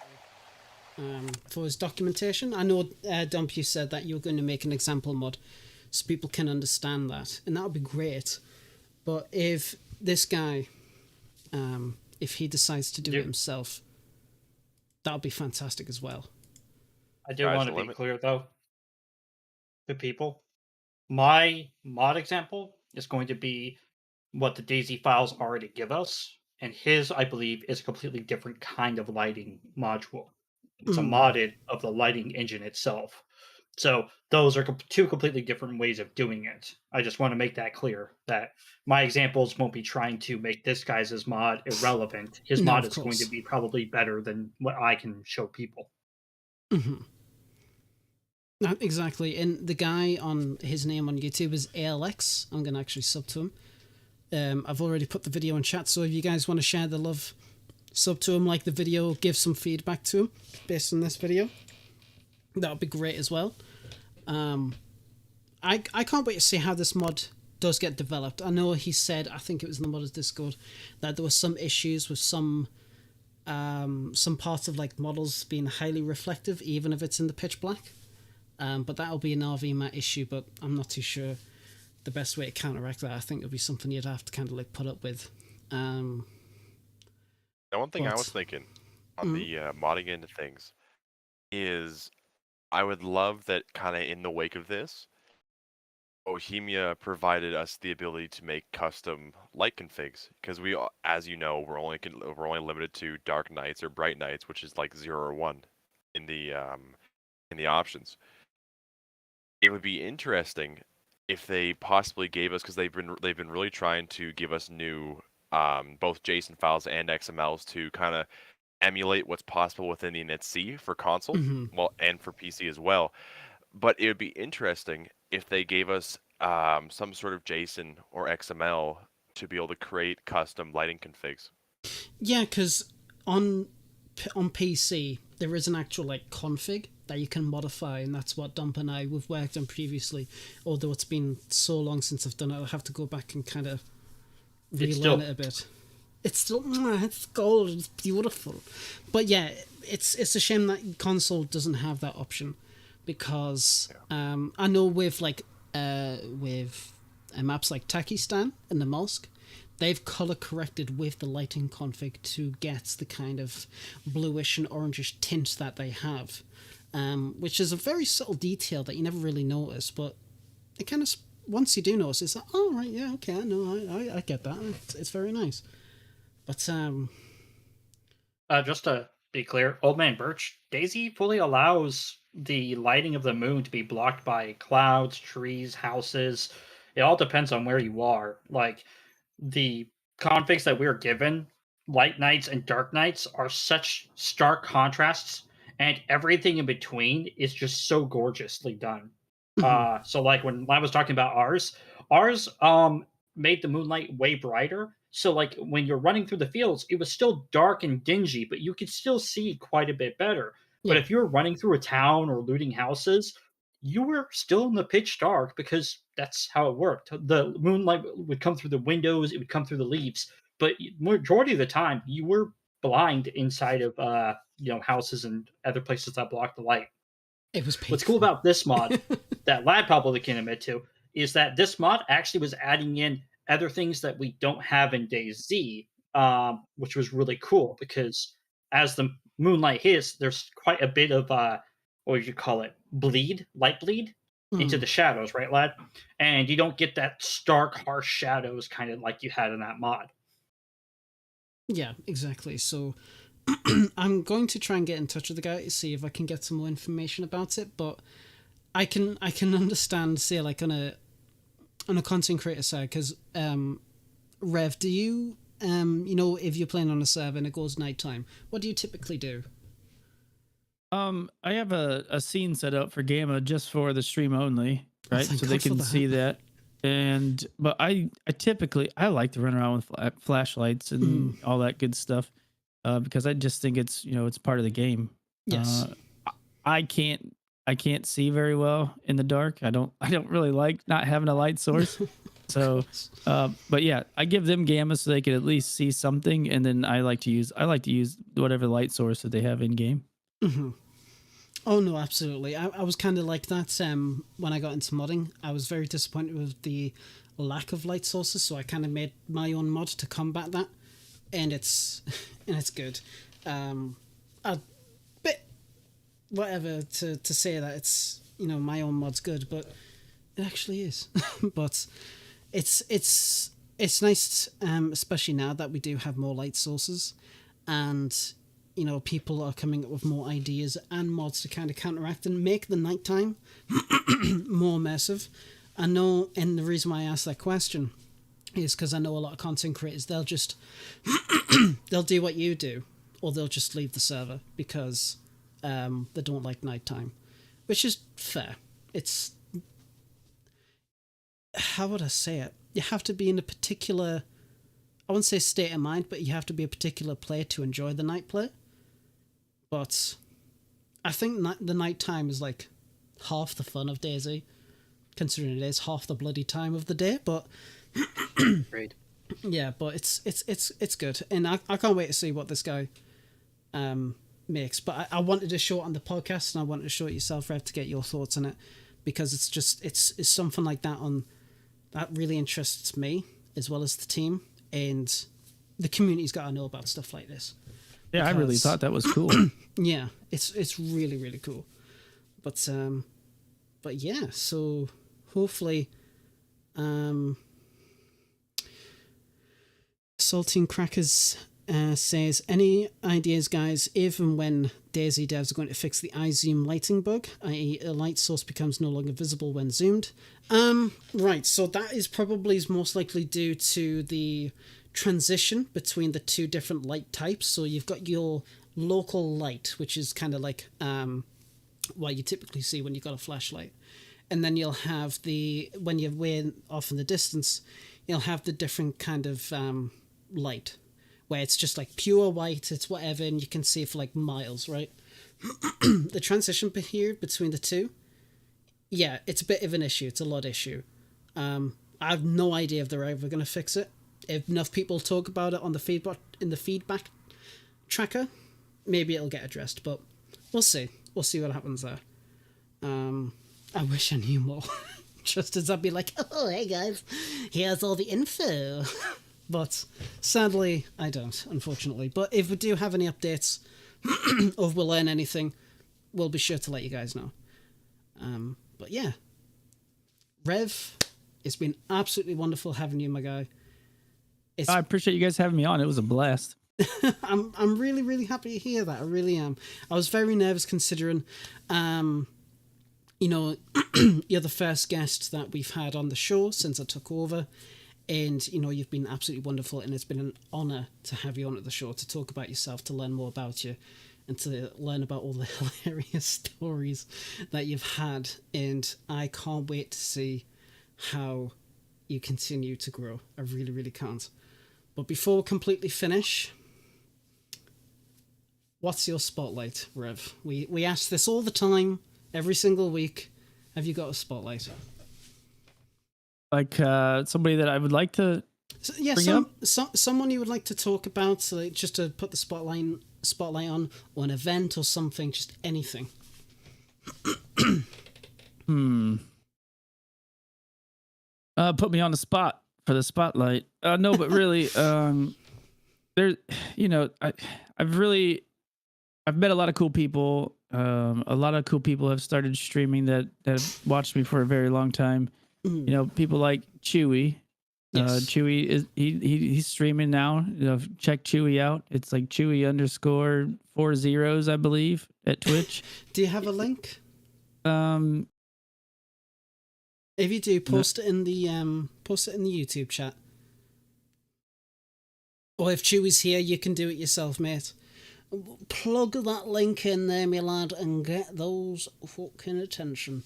his documentation. I know, Dump, you said that you were going to make an example mod so people can understand that, and that would be great. But if this guy, if he decides to do it himself, that would be fantastic as well. I do Sky's want the to be limit. clear though to people. My mod example is going to be what the DayZ files already give us, and his, I believe, is a completely different kind of lighting module. It's a modded of the lighting engine itself. So those are two completely different ways of doing it. I just want to make that clear that my examples won't be trying to make this guy's mod irrelevant. His No, mod of is going to course. be probably better than what I can show people. Exactly. And the guy on his name on YouTube is ALX. I'm going to actually sub to him. I've already put the video in chat, so if you guys want to share the love, sub to him, like the video, give some feedback to him based on this video. That would be great as well. I can't wait to see how this mod does get developed. I know he said, I think it was in the modders Discord, that there were some issues with some parts of like models being highly reflective, even if it's in the pitch black. But that'll be an RV mat issue, but I'm not too sure the best way to counteract that. I think it'll be something you'd have to kind of like put up with. Now, one thing I was thinking on the modding end of things is I would love that kind of in the wake of this, Bohemia provided us the ability to make custom light configs, because we, as you know, we're only limited to dark nights or bright nights, which is like 0 or 1 in the options. It would be interesting if they possibly gave us, because they've been really trying to give us new both JSON files and XMLs to kind of emulate what's possible within the initc for console, well, and for PC as well. But it would be interesting if they gave us some sort of JSON or XML to be able to create custom lighting configs. Yeah, because on PC there is an actual like config that you can modify, and that's what Dump and I we've worked on previously. Although it's been so long since I've done it, I'll have to go back and kind of relearn it a bit. It's still it's gold, it's beautiful, but yeah, it's a shame that console doesn't have that option, because I know with like with maps like Takistan and the Mosque, they've color corrected with the lighting config to get the kind of bluish and orangish tint that they have, which is a very subtle detail that you never really notice, but it kind of, once you do notice, it's like, oh right, yeah, okay, I know, I get that. It's very nice. But just to be clear, Old Man Birch, DayZ fully allows the lighting of the moon to be blocked by clouds, trees, houses. It all depends on where you are. Like, the configs that we're given, light nights and dark nights, are such stark contrasts, and everything in between is just so gorgeously done. So like when I was talking about ours made the moonlight way brighter. So like when you're running through the fields, it was still dark and dingy, but you could still see quite a bit better. But if you were running through a town or looting houses, you were still in the pitch dark, because that's how it worked. The moonlight would come through the windows, it would come through the leaves, but majority of the time you were blind inside of houses and other places that block the light. it was painful. What's cool about this mod that Lad probably can admit to is that this mod actually was adding in other things that we don't have in DayZ, which was really cool, because as the moonlight hits, there's quite a bit of what would you call it, light bleed into the shadows, right, Lad? And you don't get that stark, harsh shadows kind of like you had in that mod. Yeah, exactly. So I'm going to try and get in touch with the guy to see if I can get some more information about it. But I can understand, say, like on a content creator side, because Rev, do you if you're playing on a server and it goes nighttime, what do you typically do? I have a scene set up for Gamma just for the stream only, right? thank So they God for can that. see that. But I typically like to run around with flashlights and all that good stuff, because I just think it's it's part of the game. Yes. I can't see very well in the dark. I don't really like not having a light source. So, but yeah, I give them gamma so they can at least see something, and then I like to use whatever light source that they have in game. Oh no, absolutely. I was kind of like that when I got into modding. I was very disappointed with the lack of light sources, so I kind of made my own mod to combat that, and it's good. whatever to say that it's, you know, my own mod's good, but it actually is. But it's nice, especially now that we do have more light sources, and you know, people are coming up with more ideas and mods to kind of counteract and make the nighttime more immersive. I know, and the reason why I asked that question is because I know a lot of content creators, they'll just they'll do what you do, or they'll just leave the server because they don't like nighttime, which is fair. It's, how would I say it? You have to be in a particular, I wouldn't say state of mind, but you have to be a particular player to enjoy the night play. But I think the night time is like half the fun of DayZ, considering it is half the bloody time of the day. But Great. yeah, but it's good, and I can't wait to see what this guy makes. But I wanted to show it on the podcast, and I wanted to show it yourself, Rev, to get your thoughts on it, because it's just it's something like that that really interests me as well as the team, and the community's got to know about stuff like this. Yeah, I really thought that was cool. Yeah, it's really, really cool. But yeah, so hopefully Saltine Crackers says, any ideas, guys, even when DayZ devs are going to fix the iZoom lighting bug, i.e. a light source becomes no longer visible when zoomed? Right, so that is probably most likely due to the transition between the two different light types. So you've got your local light, which is kind of like what you typically see when you've got a flashlight. And then you'll have when you're way off in the distance, you'll have the different kind of light, where it's just like pure white, it's whatever, and you can see for like miles, right? The transition period between the two, yeah, it's a bit of an issue. It's a lot issue. I have no idea if they're ever going to fix it. If enough people talk about it on the feedback tracker, maybe it'll get addressed, but we'll see. We'll see what happens there. I wish I knew more. Just as I'd be like, oh, hey guys, here's all the info. But sadly, I don't, unfortunately. But if we do have any updates, or if we'll learn anything, we'll be sure to let you guys know. But yeah, Rev, it's been absolutely wonderful having you, my guy. I appreciate you guys having me on. It was a blast. I'm really, really happy to hear that. I really am. I was very nervous considering, you know, you're the first guest that we've had on the show since I took over. And, you know, you've been absolutely wonderful, and it's been an honour to have you on at the show, to talk about yourself, to learn more about you, and to learn about all the hilarious stories that you've had. And I can't wait to see how you continue to grow. I really, really can't. But before we completely finish, what's your spotlight, Rev? We ask this all the time, every single week. Have you got a spotlight? Like somebody that I would like to bring up? Someone you would like to talk about, like, just to put the spotlight on, or an event or something, just anything. Put me on the spot for the spotlight. No, but really, there, you know, I've met a lot of cool people. A lot of cool people have started streaming that have watched me for a very long time. You know, people like Chewy. Yes. Chewy is he's streaming now. You know, check Chewy out. It's like Chewy_40, I believe, at Twitch. Do you have a link? If you do, post it in the YouTube chat. Or if Chewy's here, you can do it yourself, mate. Plug that link in there, my lad, and get those fucking attention.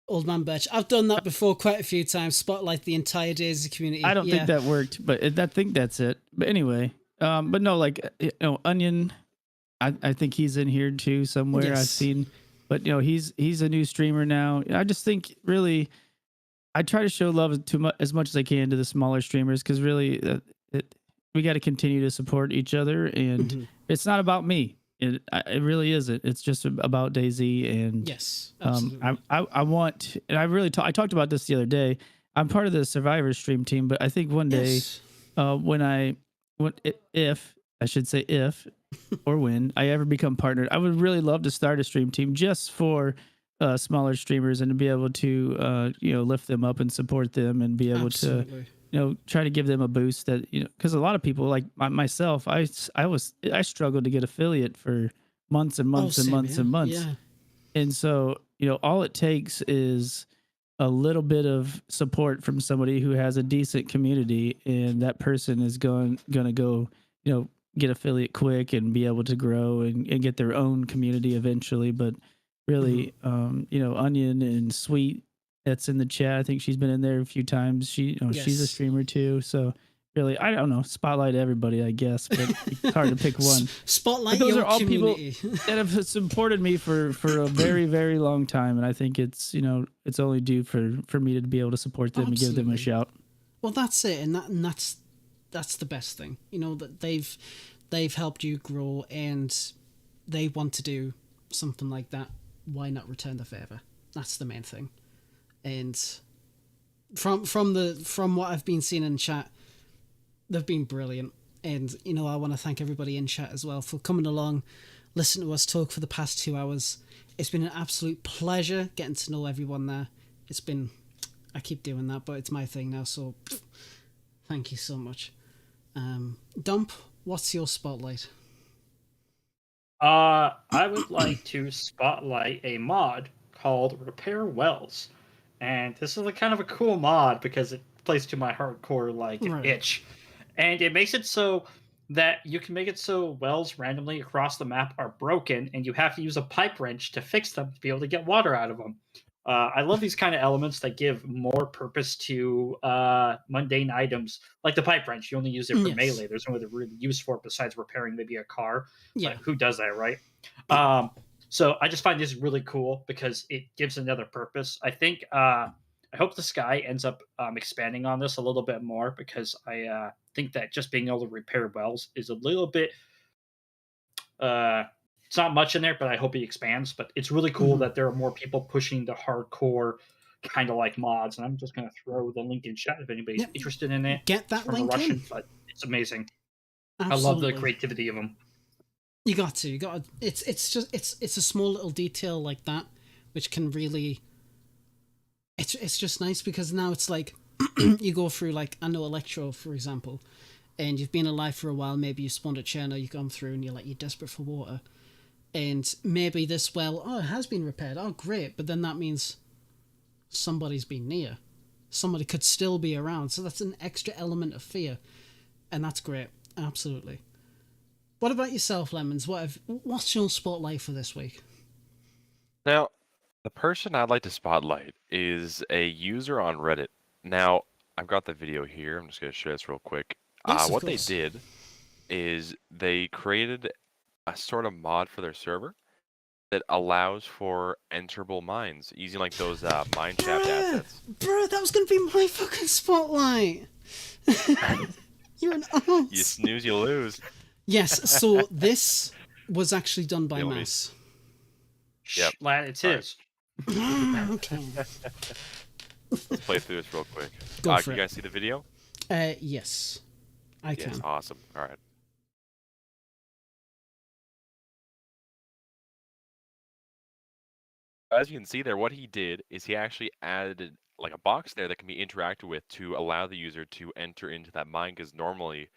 Old man Birch. I've done that before quite a few times. Spotlight the entire DayZ community. I don't think that worked, but I think that's it. But anyway, but no, like, you know, Onion. I think he's in here too somewhere. Yes. I've seen, but you know, he's a new streamer now. I just think really, I try to show love as much as I can to the smaller streamers, because really, we got to continue to support each other, and it's not about me. It really isn't. It's just about DayZ, and yes, absolutely. I want, and I talked about this the other day. I'm part of the Survivor stream team, but I think one day, if I should say if or when I ever become partnered, I would really love to start a stream team just for smaller streamers and to be able to lift them up and support them and be able to try to give them a boost that because a lot of people like myself, I struggled to get affiliate for months and months and months and months. Yeah. And so, all it takes is a little bit of support from somebody who has a decent community, and that person is going to go, get affiliate quick and be able to grow and get their own community eventually. But really, Onion and Sweet, that's in the chat. I think she's been in there a few times. She's a streamer too. So really, I don't know, spotlight everybody, I guess, but it's hard to pick one. Spotlight but those your are all community. people that have supported me for a very, very long time, and I think it's it's only due for me to be able to support them and give them a shout. Well, that's it, and that's the best thing. That they've helped you grow, and they want to do something like that. Why not return the favor? That's the main thing. And from what I've been seeing in chat, they've been brilliant. And, I want to thank everybody in chat as well for coming along, listening to us talk for the past 2 hours. It's been an absolute pleasure getting to know everyone there. I keep doing that, but it's my thing now, so thank you so much. Dump, what's your spotlight? I would like to spotlight a mod called Repair Wells. And this is kind of a cool mod because it plays to my hardcore itch. And it makes it so that you can make it so wells randomly across the map are broken and you have to use a pipe wrench to fix them to be able to get water out of them. I love these kind of elements that give more purpose to mundane items, like the pipe wrench. You only use it for melee. There's no other really use for it besides repairing maybe a car. Yeah. Like, who does that, right? So I just find this really cool because it gives another purpose. I think I hope this guy ends up expanding on this a little bit more because I think that just being able to repair wells is a little bit it's not much in there, but I hope he expands. But it's really cool that there are more people pushing the hardcore kind of like mods. And I'm just going to throw the link in chat if anybody's interested in it. Get that link in. But it's amazing. Absolutely. I love the creativity of them. You got to. It's a small little detail like that, which can really. It's just nice because now it's like you go through I know Electro, for example, and you've been alive for a while. Maybe you spawned a churn or you come through and you're desperate for water. And maybe this well, it has been repaired. Oh, great. But then that means somebody's been near. Somebody could still be around. So that's an extra element of fear. And that's great. Absolutely. What about yourself, Lemons? What's your spotlight for this week? Now, the person I'd like to spotlight is a user on Reddit. Now, I've got the video here. I'm just going to share this real quick. Yes, what they did is they created a sort of mod for their server that allows for enterable mines using those mine shaft assets. Bro, that was gonna be my fucking spotlight. You're an ass. You snooze, you lose. Yes, so this was actually done by Mass. Yep. Lad, it's his. Okay. Let's play through this real quick. Go for can it. you guys see the video? Yes. I can. Yes, awesome. All right. As you can see there, what he did is he actually added a box there that can be interacted with to allow the user to enter into that mine, because normally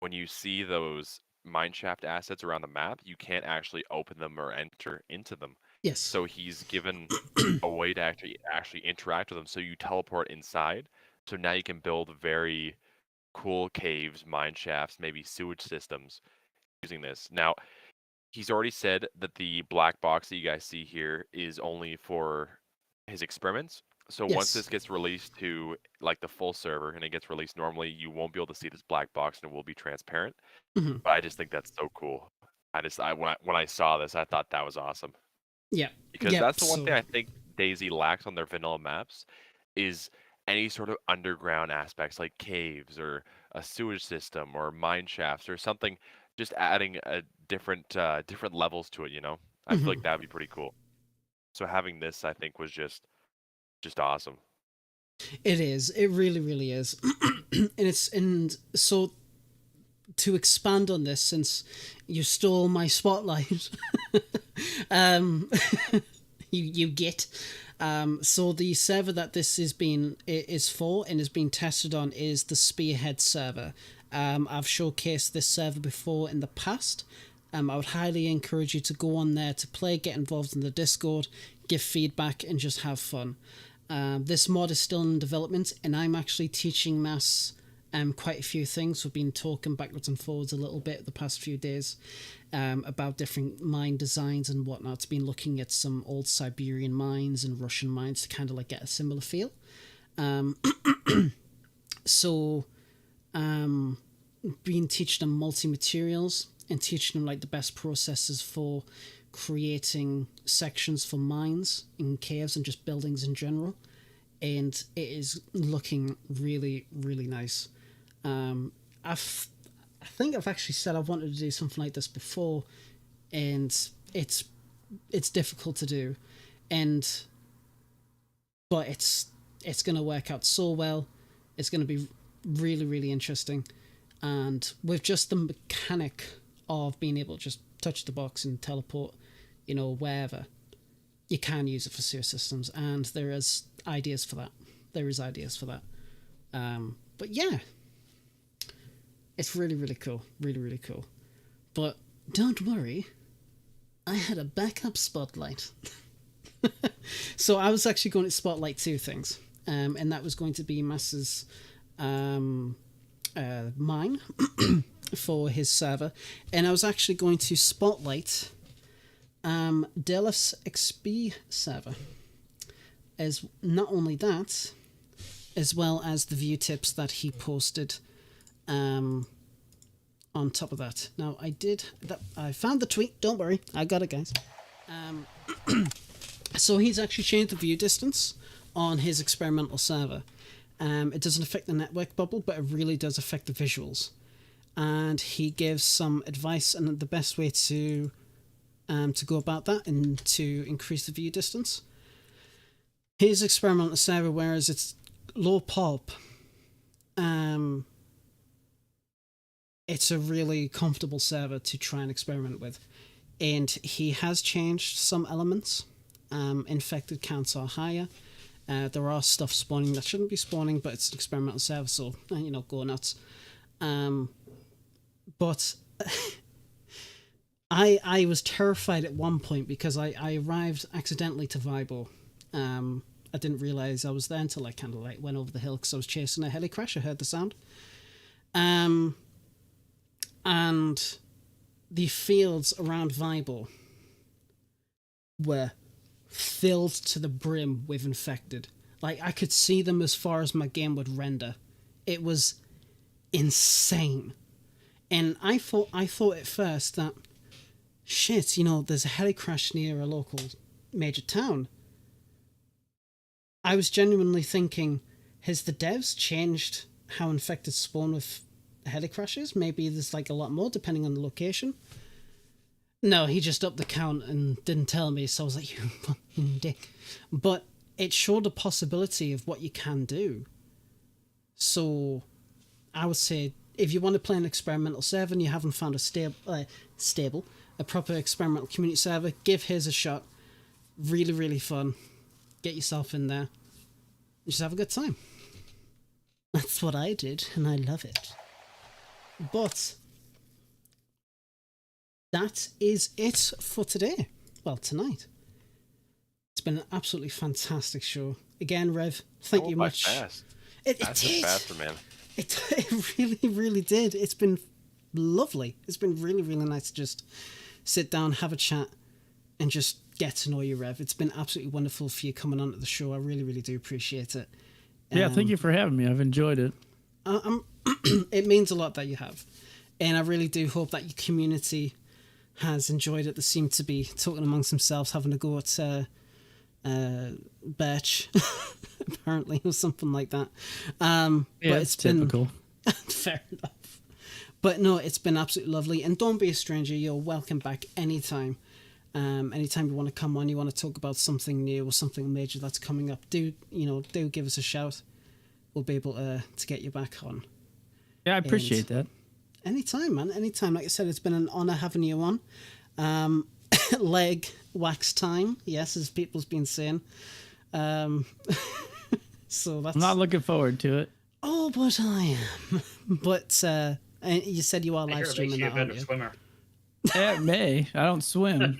when you see those mineshaft assets around the map, you can't actually open them or enter into them. Yes. So he's given a way to actually interact with them, so you teleport inside. So now you can build very cool caves, mine shafts, maybe sewage systems using this. Now, he's already said that the black box that you guys see here is only for his experiments. So once this gets released to the full server and it gets released normally, you won't be able to see this black box and it will be transparent. But I just think that's so cool. When I saw this, I thought that was awesome. Yeah. Because that's the one thing I think DayZ lacks on their vanilla maps is any sort of underground aspects like caves or a sewage system or mine shafts or something. Just adding a different levels to it, I feel like that'd be pretty cool. So having this, I think, was just awesome. It is. It really, really is. And so to expand on this, since you stole my spotlight, you get. So the server that this is for and is being tested on is the Spearhead server. I've showcased this server before in the past. I would highly encourage you to go on there to play, get involved in the Discord, give feedback, and just have fun. This mod is still in development, and I'm actually teaching Mass quite a few things. We've been talking backwards and forwards a little bit the past few days about different mine designs and whatnot. Been looking at some old Siberian mines and Russian mines to kind of like get a similar feel. So, been teaching them multi-materials and teaching them like the best processes for creating sections for mines and caves and just buildings in general. And it is looking really, really nice. I think I've actually said I wanted to do something like this before, and it's difficult to do, but it's going to work out so well. It's going to be really, really interesting, and with just the mechanic of being able to just touch the box and teleport, wherever, you can use it for sewer systems, and there is ideas for that. But yeah, it's really, really cool. Really, really cool. But don't worry, I had a backup spotlight. So I was actually going to spotlight two things, and that was going to be Mass's mine for his server, and I was actually going to spotlight Delph's Exp server, as not only that, as well as the view tips that he posted on top of that. Now, I found the tweet, don't worry, I got it, guys. So he's actually changed the view distance on his experimental server. It doesn't affect the network bubble, but it really does affect the visuals. And he gives some advice on the best way to go about that and to increase the view distance. His experimental server, whereas it's low pop, it's a really comfortable server to try and experiment with. And he has changed some elements. Infected counts are higher. There are stuff spawning that shouldn't be spawning, but it's an experimental server, so, go nuts. But I was terrified at one point because I arrived accidentally to Vibo. I didn't realise I was there until I kind of like went over the hill because I was chasing a heli crash. I heard the sound. And the fields around Vibo were filled to the brim with infected. Like, I could see them as far as my game would render. It was insane. And I thought at first that, shit, there's a heli crash near a local major town. I was genuinely thinking, has the devs changed how infected spawn with heli crashes? Maybe there's like a lot more depending on the location. No, he just upped the count and didn't tell me, so I was like, you fucking dick. But it showed a possibility of what you can do. So I would say, if you want to play an experimental server and you haven't found a proper experimental community server, give his a shot. Really, really fun. Get yourself in there. Just have a good time. That's what I did, and I love it. But that is it for today. Well, tonight. It's been an absolutely fantastic show. Again, Rev, thank you much. Fast. It did. Faster, man. It really, really did. It's been lovely. It's been really, really nice to just sit down, have a chat, and just get to know you, Rev. It's been absolutely wonderful for you coming on to the show. I really, really do appreciate it. Yeah, thank you for having me. I've enjoyed it. It means a lot that you have. And I really do hope that your community has enjoyed it. They seem to be talking amongst themselves, having a go at Birch, apparently, or something like that. Yeah, but it's typical. Fair enough. But no, it's been absolutely lovely. And don't be a stranger. You're welcome back anytime. Anytime you want to come on, you want to talk about something new or something major that's coming up, do give us a shout. We'll be able to get you back on. Yeah, I appreciate that. Anytime, man. Anytime. Like I said, it's been an honor having you on. Leg wax time, yes, as people's been saying. So that's... I'm not looking forward to it. Oh, but I am. But you said you are live streaming that, aren't you? Swimmer. It may. I don't swim.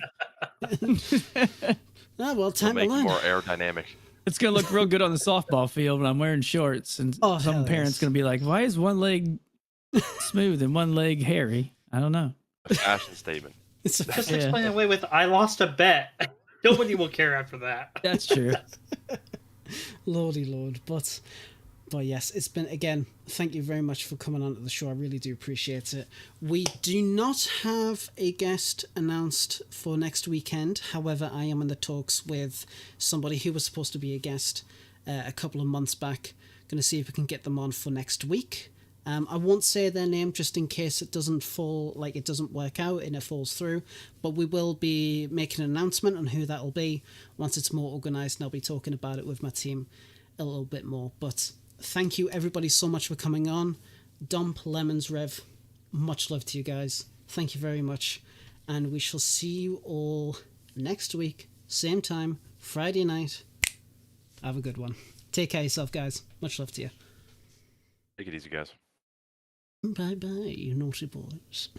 Oh, well, time to make it learn. more aerodynamic. It's gonna look real good on the softball field when I'm wearing shorts, and some parents gonna be like, "Why is one leg smooth and one leg hairy?" I don't know. A fashion statement. Just explain away with "I lost a bet." Nobody will care after that. That's true. Lordy Lord, but yes, it's been, again, thank you very much for coming on to the show. I really do appreciate it. We do not have a guest announced for next weekend. However, I am in the talks with somebody who was supposed to be a guest a couple of months back. Going to see if we can get them on for next week. I won't say their name just in case it doesn't it doesn't work out and it falls through, but we will be making an announcement on who that will be once it's more organised, and I'll be talking about it with my team a little bit more. But thank you everybody so much for coming on. Dump, Lemons, Rev, much love to you guys. Thank you very much, and we shall see you all next week, same time, Friday night. Have a good one. Take care of yourself, guys. Much love to you. Take it easy, guys. Bye bye, you naughty boys.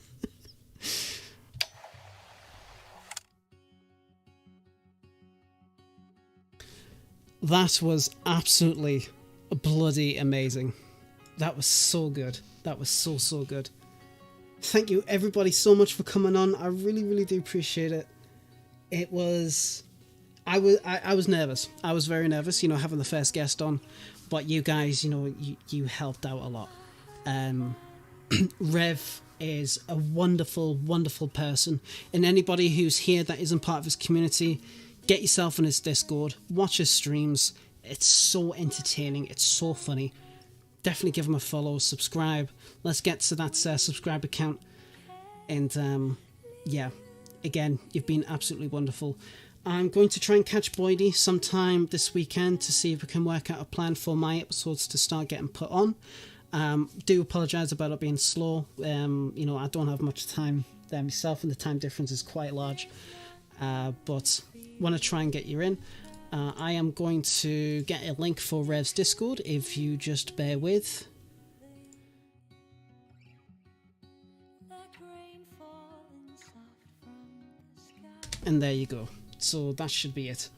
That was absolutely bloody amazing. That was so good. That was so good. Thank you everybody so much for coming on. I really do appreciate it. It was... I was nervous. I was very nervous, having the first guest on. But you guys, you helped out a lot. Rev is a wonderful person, and anybody who's here that isn't part of his community, get yourself on his Discord, watch his streams. It's so entertaining, it's so funny. Definitely give him a follow, subscribe. Let's get to that subscriber count. And yeah, again, you've been absolutely wonderful. I'm going to try and catch Boydie sometime this weekend to see if we can work out a plan for my episodes to start getting put on. Do apologise about it being slow. I don't have much time there myself, and the time difference is quite large. But want to try and get you in. I am going to get a link for Rev's Discord if you just bear with. And there you go. So that should be it.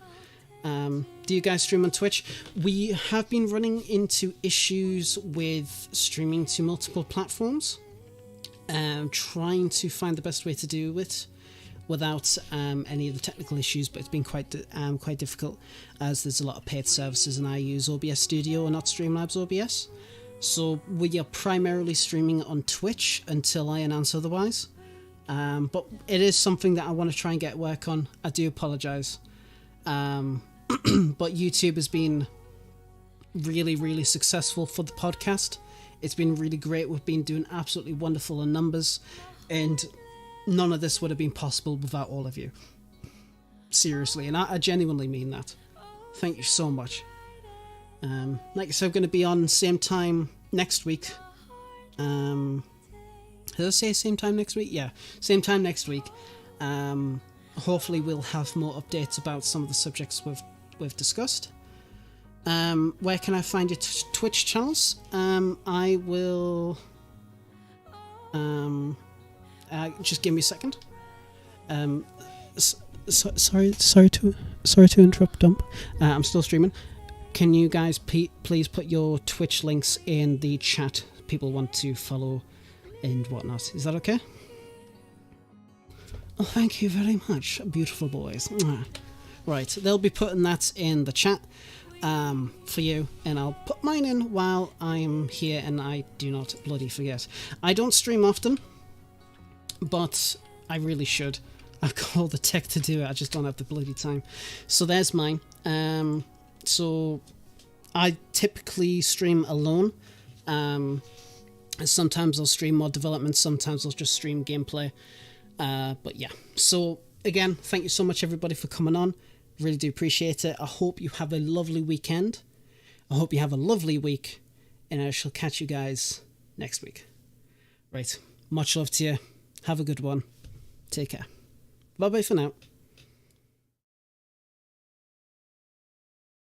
Do you guys stream on Twitch? We have been running into issues with streaming to multiple platforms. Trying to find the best way to do it without any of the technical issues, but it's been quite difficult as there's a lot of paid services, and I use OBS Studio and not Streamlabs OBS. So we are primarily streaming on Twitch until I announce otherwise. But it is something that I want to try and get work on. I do apologise. But YouTube has been really successful for the podcast. It's been really great. We've been doing absolutely wonderful in numbers, and none of this would have been possible without all of you. Seriously, and I genuinely mean that. Thank you so much. Like I said, I'm going to be on same time next week. Did I say same time next week? Yeah, same time next week. Hopefully we'll have more updates about some of the subjects we've discussed. Where can I find your Twitch channels? I will... just give me a second. Sorry to interrupt, Dump. I'm still streaming. Can you guys please put your Twitch links in the chat? People want to follow and whatnot. Is that okay? Oh, thank you very much, beautiful boys. Right, they'll be putting that in the chat for you, and I'll put mine in while I'm here, and I do not bloody forget. I don't stream often, but I really should. I've got all the tech to do it, I just don't have the bloody time. So there's mine. So I typically stream alone. Sometimes I'll stream more development, sometimes I'll just stream gameplay. But yeah, so again, thank you so much everybody for coming on. Really do appreciate it. I hope you have a lovely weekend. I hope you have a lovely week, and I shall catch you guys next week. Right, Much love to you. Have a good one. Take care. Bye bye for now.